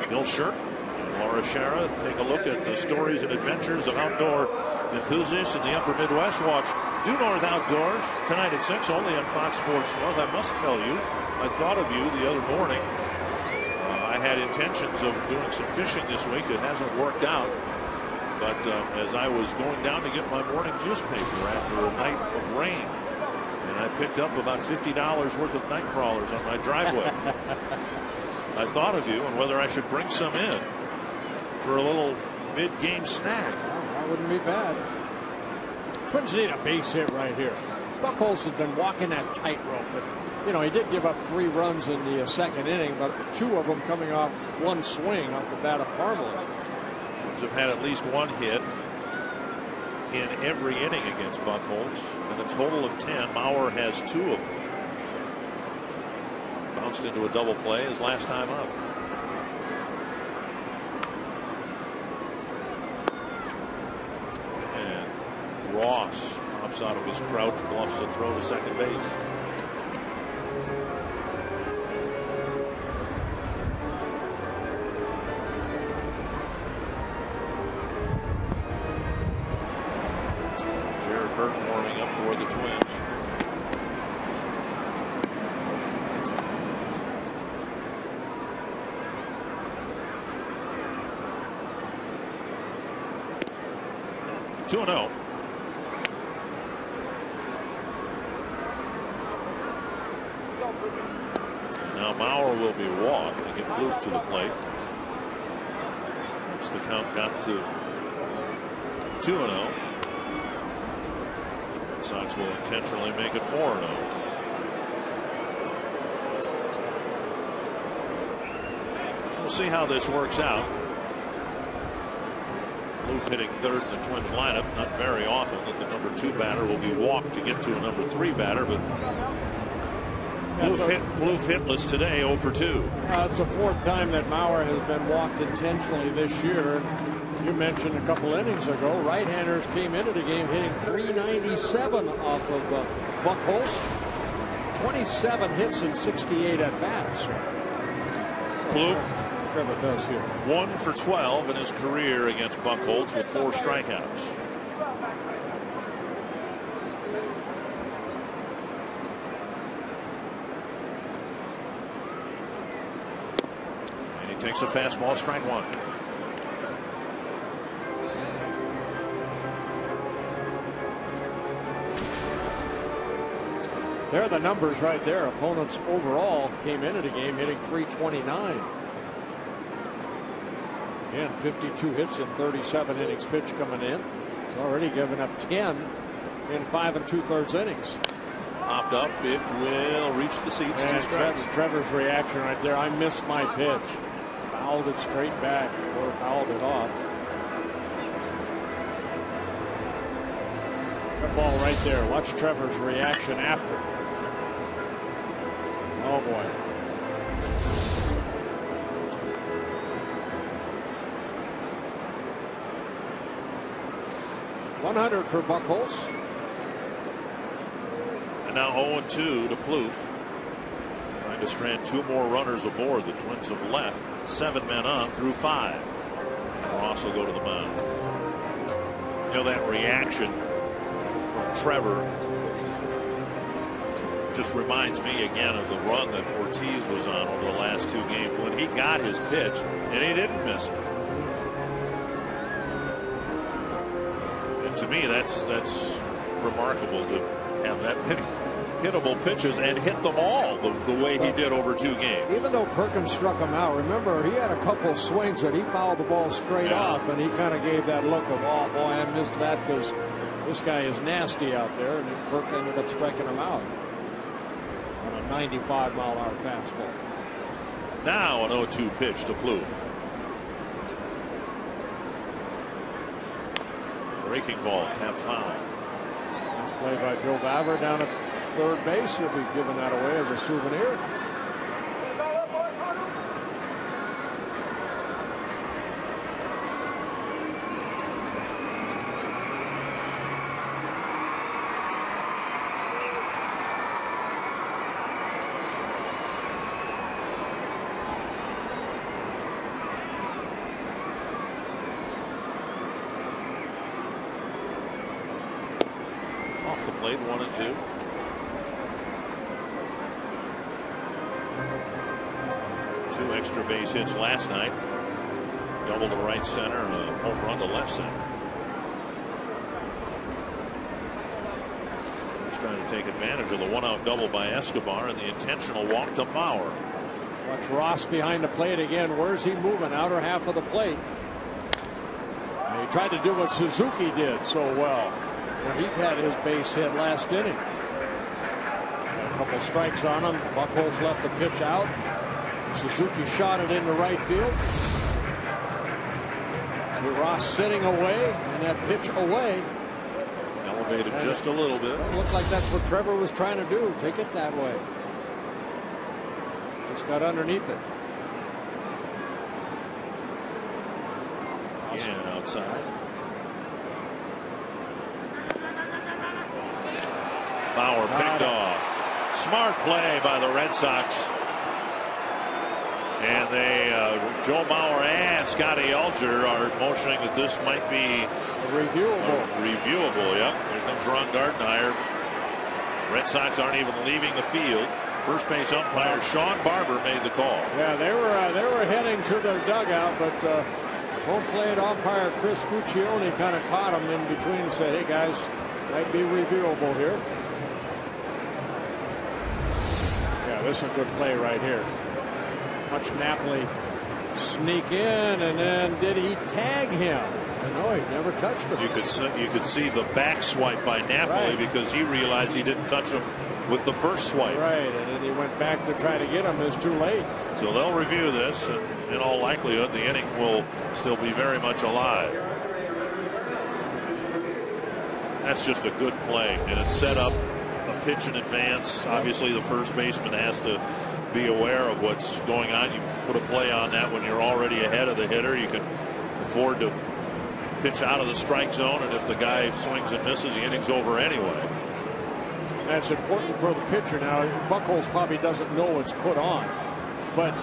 Bill Shirk and Laura Schara take a look at the stories and adventures of outdoor enthusiasts in the upper Midwest. Watch Due North Outdoors tonight at 6 only on Fox Sports North. I must tell you, I thought of you the other morning. I had intentions of doing some fishing this week. It hasn't worked out. But as I was going down to get my morning newspaper after a night of rain, and I picked up about $50 worth of night crawlers on my driveway, I thought of you and whether I should bring some in for a little mid-game snack. That wouldn't be bad. Twins need a base hit right here. Buchholz has been walking that tightrope. You know, he did give up 3 runs in the 2nd inning, but 2 of them coming off 1 swing off the bat of Parmelee. Twins have had at least 1 hit in every inning against Buchholz, and a total of 10. Mauer has 2 of them. Bounced into a double play his last time up. And Ross pops out of his crouch, bluffs a throw to second base. Burton warming up for the Twins. Two and 0. Now Mauer will be walked. They get Plouffe to the plate. Once the count got to 2-0. Sox will intentionally make it 4-0. We'll see how this works out. Plouffe hitting 3rd in the Twins lineup. Not very often that the number 2 batter will be walked to get to a number 3 batter, but Plouffe hitless today, 0 for 2. It's the 4th time that Mauer has been walked intentionally this year. You mentioned a couple innings ago, right-handers came into the game hitting .397 off of Buchholz. 27 hits and 68 at-bats. Plouffe, Trevor does here. 1 for 12 in his career against Buchholz with 4 strikeouts. And he takes a fastball, strike 1. There are the numbers right there. Opponents overall came into the game hitting .329. And 52 hits in 37 innings pitched coming in. He's already given up 10 in 5 2/3 innings. Popped up, it will reach the seats. 2 strikes. Trevor's reaction right there. I missed my pitch. Fouled it straight back or fouled it off. The ball right there. Watch Trevor's reaction after. Oh boy. .100 for Buchholz. And now 0-2 to Plouffe. Trying to strand 2 more runners aboard. The Twins have left 7 men on through 5. And Ross will go to the mound. You know, that reaction from Trevor just reminds me again of the run that Ortiz was on over the last 2 games when he got his pitch and he didn't miss it. And to me, that's remarkable to have that many hittable pitches and hit them all the way he did over 2 games. Even though Perkins struck him out, remember he had a couple of swings that he fouled the ball straight off, and he kind of gave that look of, oh boy, I missed that because this guy is nasty out there, and then Perk ended up striking him out on a 95-mile-an-hour fastball. Now an 0-2 pitch to Plouffe. Breaking ball, tap foul. Nice play by Joe Vavra down at third base. He'll be giving that away as a souvenir. Off the plate, 1-2. Two extra base hits last night. Double to right center and a home run to left center. He's trying to take advantage of the 1-out double by Escobar and the intentional walk to Mauer. Watch Ross behind the plate again. Where's he moving? Outer half of the plate. And he tried to do what Suzuki did so well when he had his base hit last inning. Got a couple strikes on him. Buchholz left the pitch out. Suzuki shot it into right field. See Ross sitting away, and that pitch away. Elevated and just a little bit. It looked like that's what Trevor was trying to do. Take it that way. Just got underneath it. Again outside. Bauer picked off. Smart play by the Red Sox. And they, Joe Mauer and Scotty Alger are motioning that this might be reviewable. Reviewable, yep. Here comes Ron Gardenhire. Red Sox aren't even leaving the field. First base umpire Sean Barber made the call. Yeah, they were heading to their dugout, but home plate umpire Chris Guccione kind of caught them in between and said, "Hey guys, might be reviewable here." Yeah, this is a good play right here. Watch Napoli sneak in, and then did he tag him? No, he never touched him. You could see the back swipe by Napoli because he realized he didn't touch him with the first swipe. Right, and then he went back to try to get him. It's too late. So they'll review this, and in all likelihood, the inning will still be very much alive. That's just a good play, and it's set up a pitch in advance. Obviously, the first baseman has to be aware of what's going on. You put a play on that when you're already ahead of the hitter. You can afford to pitch out of the strike zone, and if the guy swings and misses, the inning's over anyway. That's important for the pitcher. Now, Buchholz probably doesn't know it's put on, but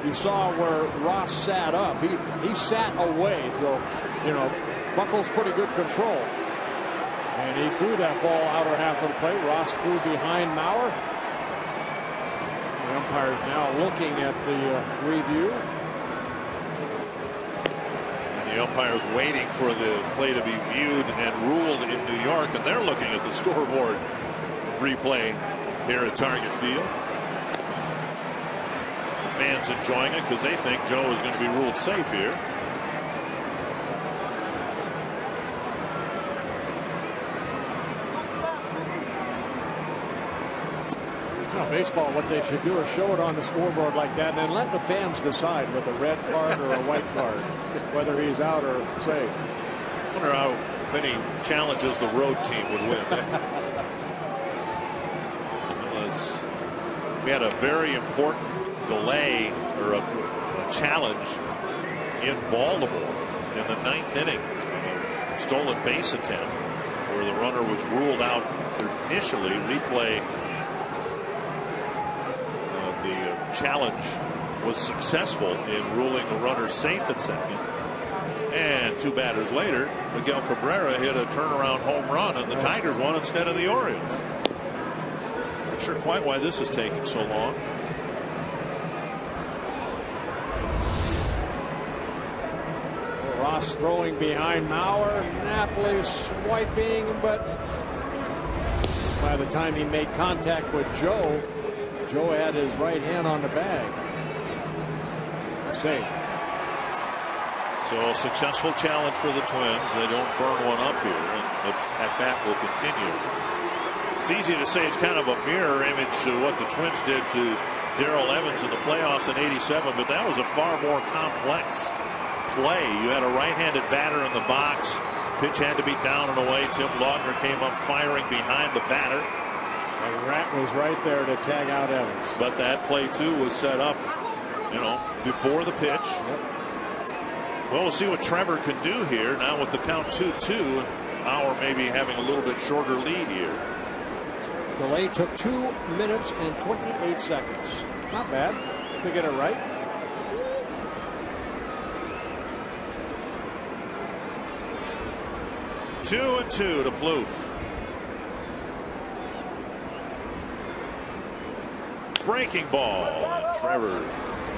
you saw where Ross sat up. He sat away, so you know Buchholz pretty good control, and he threw that ball outer half of the plate. Ross threw behind Mauer. The umpire's now looking at the review. And the umpire's waiting for the play to be viewed and ruled in New York, and they're looking at the scoreboard replay here at Target Field. The fans enjoying it because they think Joe is going to be ruled safe here. Baseball, what they should do is show it on the scoreboard like that and then let the fans decide with a red card or a white card whether he's out or safe. I wonder how many challenges the road team would win. Unless we had a very important delay or a challenge in Baltimore in the 9th inning, a stolen base attempt where the runner was ruled out initially. Replay. Challenge was successful in ruling the runner safe at second, and 2 batters later Miguel Cabrera hit a turnaround home run and the Tigers won instead of the Orioles. Not sure quite why this is taking so long. Ross throwing behind Mauer. Napoli swiping, but by the time he made contact with Joe had his right hand on the bag. Safe. So a successful challenge for the Twins. They don't burn one up here, and the at-bat will continue. It's easy to say it's kind of a mirror image of what the Twins did to Darrell Evans in the playoffs in '87, but that was a far more complex play. You had a right-handed batter in the box. Pitch had to be down and away. Tim Lautner came up firing behind the batter. And Rat was right there to tag out Evans. But that play, too, was set up, you know, before the pitch. Yep. Well, we'll see what Trevor can do here now with the count 2-2, and Bauer maybe having a little bit shorter lead here. Delay took 2 minutes and 28 seconds. Not bad to get it right. Two and 2 to Plouffe. Breaking ball. Trevor.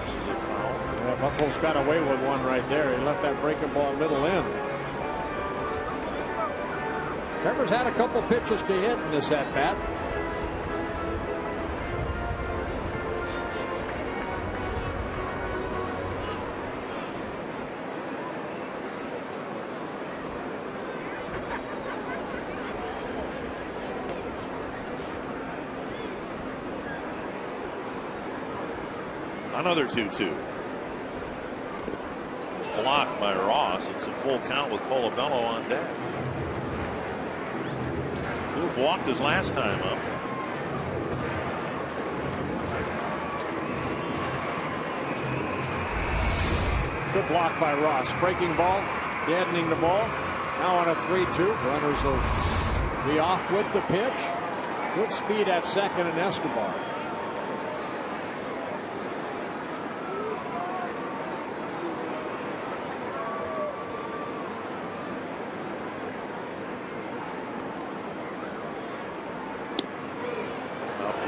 This is a foul. Yeah, Buchholz got away with one right there. He left that breaking ball middle in. Trevor's had a couple pitches to hit in this at bat. Another 2-2. It's blocked by Ross. It's a full count with Colabello on deck. Plouffe walked his last time up. Good block by Ross. Breaking ball, deadening the ball. Now on a 3-2. Runners will be off with the pitch. Good speed at second and Escobar.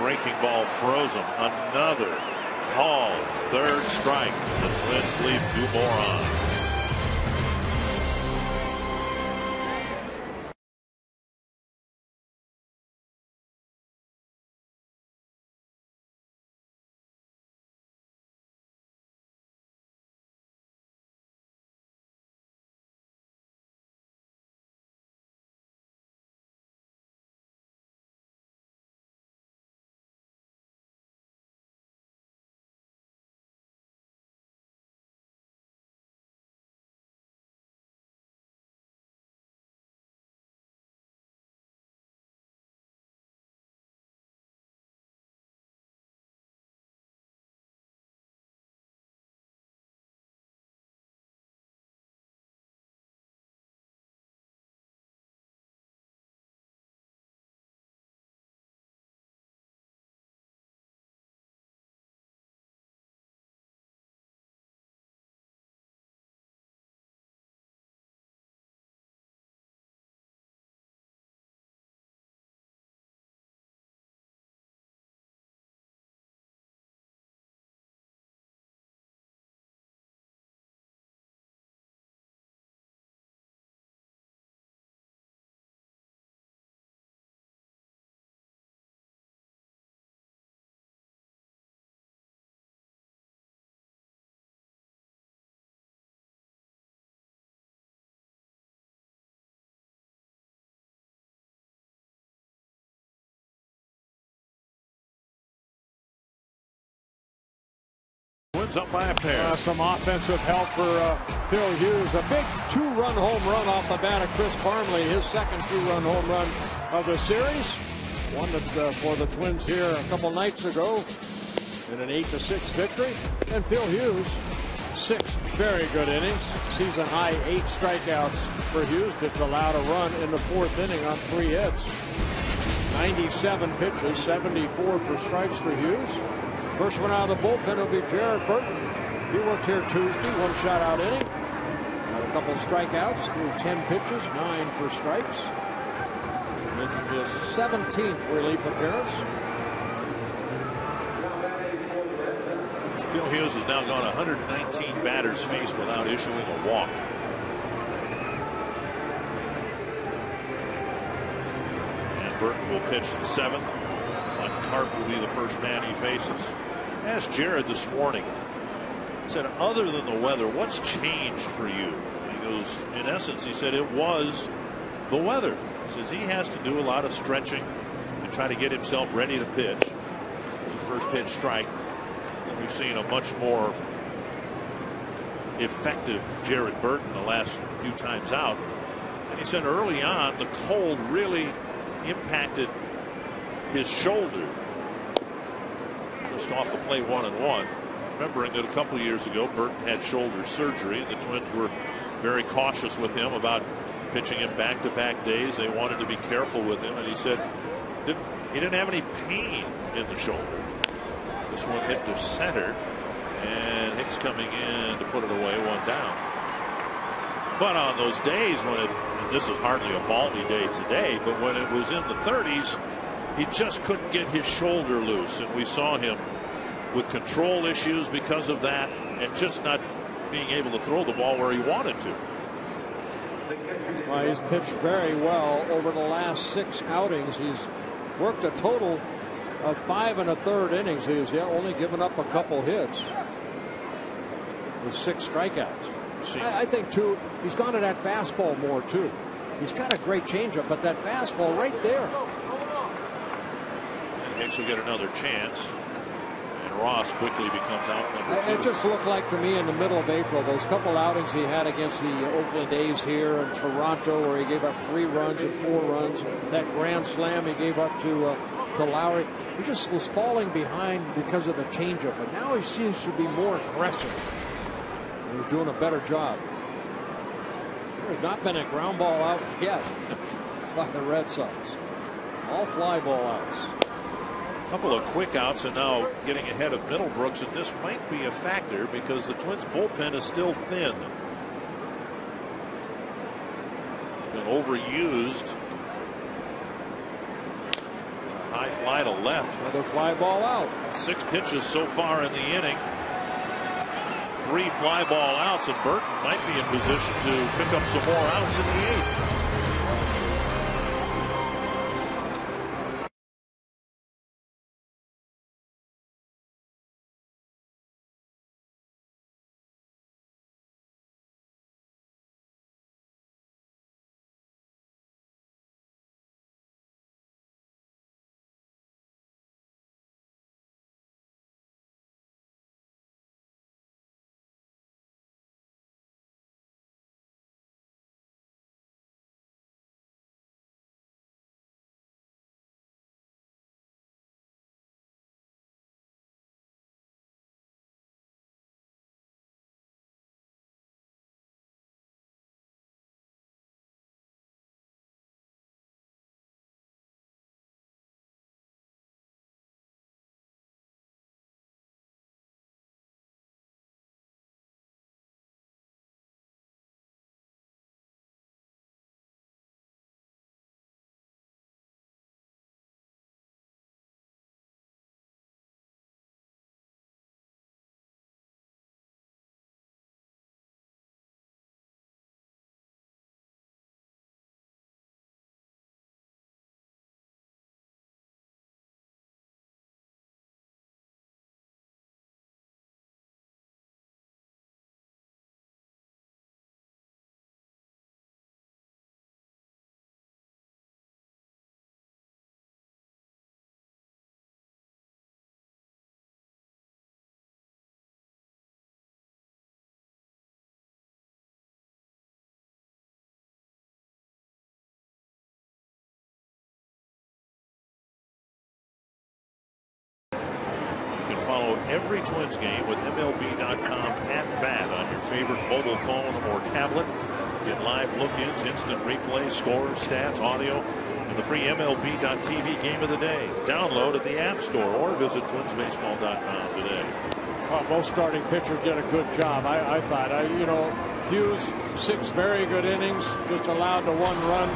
Breaking ball froze him. Another call. 3rd strike. The Twins leave 2 more on. Twins up by a pair. Some offensive help for Phil Hughes. A big 2-run home run off the bat of Chris Parmley. His second 2-run home run of the series. One that for the Twins here a couple nights ago in an 8-6 victory. And Phil Hughes, 6 very good innings. Season high 8 strikeouts for Hughes. Just allowed a run in the 4th inning on 3 hits. 97 pitches, 74 for strikes for Hughes. First one out of the bullpen will be Jared Burton. He worked here Tuesday, 1 shutout inning. Had a couple strikeouts through 10 pitches, 9 for strikes. Making his 17th relief appearance. Phil Hughes has now gone 119 batters faced without issuing a walk. And Burton will pitch the 7th. Mike Carp will be the first man he faces. I asked Jared this morning, said, other than the weather, what's changed for you? He goes, in essence, he said it was the weather. He says he has to do a lot of stretching and try to get himself ready to pitch. It's a first pitch strike. And we've seen a much more effective Jared Burton the last few times out. And he said early on the cold really impacted his shoulder. Just off the plate 1-1. Remembering that a couple of years ago Burton had shoulder surgery and the Twins were very cautious with him about pitching him back-to-back days. They wanted to be careful with him, and he said he didn't have any pain in the shoulder. This one hit to center, and Hicks coming in to put it away, 1 down. But on those days when this is hardly a balmy day today, but when it was in the 30s, he just couldn't get his shoulder loose, and we saw him with control issues because of that, and just not being able to throw the ball where he wanted to. Well, he's pitched very well over the last 6 outings. He's worked a total of 5 1/3 innings. He's only given up a couple hits with 6 strikeouts. I think too, he's gone to that fastball more too. He's got a great changeup, but that fastball right there. And Hicks will get another chance. Ross quickly becomes out number 2. It just looked like to me in the middle of April, those couple outings he had against the Oakland A's here in Toronto, where he gave up 3 runs and 4 runs. That grand slam he gave up to Lowry. He just was falling behind because of the changeup, but now he seems to be more aggressive. He's doing a better job. There's not been a ground ball out yet by the Red Sox. All fly ball outs. Couple of quick outs, and now getting ahead of Middlebrooks, and this might be a factor because the Twins bullpen is still thin. It's been overused. A high fly to left. Another fly ball out. 6 pitches so far in the inning. 3 fly ball outs, and Burton might be in position to pick up some more outs in the 8th. follow every Twins game with MLB.com @bat on your favorite mobile phone or tablet. Get live look-ins, instant replay, scores, stats, audio, and the free MLB.tv game of the day. Download at the App Store or visit twinsbaseball.com today. Well, both starting pitchers did a good job. I thought. You know, Hughes, 6 very good innings, just allowed the 1 run.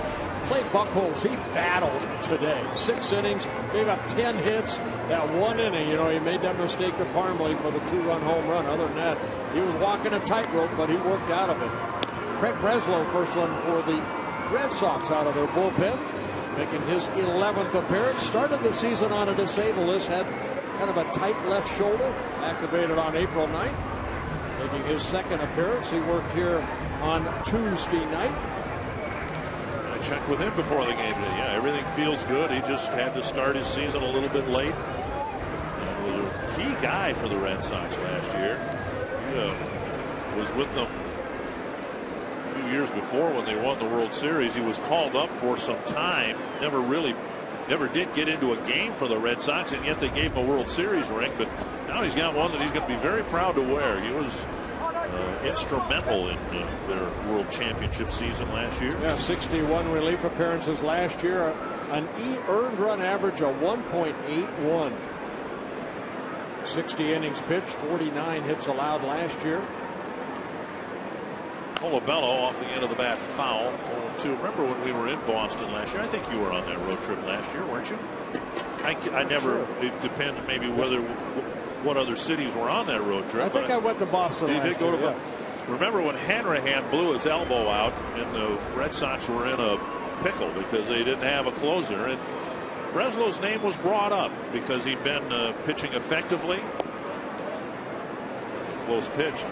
Clay Buchholz, he battled today. 6 innings, gave up 10 hits. That 1 inning, you know, he made that mistake to Parmelee for the 2-run home run. Other than that, he was walking a tightrope, but he worked out of it. Craig Breslow, first one for the Red Sox out of their bullpen, making his 11th appearance. Started the season on a disabled list, had kind of a tight left shoulder, activated on April 9th. Making his 2nd appearance. He worked here on Tuesday night. I checked with him before the game today. Yeah, everything feels good. He just had to start his season a little bit late. And was a key guy for the Red Sox last year. He was with them a few years before when they won the World Series. He was called up for some time. Never did get into a game for the Red Sox, and yet they gave him a World Series ring. But now he's got one that he's going to be very proud to wear. He was instrumental in their World Championship season last year. Yeah, 61 relief appearances last year. An earned run average of 1.81. 60 innings pitched, 49 hits allowed last year. Colabello off the end of the bat, foul. 0-2. Remember when we were in Boston last year? I think you were on that road trip last year, weren't you? I never. It depends maybe what other cities were on that road trip. I think I went to Boston. You did go to Boston. Remember when Hanrahan blew his elbow out and the Red Sox were in a pickle because they didn't have a closer, and Breslow's name was brought up because he'd been pitching effectively. Close pitch.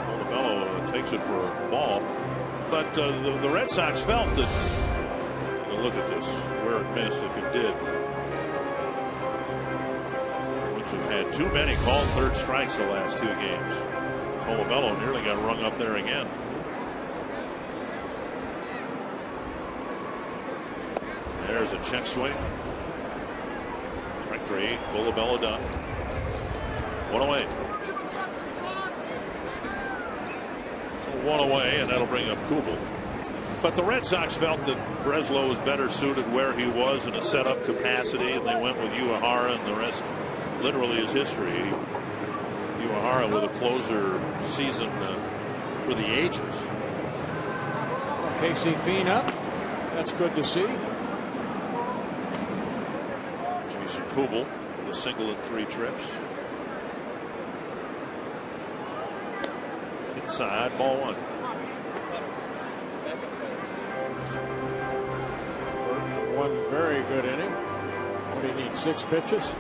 Colabello takes it for a ball, but the Red Sox felt that. Look at this, where it missed if it did. Twins have had too many called third strikes the last 2 games. Colabello nearly got rung up there again. There's a check swing. Strike 3. Colabello done. 1 away. So 1 away, and that'll bring up Kubel. But the Red Sox felt that Breslow was better suited where he was in a setup capacity, and they went with Uehara, and the rest literally is history. Uehara with a closer season for the ages. Casey Fein up. That's good to see. Jason Kubel with a single in 3 trips. Inside, ball 1. One very good inning. What do you need? 6 pitches?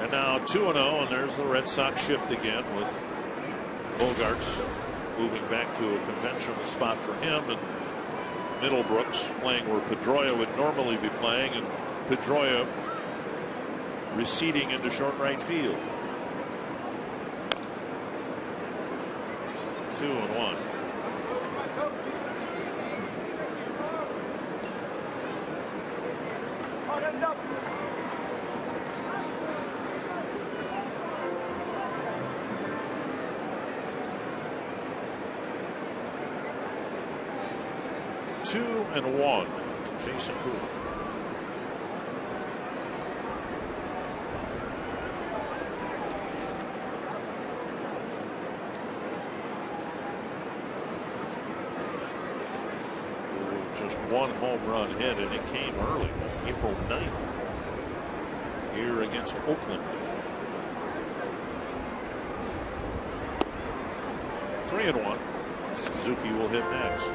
And now 2-0, and there's the Red Sox shift again with Bogarts moving back to a conventional spot for him, and Middlebrooks playing where Pedroia would normally be playing, and Pedroia receding into short right field. 2-1. Two and 1 to Jason Kubel. Just 1 home run hit, and it came early, April 9th, here against Oakland. 3-1. Suzuki will hit next.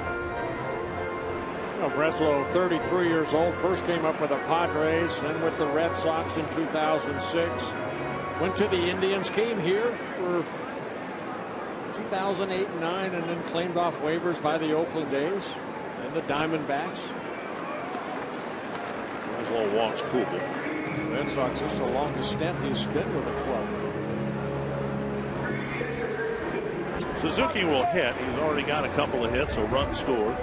Well, Breslow, 33 years old, first came up with the Padres, then with the Red Sox in 2006. Went to the Indians, came here for 2008 and 9, and then claimed off waivers by the Oakland A's and the Diamondbacks. Breslow walks Kubel. Red Sox, this is the longest stint he's spent with a club. Suzuki will hit. He's already got a couple of hits, a run scored.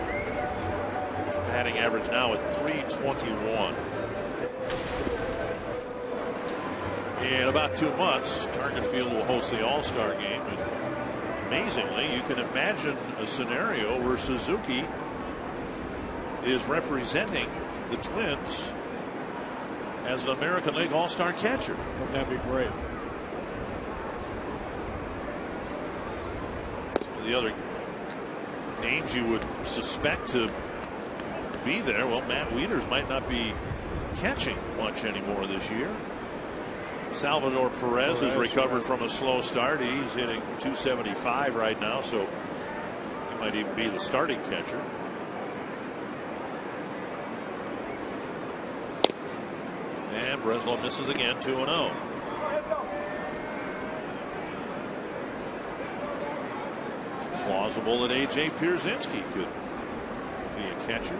Batting average now at .321. In about 2 months, Target Field will host the All-Star game. And amazingly, you can imagine a scenario where Suzuki is representing the Twins as an American League All-Star catcher. Wouldn't that be great? Some of the other names you would suspect to be there, well, Matt Wieters might not be catching much anymore this year. Salvador Perez has recovered from a slow start. He's hitting .275 right now, so he might even be the starting catcher. And Breslow misses again, 2-0. Plausible that A.J. Pierzynski could be a catcher.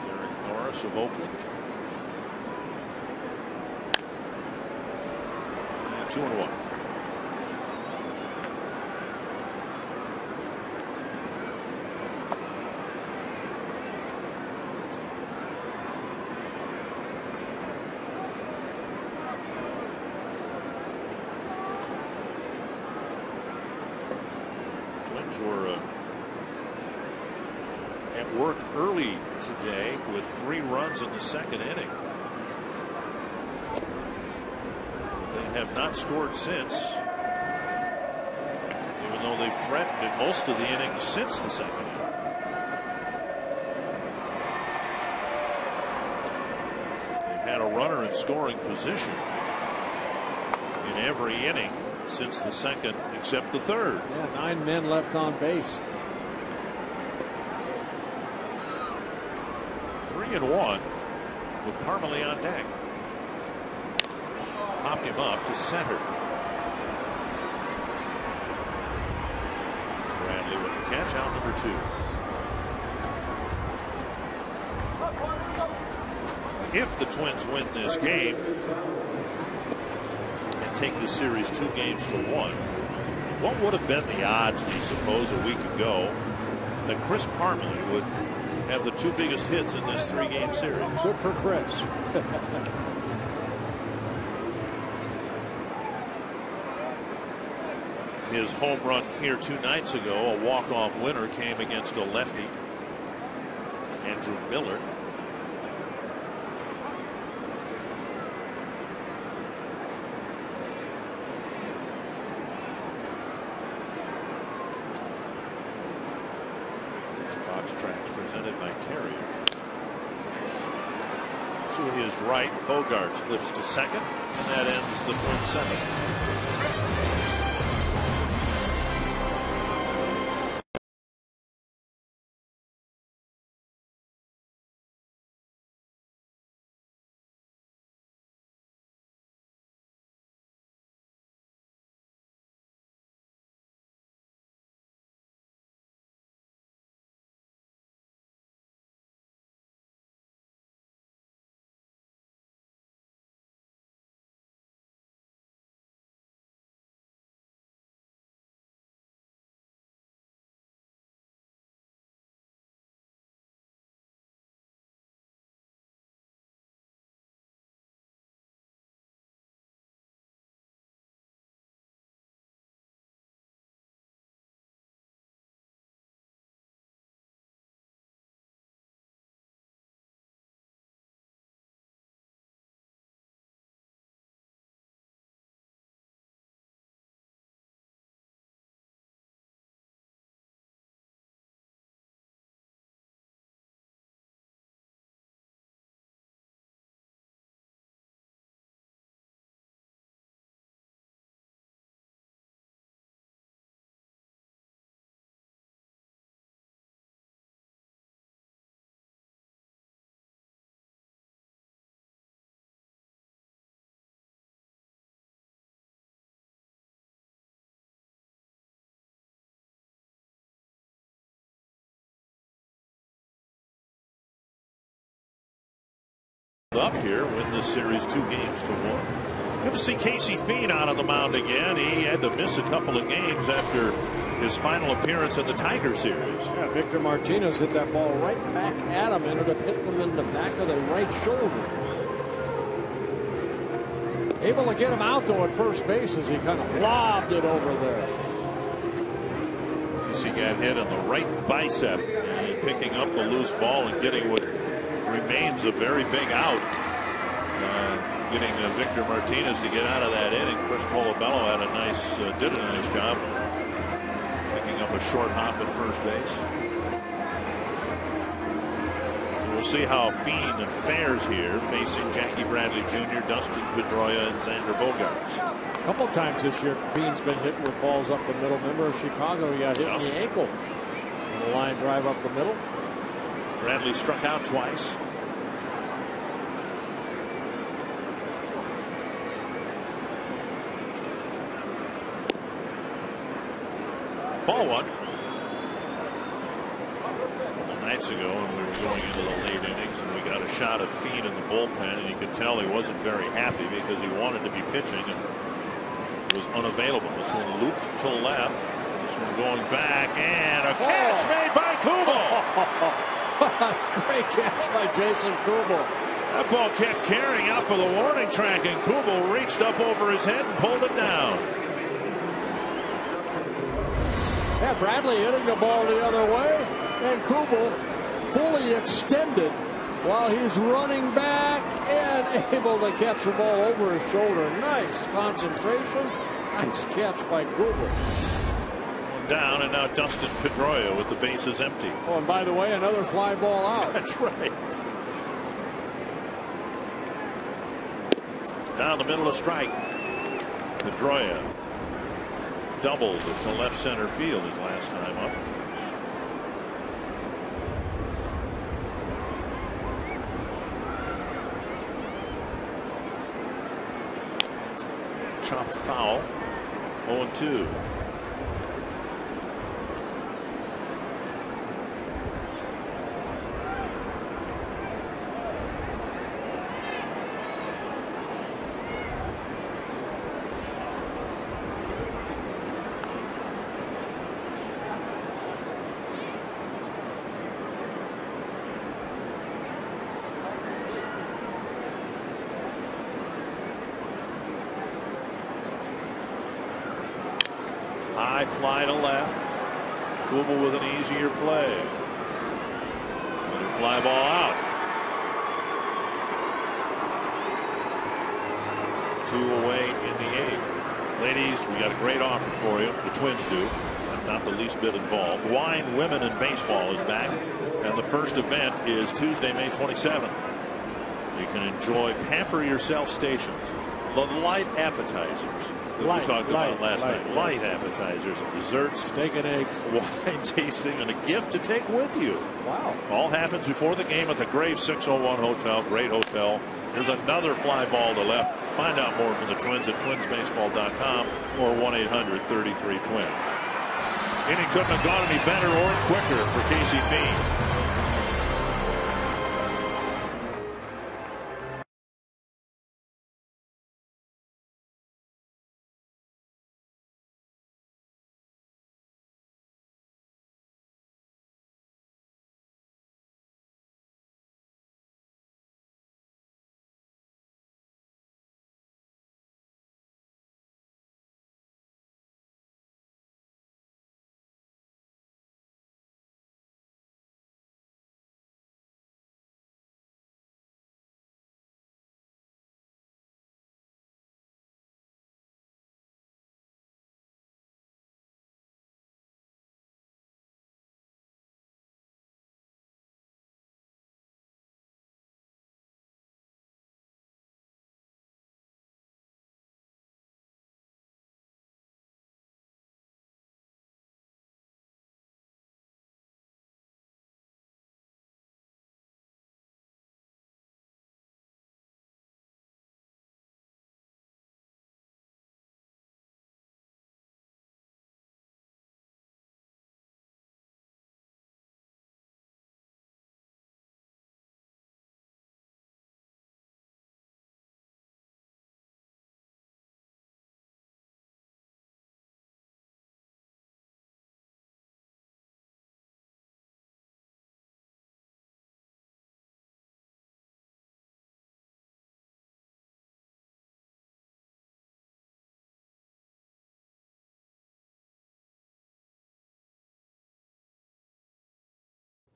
Derek Norris of Oakland. And 2-1. Were at work early today with 3 runs in the second inning. They have not scored since, even though they've threatened in most of the innings since the second inning. They've had a runner in scoring position in every inning since the second, except the third. Yeah, 9 men left on base. 3-1 with Parmelee on deck. Popped him up to center. Bradley with the catch, out number 2. If the Twins win this game and take this series 2-1, what would have been the odds, do you suppose, a week ago that Chris Parmelee would have the 2 biggest hits in this 3-game series? Good for Chris. His home run here 2 nights ago, a walk-off winner, came against a lefty, Andrew Miller. Fox Tracks presented by Carrier. To his right, Bogaerts flips to second, and that ends the Twins' 7th. Up here, win this series 2-1. Good to see Casey Fiend out on the mound again. He had to miss a couple of games after his final appearance in the Tiger series. Yeah, Victor Martinez hit that ball right back at him, ended up hitting him in the back of the right shoulder. Able to get him out though at first base as he kind of lobbed it over there. He got hit on the right bicep and picking up the loose ball and getting what remains a very big out. Getting Victor Martinez to get out of that inning. Chris Colabello did a nice job picking up a short hop at first base. So we'll see how Fiend fares here, facing Jackie Bradley Jr., Dustin Pedroia, and Xander Bogaerts. A couple times this year, Fiend's been hitting with balls up the middle. Remember Chicago, he got hit in the ankle. And the line drive up the middle. Bradley struck out twice. Ball one. A couple nights ago when we were going into the late innings and we got a shot of Fiend in the bullpen, and you could tell he wasn't very happy because he wanted to be pitching and was unavailable. This one looped to the left. This one going back, and a catch made by Kubel. Great catch by Jason Kubel. That ball kept carrying out for the warning track, and Kubel reached up over his head and pulled it down. Yeah, Bradley hitting the ball the other way, and Kubel fully extended while he's running back and able to catch the ball over his shoulder. Nice concentration. Nice catch by Kubel. One down, and now Dustin Pedroia with the bases empty. Oh, and by the way, another fly ball out. That's right. Down the middle of strike. Pedroia doubled to left center field his last time up. Chopped foul. 0-2. High fly to left. Kubel with an easier play. Another fly ball out. 2 away in the 8th. Ladies, we got a great offer for you. The Twins do. I'm not the least bit involved. Wine, Women, and Baseball is back. And the first event is Tuesday, May 27th. You can enjoy Pamper Yourself stations. The light appetizers that we talked about last night. Light appetizers and desserts, steak and eggs, wine tasting, and a gift to take with you. Wow. All happens before the game at the Grave 601 Hotel. Great hotel. There's another fly ball to left. Find out more from the Twins at twinsbaseball.com or 1-800-33-TWINS. Inning couldn't have gone any better or quicker for Casey Fiend.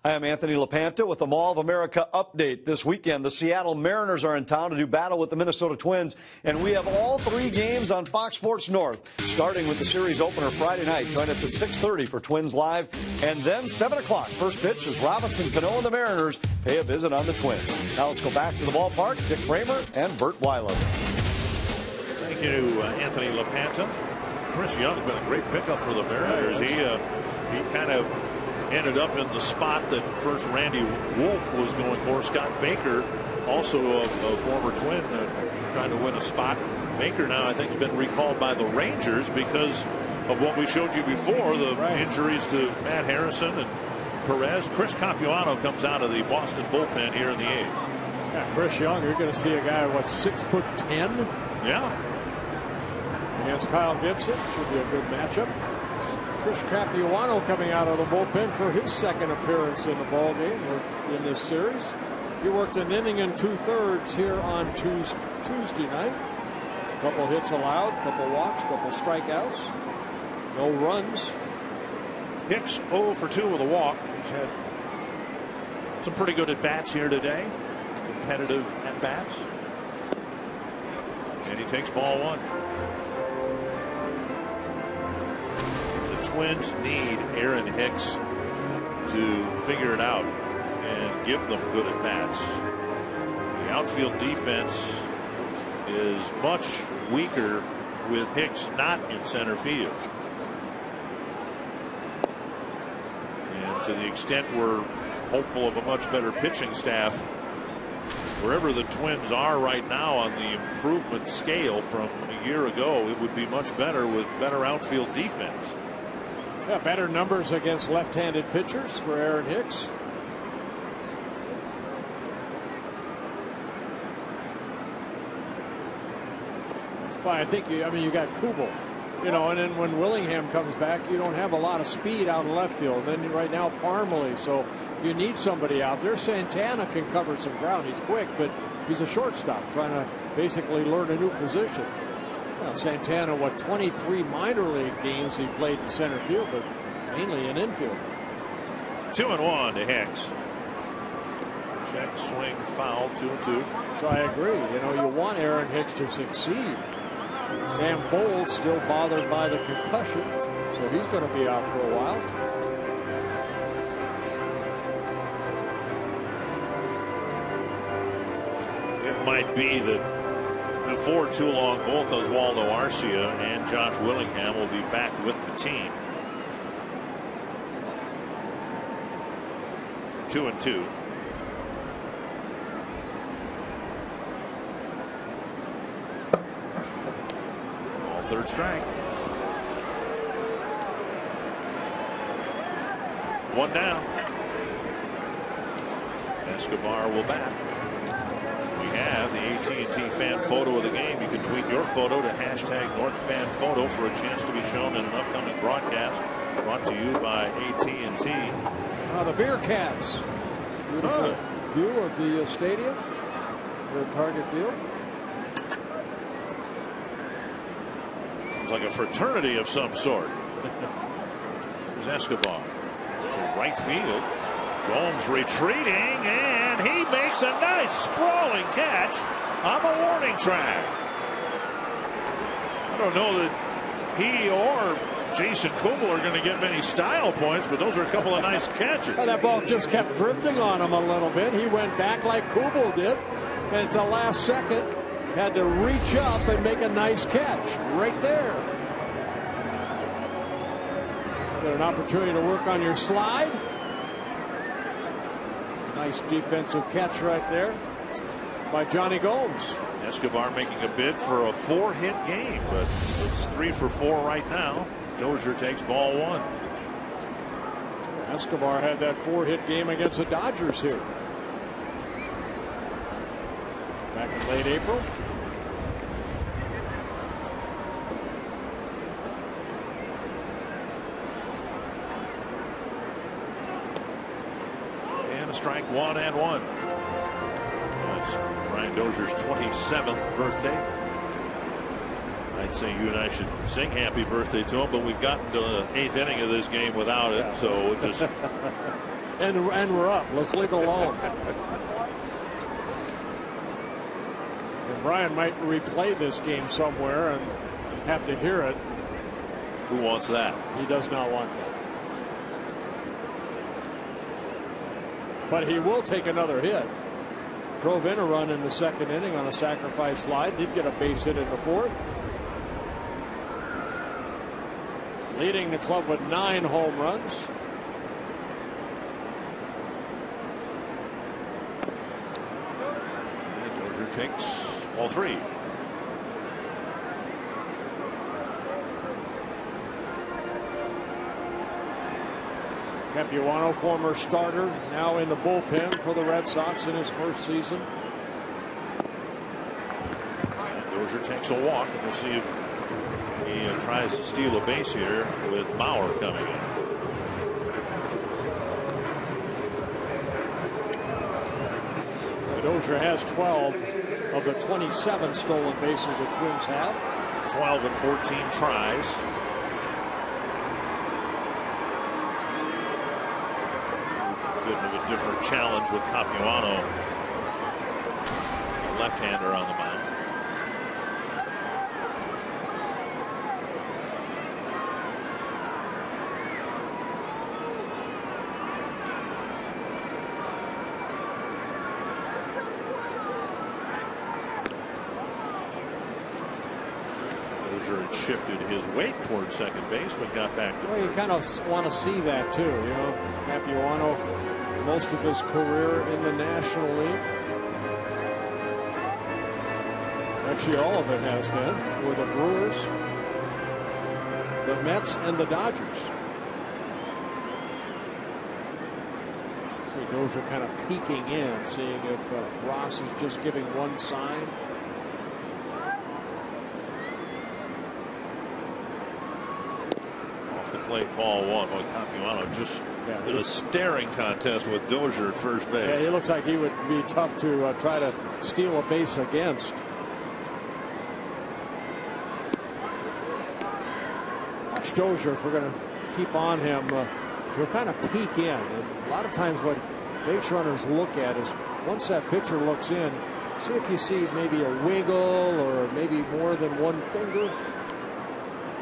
Hi, I'm Anthony LaPanta with the Mall of America update. This weekend, the Seattle Mariners are in town to do battle with the Minnesota Twins, and we have all 3 games on Fox Sports North, starting with the series opener Friday night. Join us at 6:30 for Twins Live, and then 7 o'clock. First pitch is Robinson Cano and the Mariners pay a visit on the Twins. Now let's go back to the ballpark. Dick Kramer and Bert Weiler. Thank you to Anthony LaPanta. Chris Young's been a great pickup for the Mariners. He kind of ended up in the spot that first Randy Wolf was going for. Scott Baker, also a former Twin, trying to win a spot. Baker now, I think, has been recalled by the Rangers because of what we showed you before, the injuries to Matt Harrison and Perez. Chris Capuano comes out of the Boston bullpen here in the 8th. Yeah, Chris Young, you're going to see a guy, what, 6'10"? Yeah. Against Kyle Gibson. Should be a good matchup. Chris Capuano coming out of the bullpen for his second appearance in the ballgame or in this series. He worked an inning and 2/3 here on Tuesday night. A couple hits allowed, a couple walks, a couple strikeouts. No runs. Hicks 0 for 2 with a walk. He's had some pretty good at-bats here today. Competitive at-bats. And he takes ball 1. Twins need Aaron Hicks to figure it out and give them good at bats. The outfield defense is much weaker with Hicks not in center field. And to the extent we're hopeful of a much better pitching staff, wherever the Twins are right now on the improvement scale from a year ago, it would be much better with better outfield defense. Yeah, better numbers against left-handed pitchers for Aaron Hicks. Well, I think you got Kubel, and then when Willingham comes back, you don't have a lot of speed out in left field. Then right now Parmalee, so you need somebody out there. Santana can cover some ground. He's quick, but he's a shortstop trying to basically learn a new position. Well, Santana, 23 minor league games he played in center field, but mainly in infield. 2-1 to Hicks. Check, swing, foul, 2-2. So I agree. You want Aaron Hicks to succeed. Sam Folds still bothered by the concussion, so he's going to be out for a while. It might be that before too long, both Oswaldo Arcia and Josh Willingham will be back with the team. 2-2. All third strike. 1 down. Escobar will bat. We have the AT&T fan photo of the game. You can tweet your photo to #NorthFanPhoto for a chance to be shown in an upcoming broadcast brought to you by AT&T. The Bearcats. Beautiful view of the stadium. The Target Field. Sounds like a fraternity of some sort. There's Escobar to right field. Gomes retreating, and he makes a nice sprawling catch on the warning track. I don't know that he or Jason Kubel are going to get many style points, but those are a couple of nice catches. Well, that ball just kept drifting on him a little bit. He went back like Kubel did, and at the last second had to reach up and make a nice catch right there. Got an opportunity to work on your slide. Nice defensive catch right there by Johnny Gomes. Escobar making a bid for a 4-hit game, but it's 3 for 4 right now. Dozier takes ball 1. Escobar had that 4-hit game against the Dodgers here back in late April. And a strike, 1-1. That's Brian Dozier's 27th birthday. I'd say you and I should sing happy birthday to him, but we've gotten to the 8th inning of this game without it, so we'll just And we're up. Let's leave it alone. And Brian might replay this game somewhere and have to hear it. Who wants that? He does not want that. But he will take another hit. Drove in a run in the second inning on a sacrifice fly. Did get a base hit in the fourth. Leading the club with 9 home runs. And Dozier takes all 3. Capuano, former starter, now in the bullpen for the Red Sox in his first season. And Dozier takes a walk, and we'll see if he tries to steal a base here with Mauer coming in. Dozier has 12 of the 27 stolen bases the Twins have. 12 and 14 tries. A bit of a different challenge with Capuano, a left-hander on the mound. Dozier had shifted his weight toward second base, but got back to Well, you kind of want to see that too, you know. Capuano, most of his career in the National League. Actually, all of it has been with the Brewers, the Mets, and the Dodgers. See Dozier kind of peeking in, seeing if Ross is just giving one sign. Off the plate, ball 1. Well, Capuano just in a staring contest with Dozier at first base. Yeah, he looks like he would be tough to try to steal a base against. Watch Dozier, if we're going to keep on him, he'll kind of peek in. And a lot of times what base runners look at is once that pitcher looks in, see if you see maybe a wiggle or maybe more than one finger.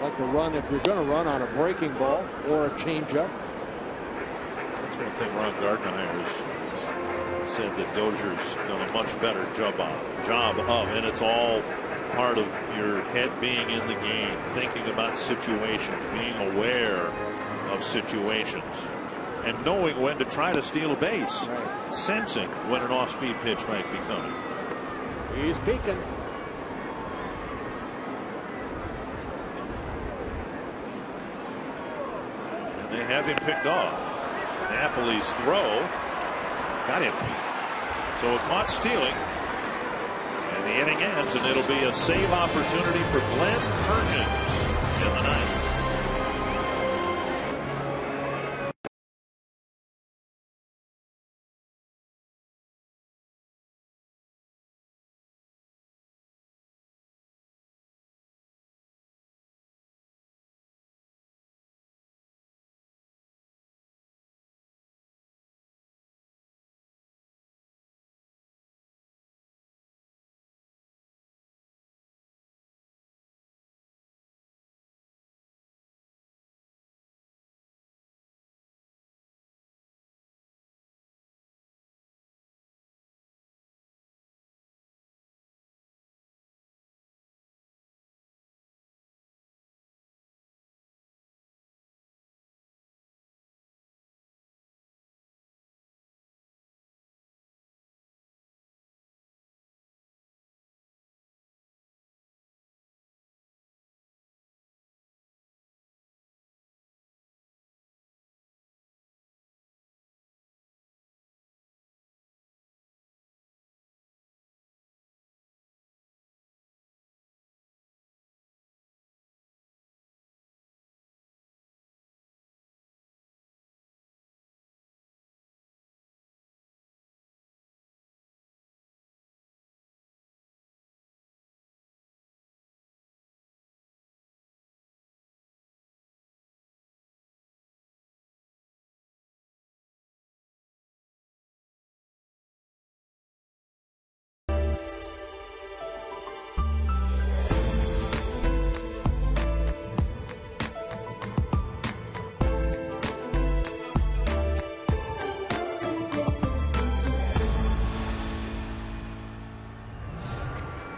Like to run if you're going to run on a breaking ball or a changeup. That's one thing Ron Gardenhire has said that Dozier's done a much better job of, and it's all part of your head being in the game, thinking about situations, being aware of situations, and knowing when to try to steal a base, sensing when an off-speed pitch might be coming. He's peeking. And they have him picked off. Napoli's throw got him. So a caught stealing. And the inning ends, and it'll be a save opportunity for Glenn Perkins in the ninth.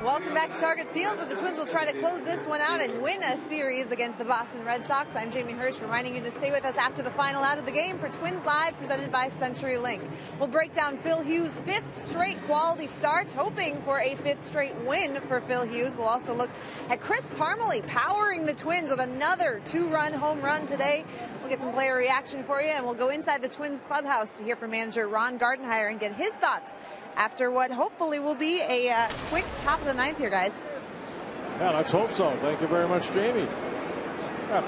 Welcome back to Target Field, where the Twins will try to close this one out and win a series against the Boston Red Sox. I'm Jamie Hurst, reminding you to stay with us after the final out of the game for Twins Live, presented by CenturyLink. We'll break down Phil Hughes' 5th straight quality start, hoping for a 5th straight win for Phil Hughes. We'll also look at Chris Parmelee powering the Twins with another 2-run home run today. We'll get some player reaction for you, and we'll go inside the Twins clubhouse to hear from manager Ron Gardenhire and get his thoughts after what hopefully will be a quick top of the 9th here, guys. Yeah, let's hope so. Thank you very much, Jamie.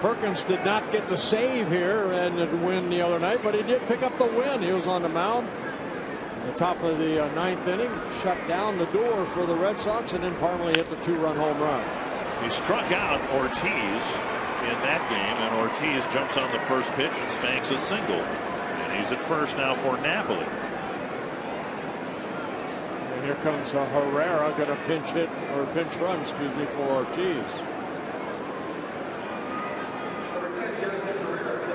Perkins did not get the save here and win the other night, but he did pick up the win. He was on the mound at the top of the 9th inning, shut down the door for the Red Sox, and then Parmelee hit the 2-run home run. He struck out Ortiz in that game, and Ortiz jumps on the first pitch and spanks a single. And he's at first now for Napoli. And here comes Herrera, going to pinch run, for Ortiz.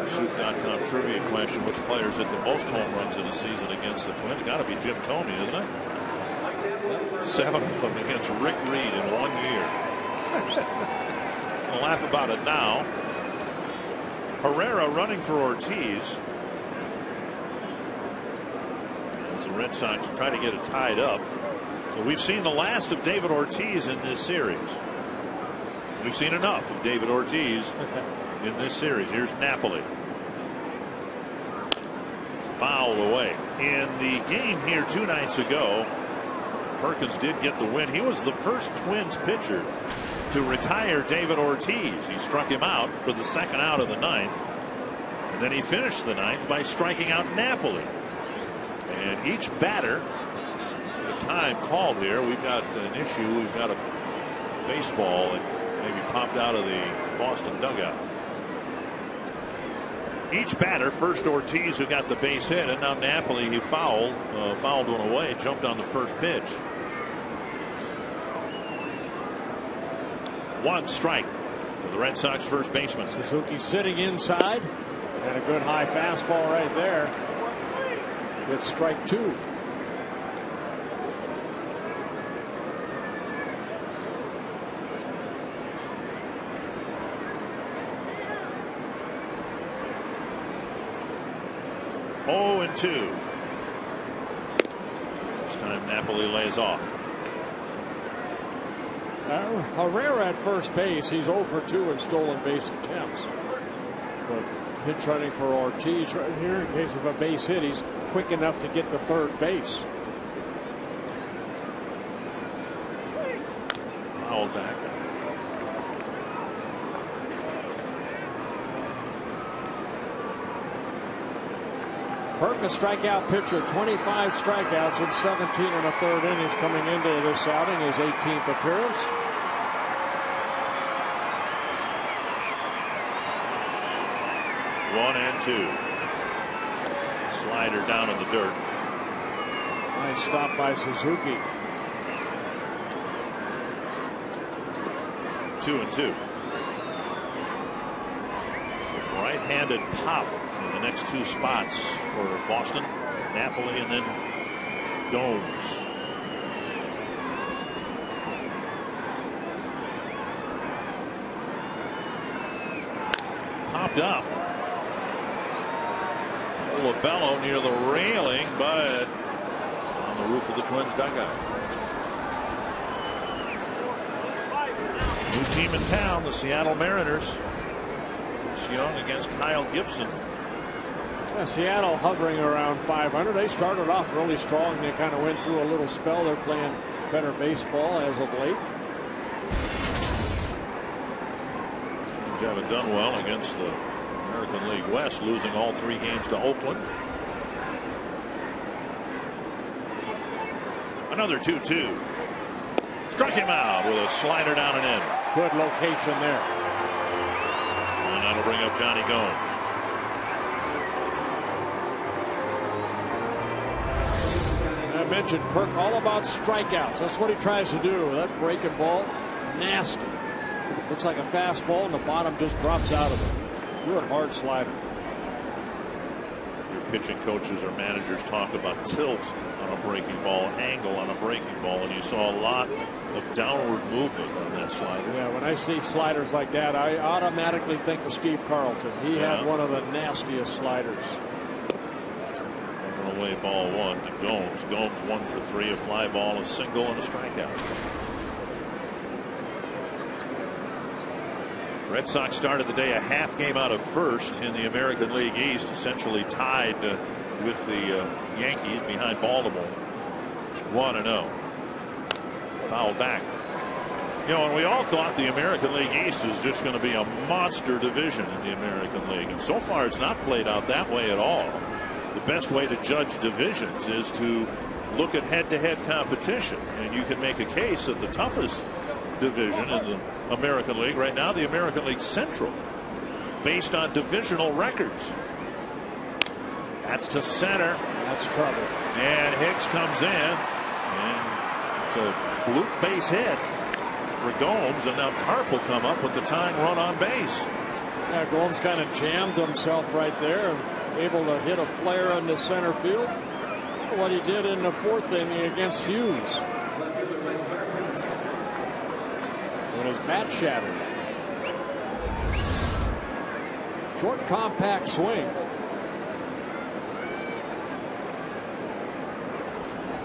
Shoot.com trivia question: which players hit the most home runs in a season against the Twins? Got to be Jim Thome, isn't it? 7 of them against Rick Reed in 1 year. We'll laugh about it now. Herrera running for Ortiz as the Red Sox try to get it tied up. So we've seen the last of David Ortiz in this series. We've seen enough of David Ortiz in this series. Here's Napoli. Fouled away. In the game here 2 nights ago, Perkins did get the win. He was the first Twins pitcher to retire David Ortiz. He struck him out for the 2nd out of the 9th. And then he finished the 9th by striking out Napoli. And each batter, the time called here, we've got an issue. We've got a baseball that maybe popped out of the Boston dugout. Each batter, first Ortiz, who got the base hit, and now Napoli, he fouled one away, jumped on the first pitch. 1 strike for the Red Sox first baseman. Suzuki sitting inside, and a good high fastball right there. It's strike 2. Oh, and 2. This time Napoli lays off. Herrera at first base. He's 0 for 2 in stolen base attempts. But pitch running for Ortiz right here. In case of a base hit, he's quick enough to get to third base. Fouled back. Perkins, strikeout pitcher, 25 strikeouts in 17 and a third innings coming into this outing, his 18th appearance. One and 2. Slider down in the dirt. Nice stop by Suzuki. 2 and 2. Right-handed pop in the next 2 spots for Boston. Napoli and then Gomes. Popped up. Labello near the railing, but on the roof of the Twins dugout. New team in town, the Seattle Mariners. It's Young against Kyle Gibson. Yeah, Seattle hovering around 500. They started off really strong. They kind of went through a little spell. They're playing better baseball as of late. Twins haven't done well against the American League West, losing all 3 games to Oakland. Another 2-2. Struck him out with a slider down and in. Good location there. And that'll bring up Johnny Gomes. I mentioned Perk, all about strikeouts. That's what he tries to do. That breaking ball, nasty. Looks like a fastball, and the bottom just drops out of it. Good hard slider. Your pitching coaches or managers talk about tilt on a breaking ball, angle on a breaking ball, and you saw a lot of downward movement on that slider. Yeah, when I see sliders like that, I automatically think of Steve Carlton. He had one of the nastiest sliders. Away ball one to Gomes. Gomes 1 for 3, a fly ball, a single, and a strikeout. Red Sox started the day a half game out of first in the American League East, essentially tied with the Yankees behind Baltimore. 1-0. Foul back. You know, and we all thought the American League East is just going to be a monster division in the American League, and so far it's not played out that way at all. The best way to judge divisions is to look at head-to-head competition, and you can make a case that the toughest division in the American League right now, the American League Central, based on divisional records. That's to center. That's trouble. And Hicks comes in, and it's a bloop base hit for Gomes, and now Karp will come up with the tying run on base. Yeah, Gomes kind of jammed himself right there, and able to hit a flare in the center field. What he did in the 4th inning against Hughes. And his bat shattered. Short, compact swing.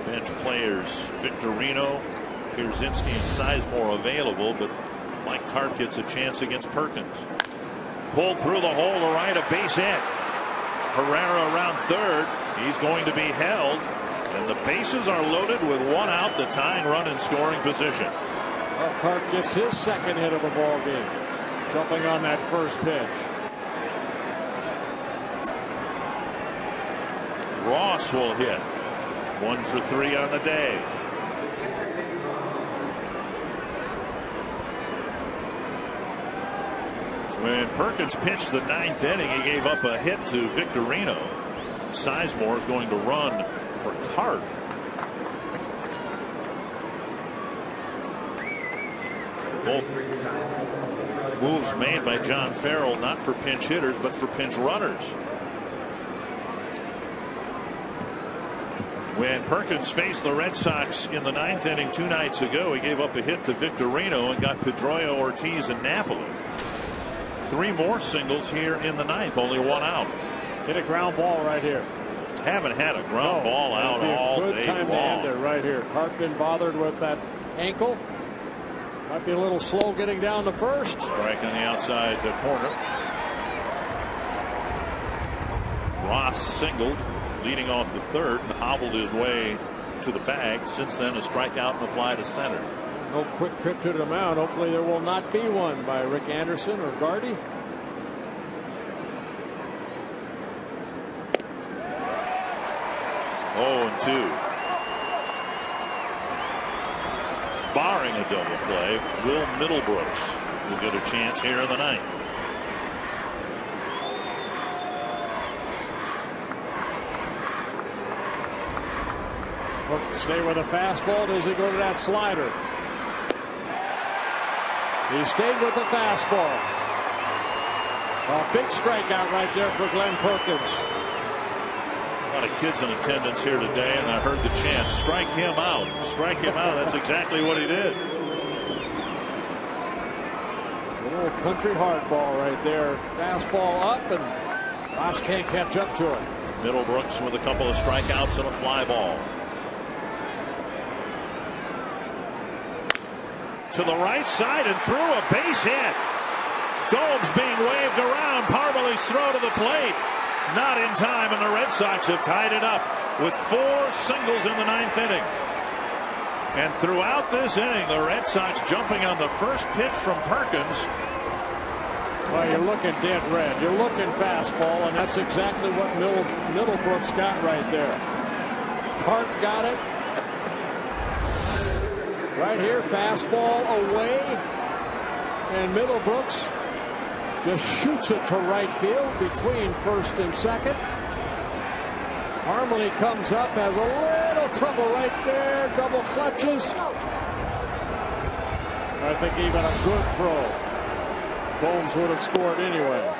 Bench players Victorino, Pierzynski, and Sizemore available, but Mike Karp gets a chance against Perkins. Pulled through the hole to right, a base hit. Herrera around third. He's going to be held, and the bases are loaded with 1 out, the tying run in scoring position. Well, Karp gets his 2nd hit of the ball game, jumping on that first pitch. Ross will hit. 1 for 3 on the day. When Perkins pitched the 9th inning, he gave up a hit to Victorino. Sizemore is going to run for Karp. Both moves made by John Farrell, not for pinch hitters, but for pinch runners. When Perkins faced the Red Sox in the 9th inning 2 nights ago, he gave up a hit to Victorino and got Pedroia, Ortiz, and Napoli. 3 more singles here in the 9th, only 1 out. Get a ground ball right here. Haven't had a ground ball out all good day time long. to end it right here. Karp been bothered with that ankle. Might be a little slow getting down to first. Strike on the outside corner. Ross singled, leading off the 3rd, and hobbled his way to the bag. Since then, a strikeout and a fly to center. No quick trip to the mound. Hopefully there will not be one by Rick Anderson or Gardy. Oh, 2. Barring a double play, Will Middlebrooks will get a chance here in the 9th. Stay with a fastball. Does he go to that slider? He stayed with the fastball. A big strikeout right there for Glenn Perkins. A lot of kids in attendance here today, and I heard the chant, strike him out, strike him out. That's exactly what he did. A little country hardball right there. Fastball up, and Ross can't catch up to it. Middlebrooks with a couple of strikeouts and a fly ball. To the right side and through, a base hit. Gomes being waved around. Parmalee's throw to the plate. Not in time, and the Red Sox have tied it up with 4 singles in the 9th inning. And throughout this inning, the Red Sox jumping on the first pitch from Perkins. Well, you're looking dead red. You're looking fastball, and that's exactly what Middlebrooks got right there. Karp got it. Right here, fastball away, and Middlebrooks just shoots it to right field between first and second. Parmalee comes up, has a little trouble right there, double clutches. I think even a good throw, Gomes would have scored anyway.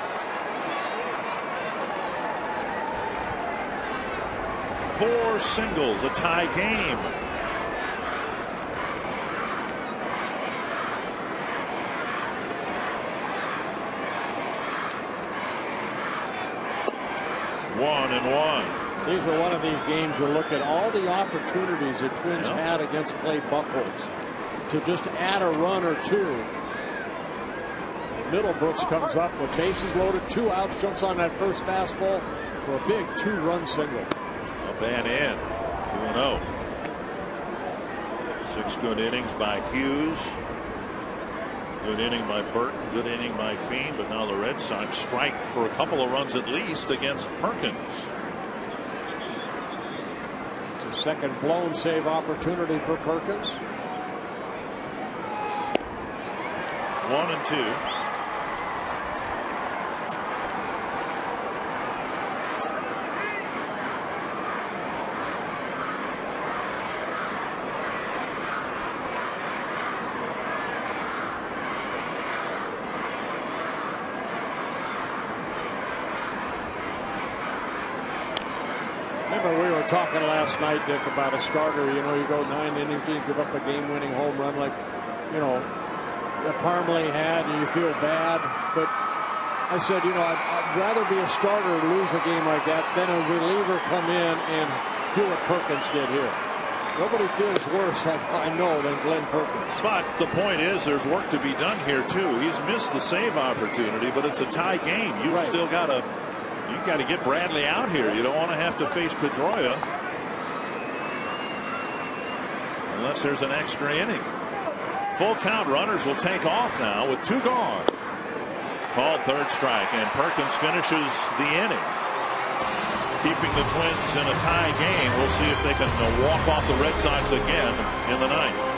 4 singles, a tie game. One and one. These are one of these games you look at all the opportunities the Twins had against Clay Buchholz to just add a run or two. Middlebrooks comes up with bases loaded, 2 outs, jumps on that first fastball for a big 2-run single. Up and in, 2-0. 6 good innings by Hughes. Good inning by Burton, good inning by Fiend, but now the Red Sox strike for a couple of runs at least against Perkins. It's a second blown save opportunity for Perkins. 1-2. Remember, we were talking last night, Dick, about a starter. You know, you go 9 innings, you give up a game-winning home run like, you know, that Parmelee had, and you feel bad. But I said, you know, I'd rather be a starter and lose a game like that than a reliever come in and do what Perkins did here. Nobody feels worse, I know, than Glenn Perkins. But the point is, there's work to be done here too. He's missed the save opportunity, but it's a tie game. You've still got to. You've got to get Bradley out here. You don't want to have to face Pedroia unless there's an extra inning. Full count, runners will take off now with 2 gone. Called third strike, and Perkins finishes the inning, keeping the Twins in a tie game. We'll see if they can walk off the Red Sox again in the ninth.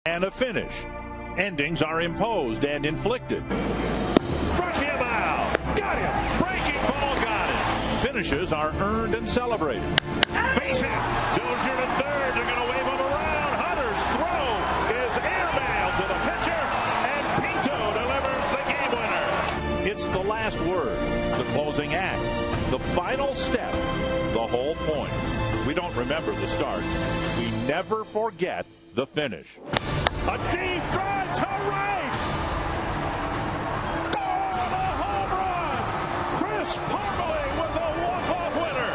And a finish. Endings are imposed and inflicted. Struck him out. Got him. Breaking ball, got him. Finishes are earned and celebrated. Base hit. Dozier to third. They're going to wave him around. Hunter's throw is airmailed to the pitcher, and Pinto delivers the game winner. It's the last word, the closing act, the final step, the whole point. We don't remember the start. We never forget the finish. A deep drive to right. Oh, the home run. Chris Parmelee with a walk-off winner.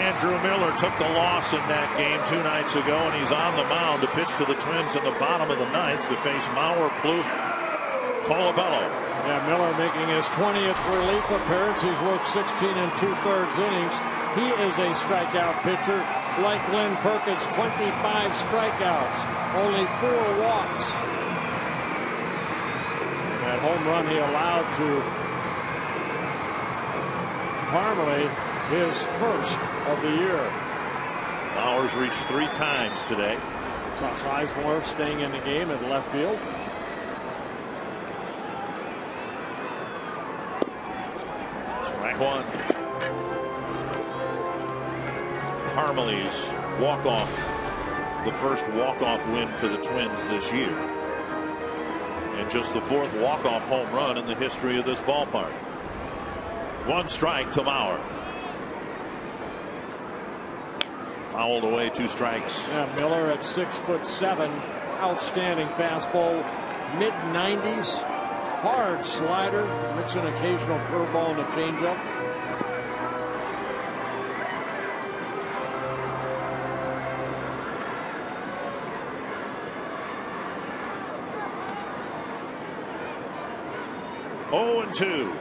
Andrew Miller took the loss in that game 2 nights ago, and he's on the mound to pitch to the Twins in the bottom of the ninth to face Mauer, Plouffe, Colabello. Yeah, Miller making his 20th relief appearance. He's worked 16 2/3 innings. He is a strikeout pitcher. Like Glenn Perkins, 25 strikeouts, only 4 walks. That home run he allowed to Parmelee, his first of the year. Bowers reached 3 times today. Saw Sizemore staying in the game at left field. Strike one. Parmalee's walk-off, the first walk-off win for the Twins this year. And just the 4th walk-off home run in the history of this ballpark. 1 strike to Mauer. Fouled away, 2 strikes. Yeah, Miller at 6'7", outstanding fastball, mid-90s, hard slider, mix an occasional curveball and a changeup. Oh, 2.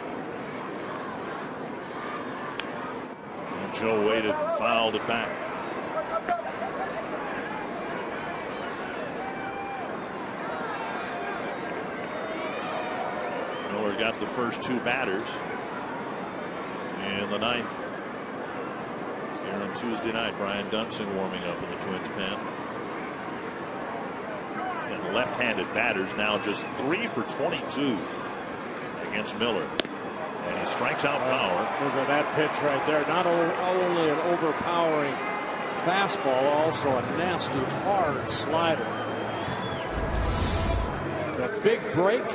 And Joe waited and fouled it back. Miller got the first 2 batters in the 9th. Here on Tuesday night, Brian Dunsing warming up in the Twins pen. And left-handed batters now just 3 for 22 against Miller. And he strikes out Mauer. There's that pitch right there. Not only an overpowering fastball, also a nasty hard slider. The big break.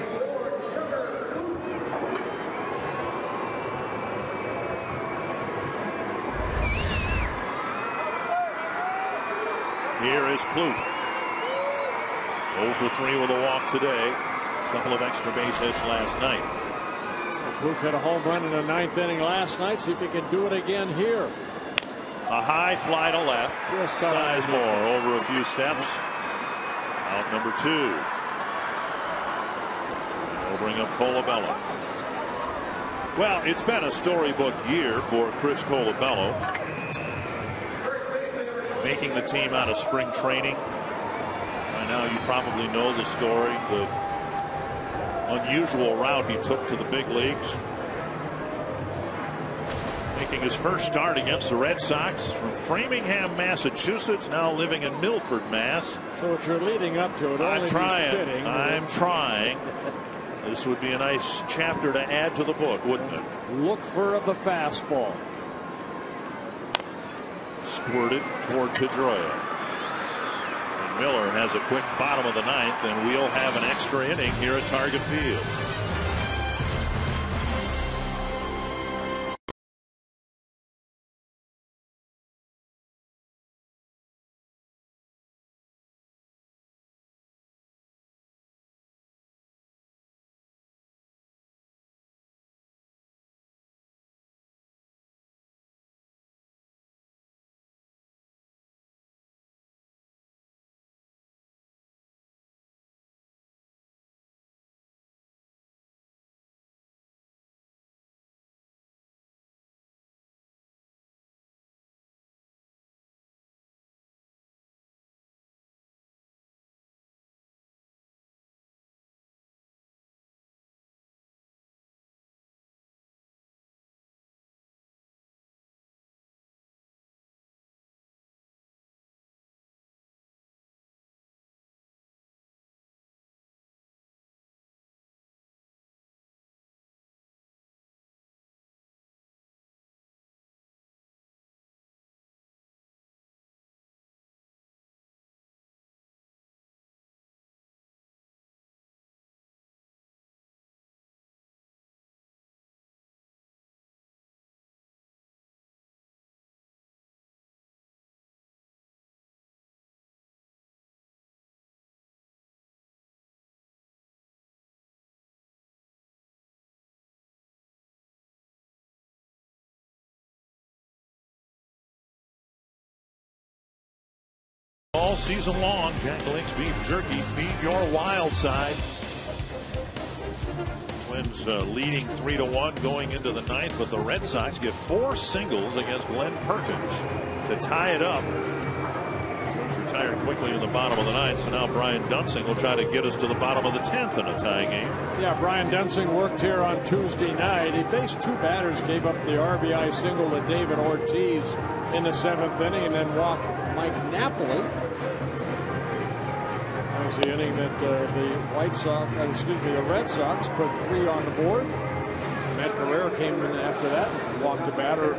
Here is Plouffe. 0 for 3 with a walk today. A couple of extra base hits last night. Plouffe hit a home run in the 9th inning last night. See if he can do it again here. A high fly to left. Sizemore over a few steps. Out number 2. They'll bring up Colabello. Well, it's been a storybook year for Chris Colabello. Making the team out of spring training. By now you probably know the story. The unusual route he took to the big leagues. Making his first start against the Red Sox from Framingham, Massachusetts, now living in Milford, Mass. So what you're leading up to it. I'm trying. I'm trying. This would be a nice chapter to add to the book, wouldn't it? Look for the fastball. Squirted toward Pedroia. And Miller has a quick bottom of the 9th, and we'll have an extra inning here at Target Field. All season long, Jack Link's Beef Jerky. Feed your wild side. Twins leading 3-1 going into the 9th, but the Red Sox get 4 singles against Glenn Perkins to tie it up. Twins retired quickly in the bottom of the 9th, so now Brian Dunsing will try to get us to the bottom of the 10th in a tie game. Yeah, Brian Dunsing worked here on Tuesday night. He faced 2 batters, gave up the RBI single to David Ortiz in the 7th inning, and then walked Mike Napoli. That was the inning that the Red Sox put 3 on the board. Matt Carrera came in after that and walked the batter.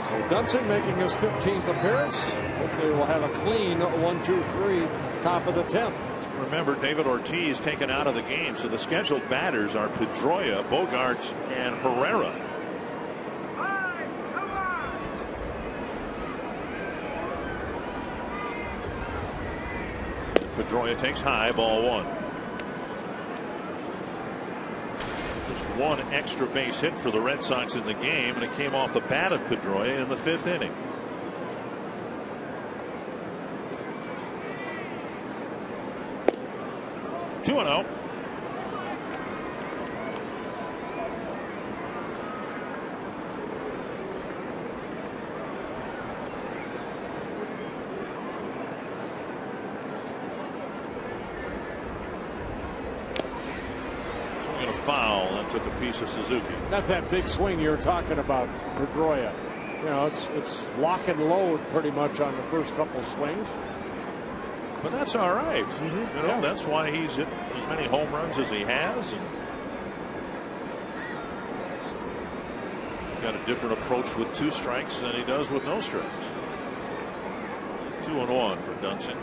So Dunson making his 15th appearance. Hopefully we'll have a clean 1-2-3 top of the 10th. Remember, David Ortiz taken out of the game, so the scheduled batters are Pedroia, Bogaerts, and Herrera. Pedroia takes high, ball one. Just one extra base hit for the Red Sox in the game, and it came off the bat of Pedroia in the 5th inning. Two and oh. Swinging a foul that took a piece of Suzuki. That's that big swing you're talking about, Pedroia. You know, it's lock and load pretty much on the first couple swings. But that's all right. Mm-hmm. You know, that's why he's hit as many home runs as he has. And got a different approach with 2 strikes than he does with no strikes. 2-1 for Dunson.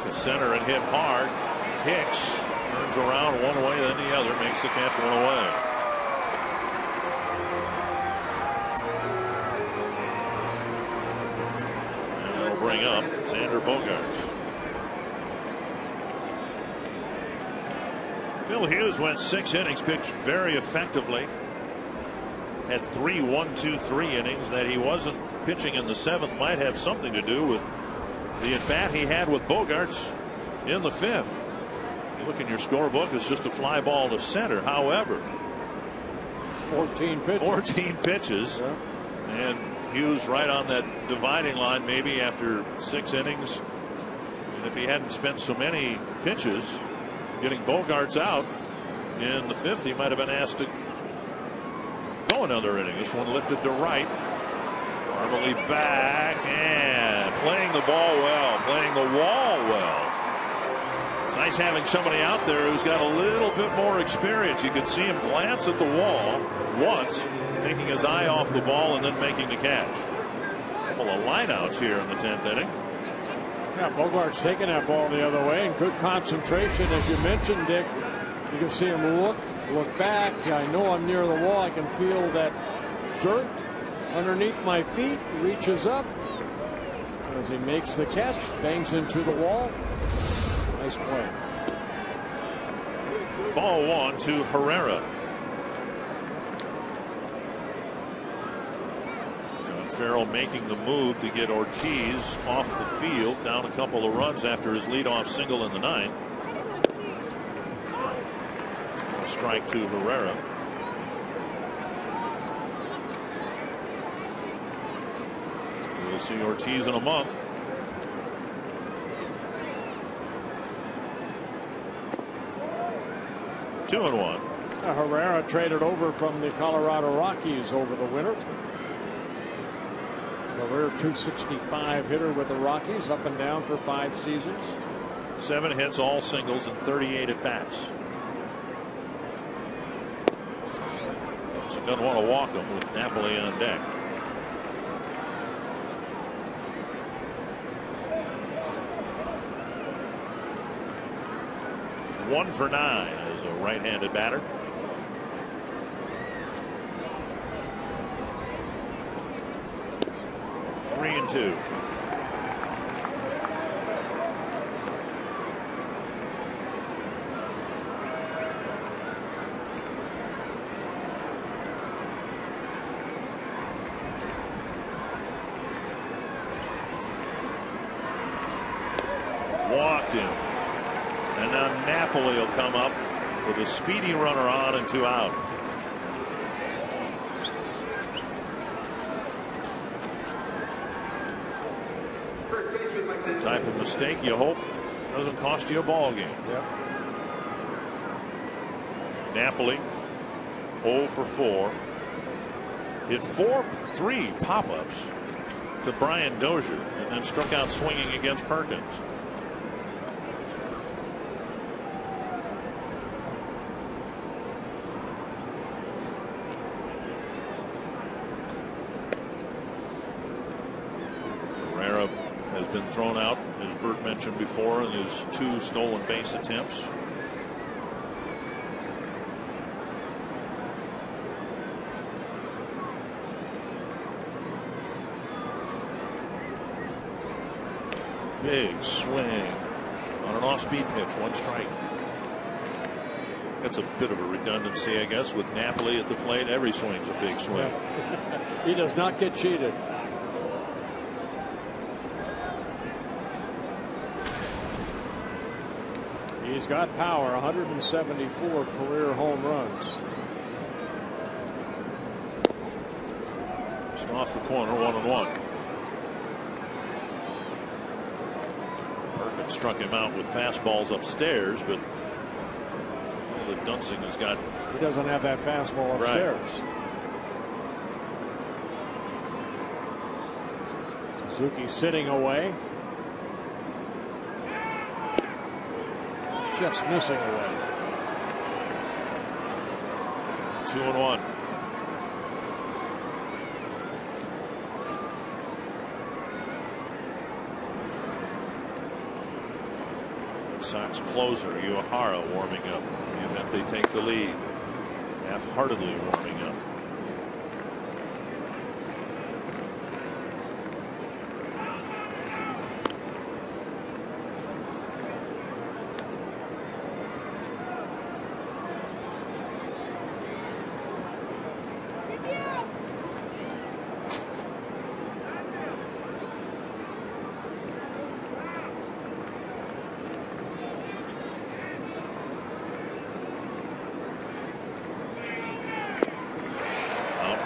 To center and hit hard. Hicks turns around one way, then the other, makes the catch one away. Bring up Xander Bogaerts. Phil Hughes went 6 innings, pitched very effectively. Had 3 1-2-3 innings. That he wasn't pitching in the 7th might have something to do with the at bat he had with Bogaerts in the 5th. You look in your scorebook, it's just a fly ball to center. However, 14 pitches. 14 pitches. Yeah. And Hughes right on that dividing line maybe after 6 innings. And if he hadn't spent so many pitches getting Bogaerts out in the 5th, he might have been asked to go another inning. This one lifted to right. Normally back and playing the ball well, playing the wall well. It's nice having somebody out there who's got a little bit more experience. You can see him glance at the wall once, taking his eye off the ball and then making the catch. A couple of lineouts here in the 10th inning. Yeah, Bogaerts taking that ball the other way, and good concentration, as you mentioned, Dick. You can see him look back. I know I'm near the wall. I can feel that dirt underneath my feet. Reaches up as he makes the catch, bangs into the wall. Nice play. Ball one to Herrera. John Farrell making the move to get Ortiz off the field, down a couple of runs after his leadoff single in the 9th. A strike to Herrera. We'll see Ortiz in a month. Two and one. Herrera traded over from the Colorado Rockies over the winter. Career .265 hitter with the Rockies, up and down for 5 seasons. 7 hits, all singles, and 38 at bats. So doesn't want to walk him with Napoli on deck. He's 1 for 9 as a right-handed batter. Three and two. Walked him. And now Napoli will come up with a speedy runner on and 2 out. Type of mistake you hope doesn't cost you a ball game. Yep. Napoli 0 for 4. Hit 3 pop-ups to Brian Dozier and then struck out swinging against Perkins. thrown out, as Bert mentioned before, in his 2 stolen base attempts. Big swing on an off-speed pitch, 1 strike. That's a bit of a redundancy, I guess, with Napoli at the plate. Every swing's a big swing. He does not get cheated. He's got power, 174 career home runs. Just off the corner, 1-1. Perkins struck him out with fastballs upstairs, but the Dunsing has got. He doesn't have that fastball upstairs. Right. Suzuki sitting away. Just missing away. 2-1. Sox closer Uehara warming up in the event they take the lead. Half-heartedly warming up.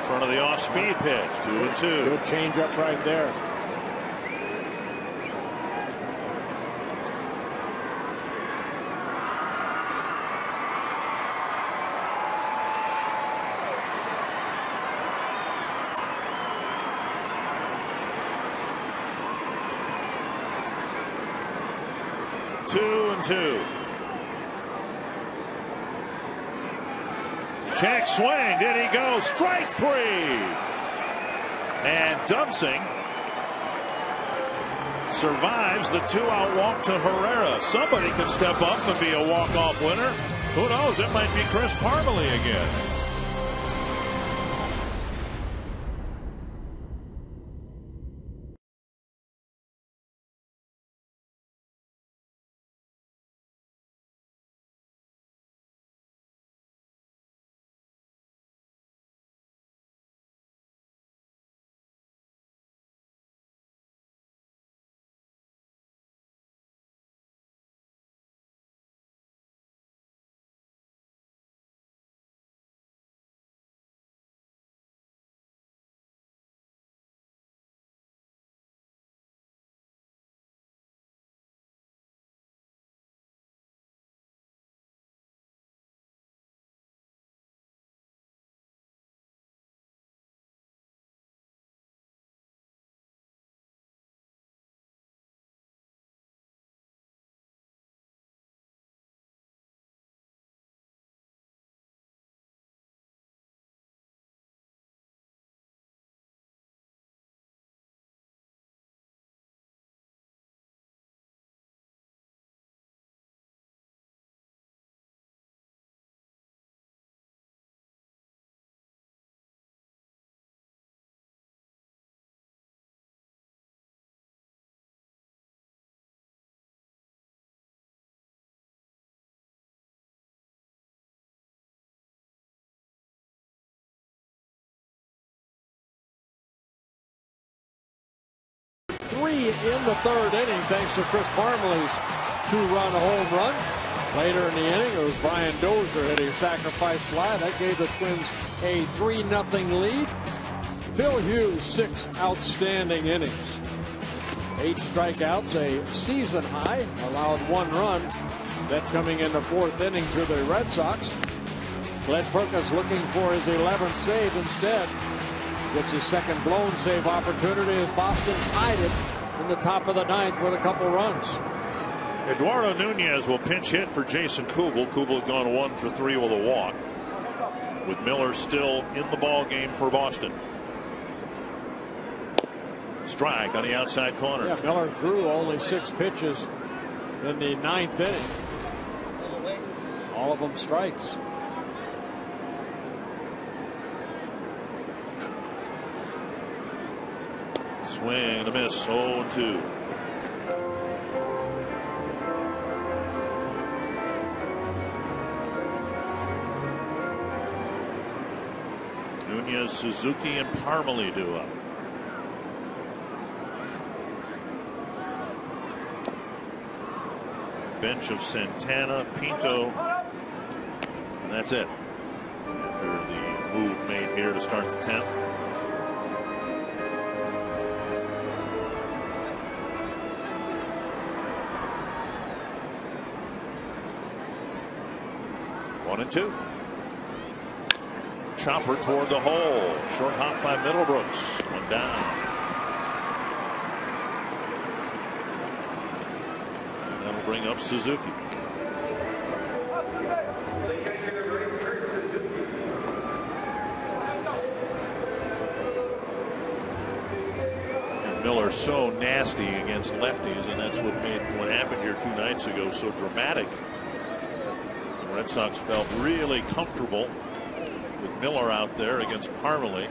Front of the off-speed pitch, 2-2. Good change-up right there. Two and two. Check swing. Did he go? Strike 3. And Dunsing survives the 2-out walk to Herrera. Somebody can step up and be a walk-off winner. Who knows? It might be Chris Parmelee again. Three in the third inning thanks to Chris Parmelee's 2-run home run. Later in the inning, it was Brian Dozier hitting a sacrifice fly. That gave the Twins a 3-0 lead. Phil Hughes, 6 outstanding innings. 8 strikeouts, a season high, allowed 1 run. That coming in the 4th inning to the Red Sox. Glenn Perkins looking for his 11th save instead. Gets his second blown save opportunity as Boston tied it in the top of the 9th with a couple runs. Eduardo Nunez will pinch hit for Jason Kubel. Kubel had gone 1 for 3 with a walk, with Miller still in the ball game for Boston. Strike on the outside corner. Yeah, Miller threw only 6 pitches in the 9th inning. All of them strikes. Swing and a miss. 0-2. Nunez, Suzuki, and Parmalee do up. Bench of Santana, Pinto, and that's it. After the move made here to start the 10th. One and two. Chopper toward the hole. Short hop by Middlebrooks. One down. And that'll bring up Suzuki. And Miller so nasty against lefties, and that's what made what happened here 2 nights ago so dramatic. The Red Sox felt really comfortable with Miller out there against Parmalee.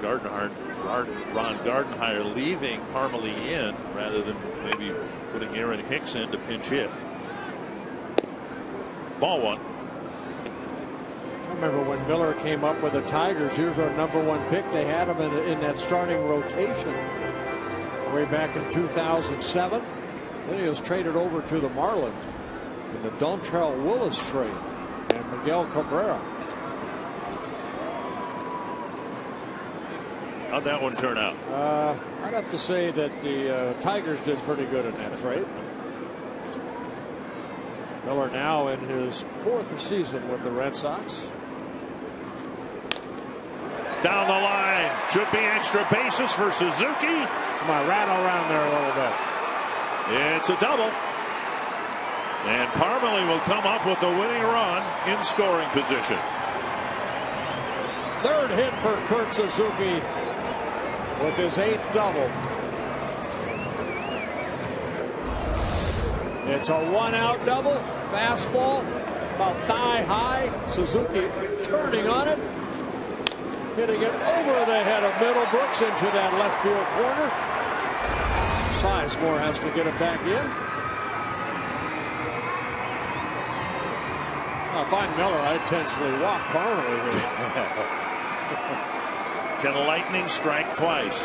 Ron Gardenhire leaving Parmalee in rather than maybe putting Aaron Hicks in to pinch hit. Ball 1. I remember when Miller came up with the Tigers. Here's our #1 pick. They had him in that starting rotation way back in 2007. Then he was traded over to the Marlins in the Dontrell Willis trade and Miguel Cabrera. How'd that one turn out? I'd have to say that the Tigers did pretty good in that trade. Miller now in his 4th season with the Red Sox. Down the line. Should be extra bases for Suzuki. Come on, rattle around there a little bit. It's a double. And Parmalee will come up with the winning run in scoring position. 3rd hit for Kurt Suzuki with his 8th double. It's a 1-out double. Fastball about thigh high. Suzuki turning on it. Hitting it over the head of Middlebrooks into that left field corner. Sizemore has to get it back in. Now, if I'm Miller, I intentionally walk Parmalee here. Can lightning strike twice?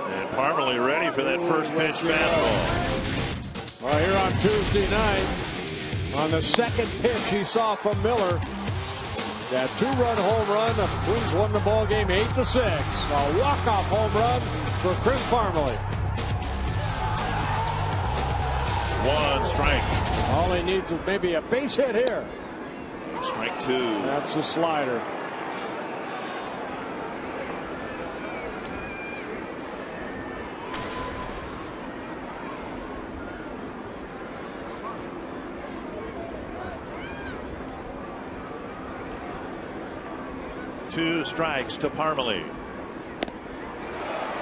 And Parmalee ready for that first pitch fastball. Well, here on Tuesday night, on the 2nd pitch he saw from Miller, that 2-run home run, the Twins won the ball game 8-6. A walk-off home run for Chris Parmalee. 1 strike. All he needs is maybe a base hit here. Strike 2. That's the slider. Two strikes to Parmalee.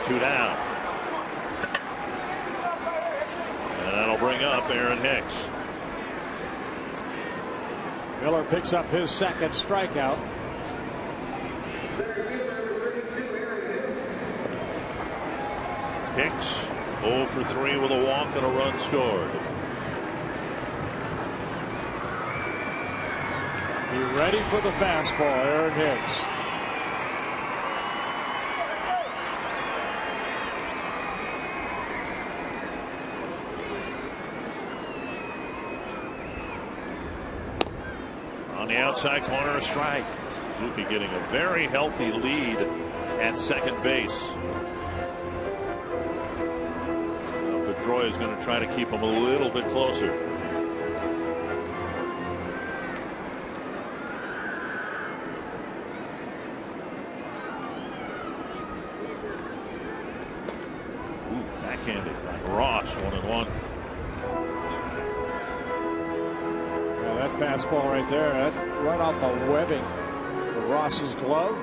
2 down. And that'll bring up Aaron Hicks. Miller picks up his 2nd strikeout. Hicks 0 for 3 with a walk and a run scored. Be ready for the fastball, Aaron Hicks. On the outside corner, a strike. Suzuki getting a very healthy lead at 2nd base. Now Pedroia is going to try to keep him a little bit closer. Ooh, backhanded by Ross, 1-1. fastball right there. That right off the webbing of Ross's glove.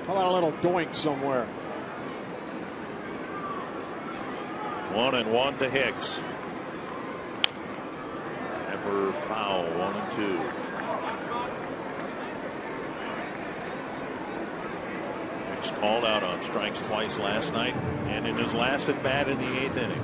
How about a little doink somewhere? 1-1 to Hicks. Never foul. 1-2. Hicks called out on strikes twice last night and in his last at bat in the 8th inning.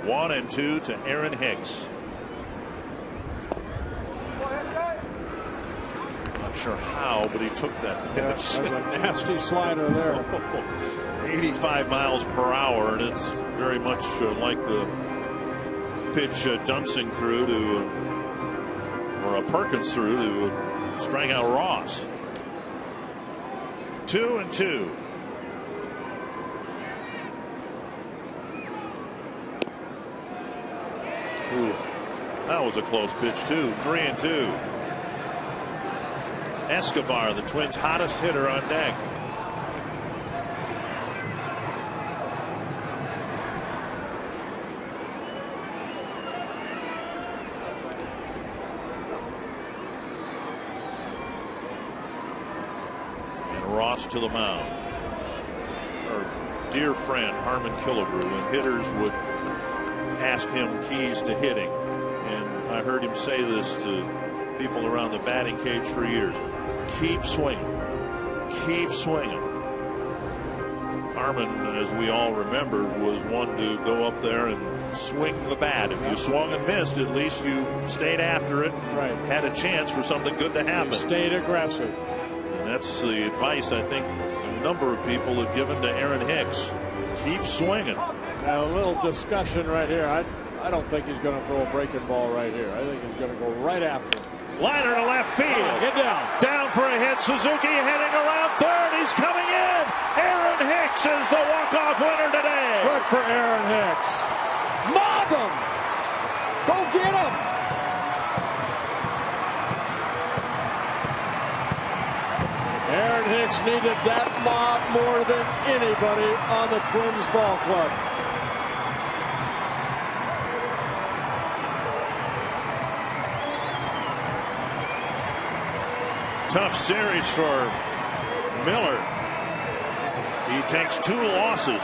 One and two to Aaron Hicks. Not sure how, but he took that pitch. That's a nasty slider there. 85 miles per hour, and it's very much like the pitch Dunsing threw to, or Perkins threw to strike out Ross. 2-2. Ooh, that was a close pitch too. 3-2. Escobar, the Twins' hottest hitter, on deck. And Ross to the mound. Our dear friend Harmon Killebrew, when hitters would ask him keys to hitting, and I heard him say this to people around the batting cage for years: keep swinging, keep swinging. Harmon, as we all remember, was one to go up there and swing the bat. If you swung and missed, at least you stayed after it, right, had a chance for something good to happen. You stayed aggressive. And that's the advice I think a number of people have given to Aaron Hicks. Keep swinging. Now, a little discussion right here. I don't think he's going to throw a breaking ball right here. I think he's going to go right after him. Liner to left field. Get down. Down for a hit. Suzuki heading around third. He's coming in. Aaron Hicks is the walk-off winner today. Good for Aaron Hicks. Mob him. Go get him. Aaron Hicks needed that mob more than anybody on the Twins ball club. Tough series for Miller. He takes 2 losses.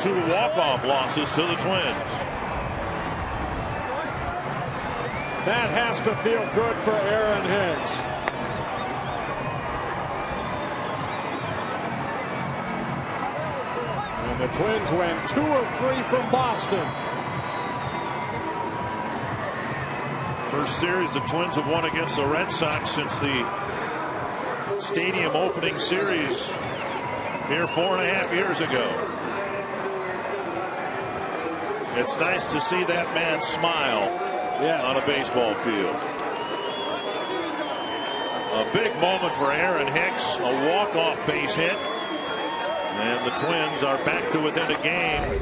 2 walk-off losses to the Twins. That has to feel good for Aaron Hicks. And the Twins win 2 of 3 from Boston. First series the Twins have won against the Red Sox since the stadium opening series here 4.5 years ago. It's nice to see that man smile on a baseball field. A big moment for Aaron Hicks, a walk-off base hit, and the Twins are back to within a game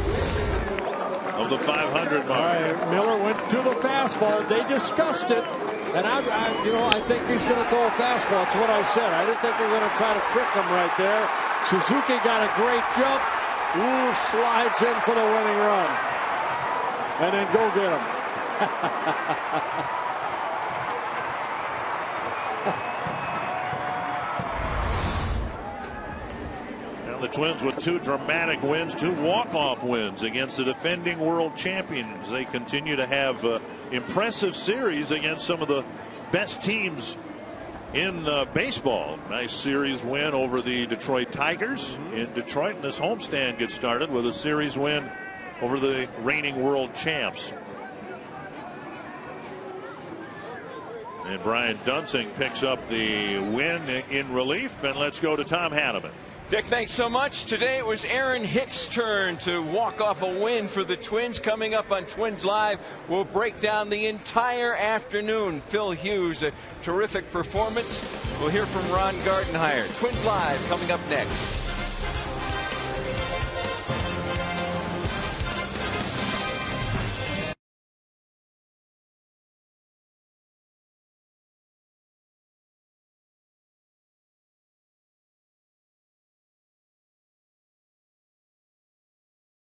of the 500 mark. Right, Miller went to the fastball. They discussed it, and I think he's going to throw a fastball. That's what I said. I didn't think we were going to try to trick him right there. Suzuki got a great jump. Ooh, slides in for the winning run, and then go get him. The Twins with 2 dramatic wins, 2 walk-off wins against the defending world champions. They continue to have impressive series against some of the best teams in baseball. Nice series win over the Detroit Tigers in Detroit, and this homestand gets started with a series win over the reigning world champs. And Brian Dunsing picks up the win in relief, and let's go to Tom Hanneman. Dick, thanks so much. Today it was Aaron Hicks' turn to walk off a win for the Twins. Coming up on Twins Live, we'll break down the entire afternoon. Phil Hughes, a terrific performance. We'll hear from Ron Gardenhire. Twins Live coming up next.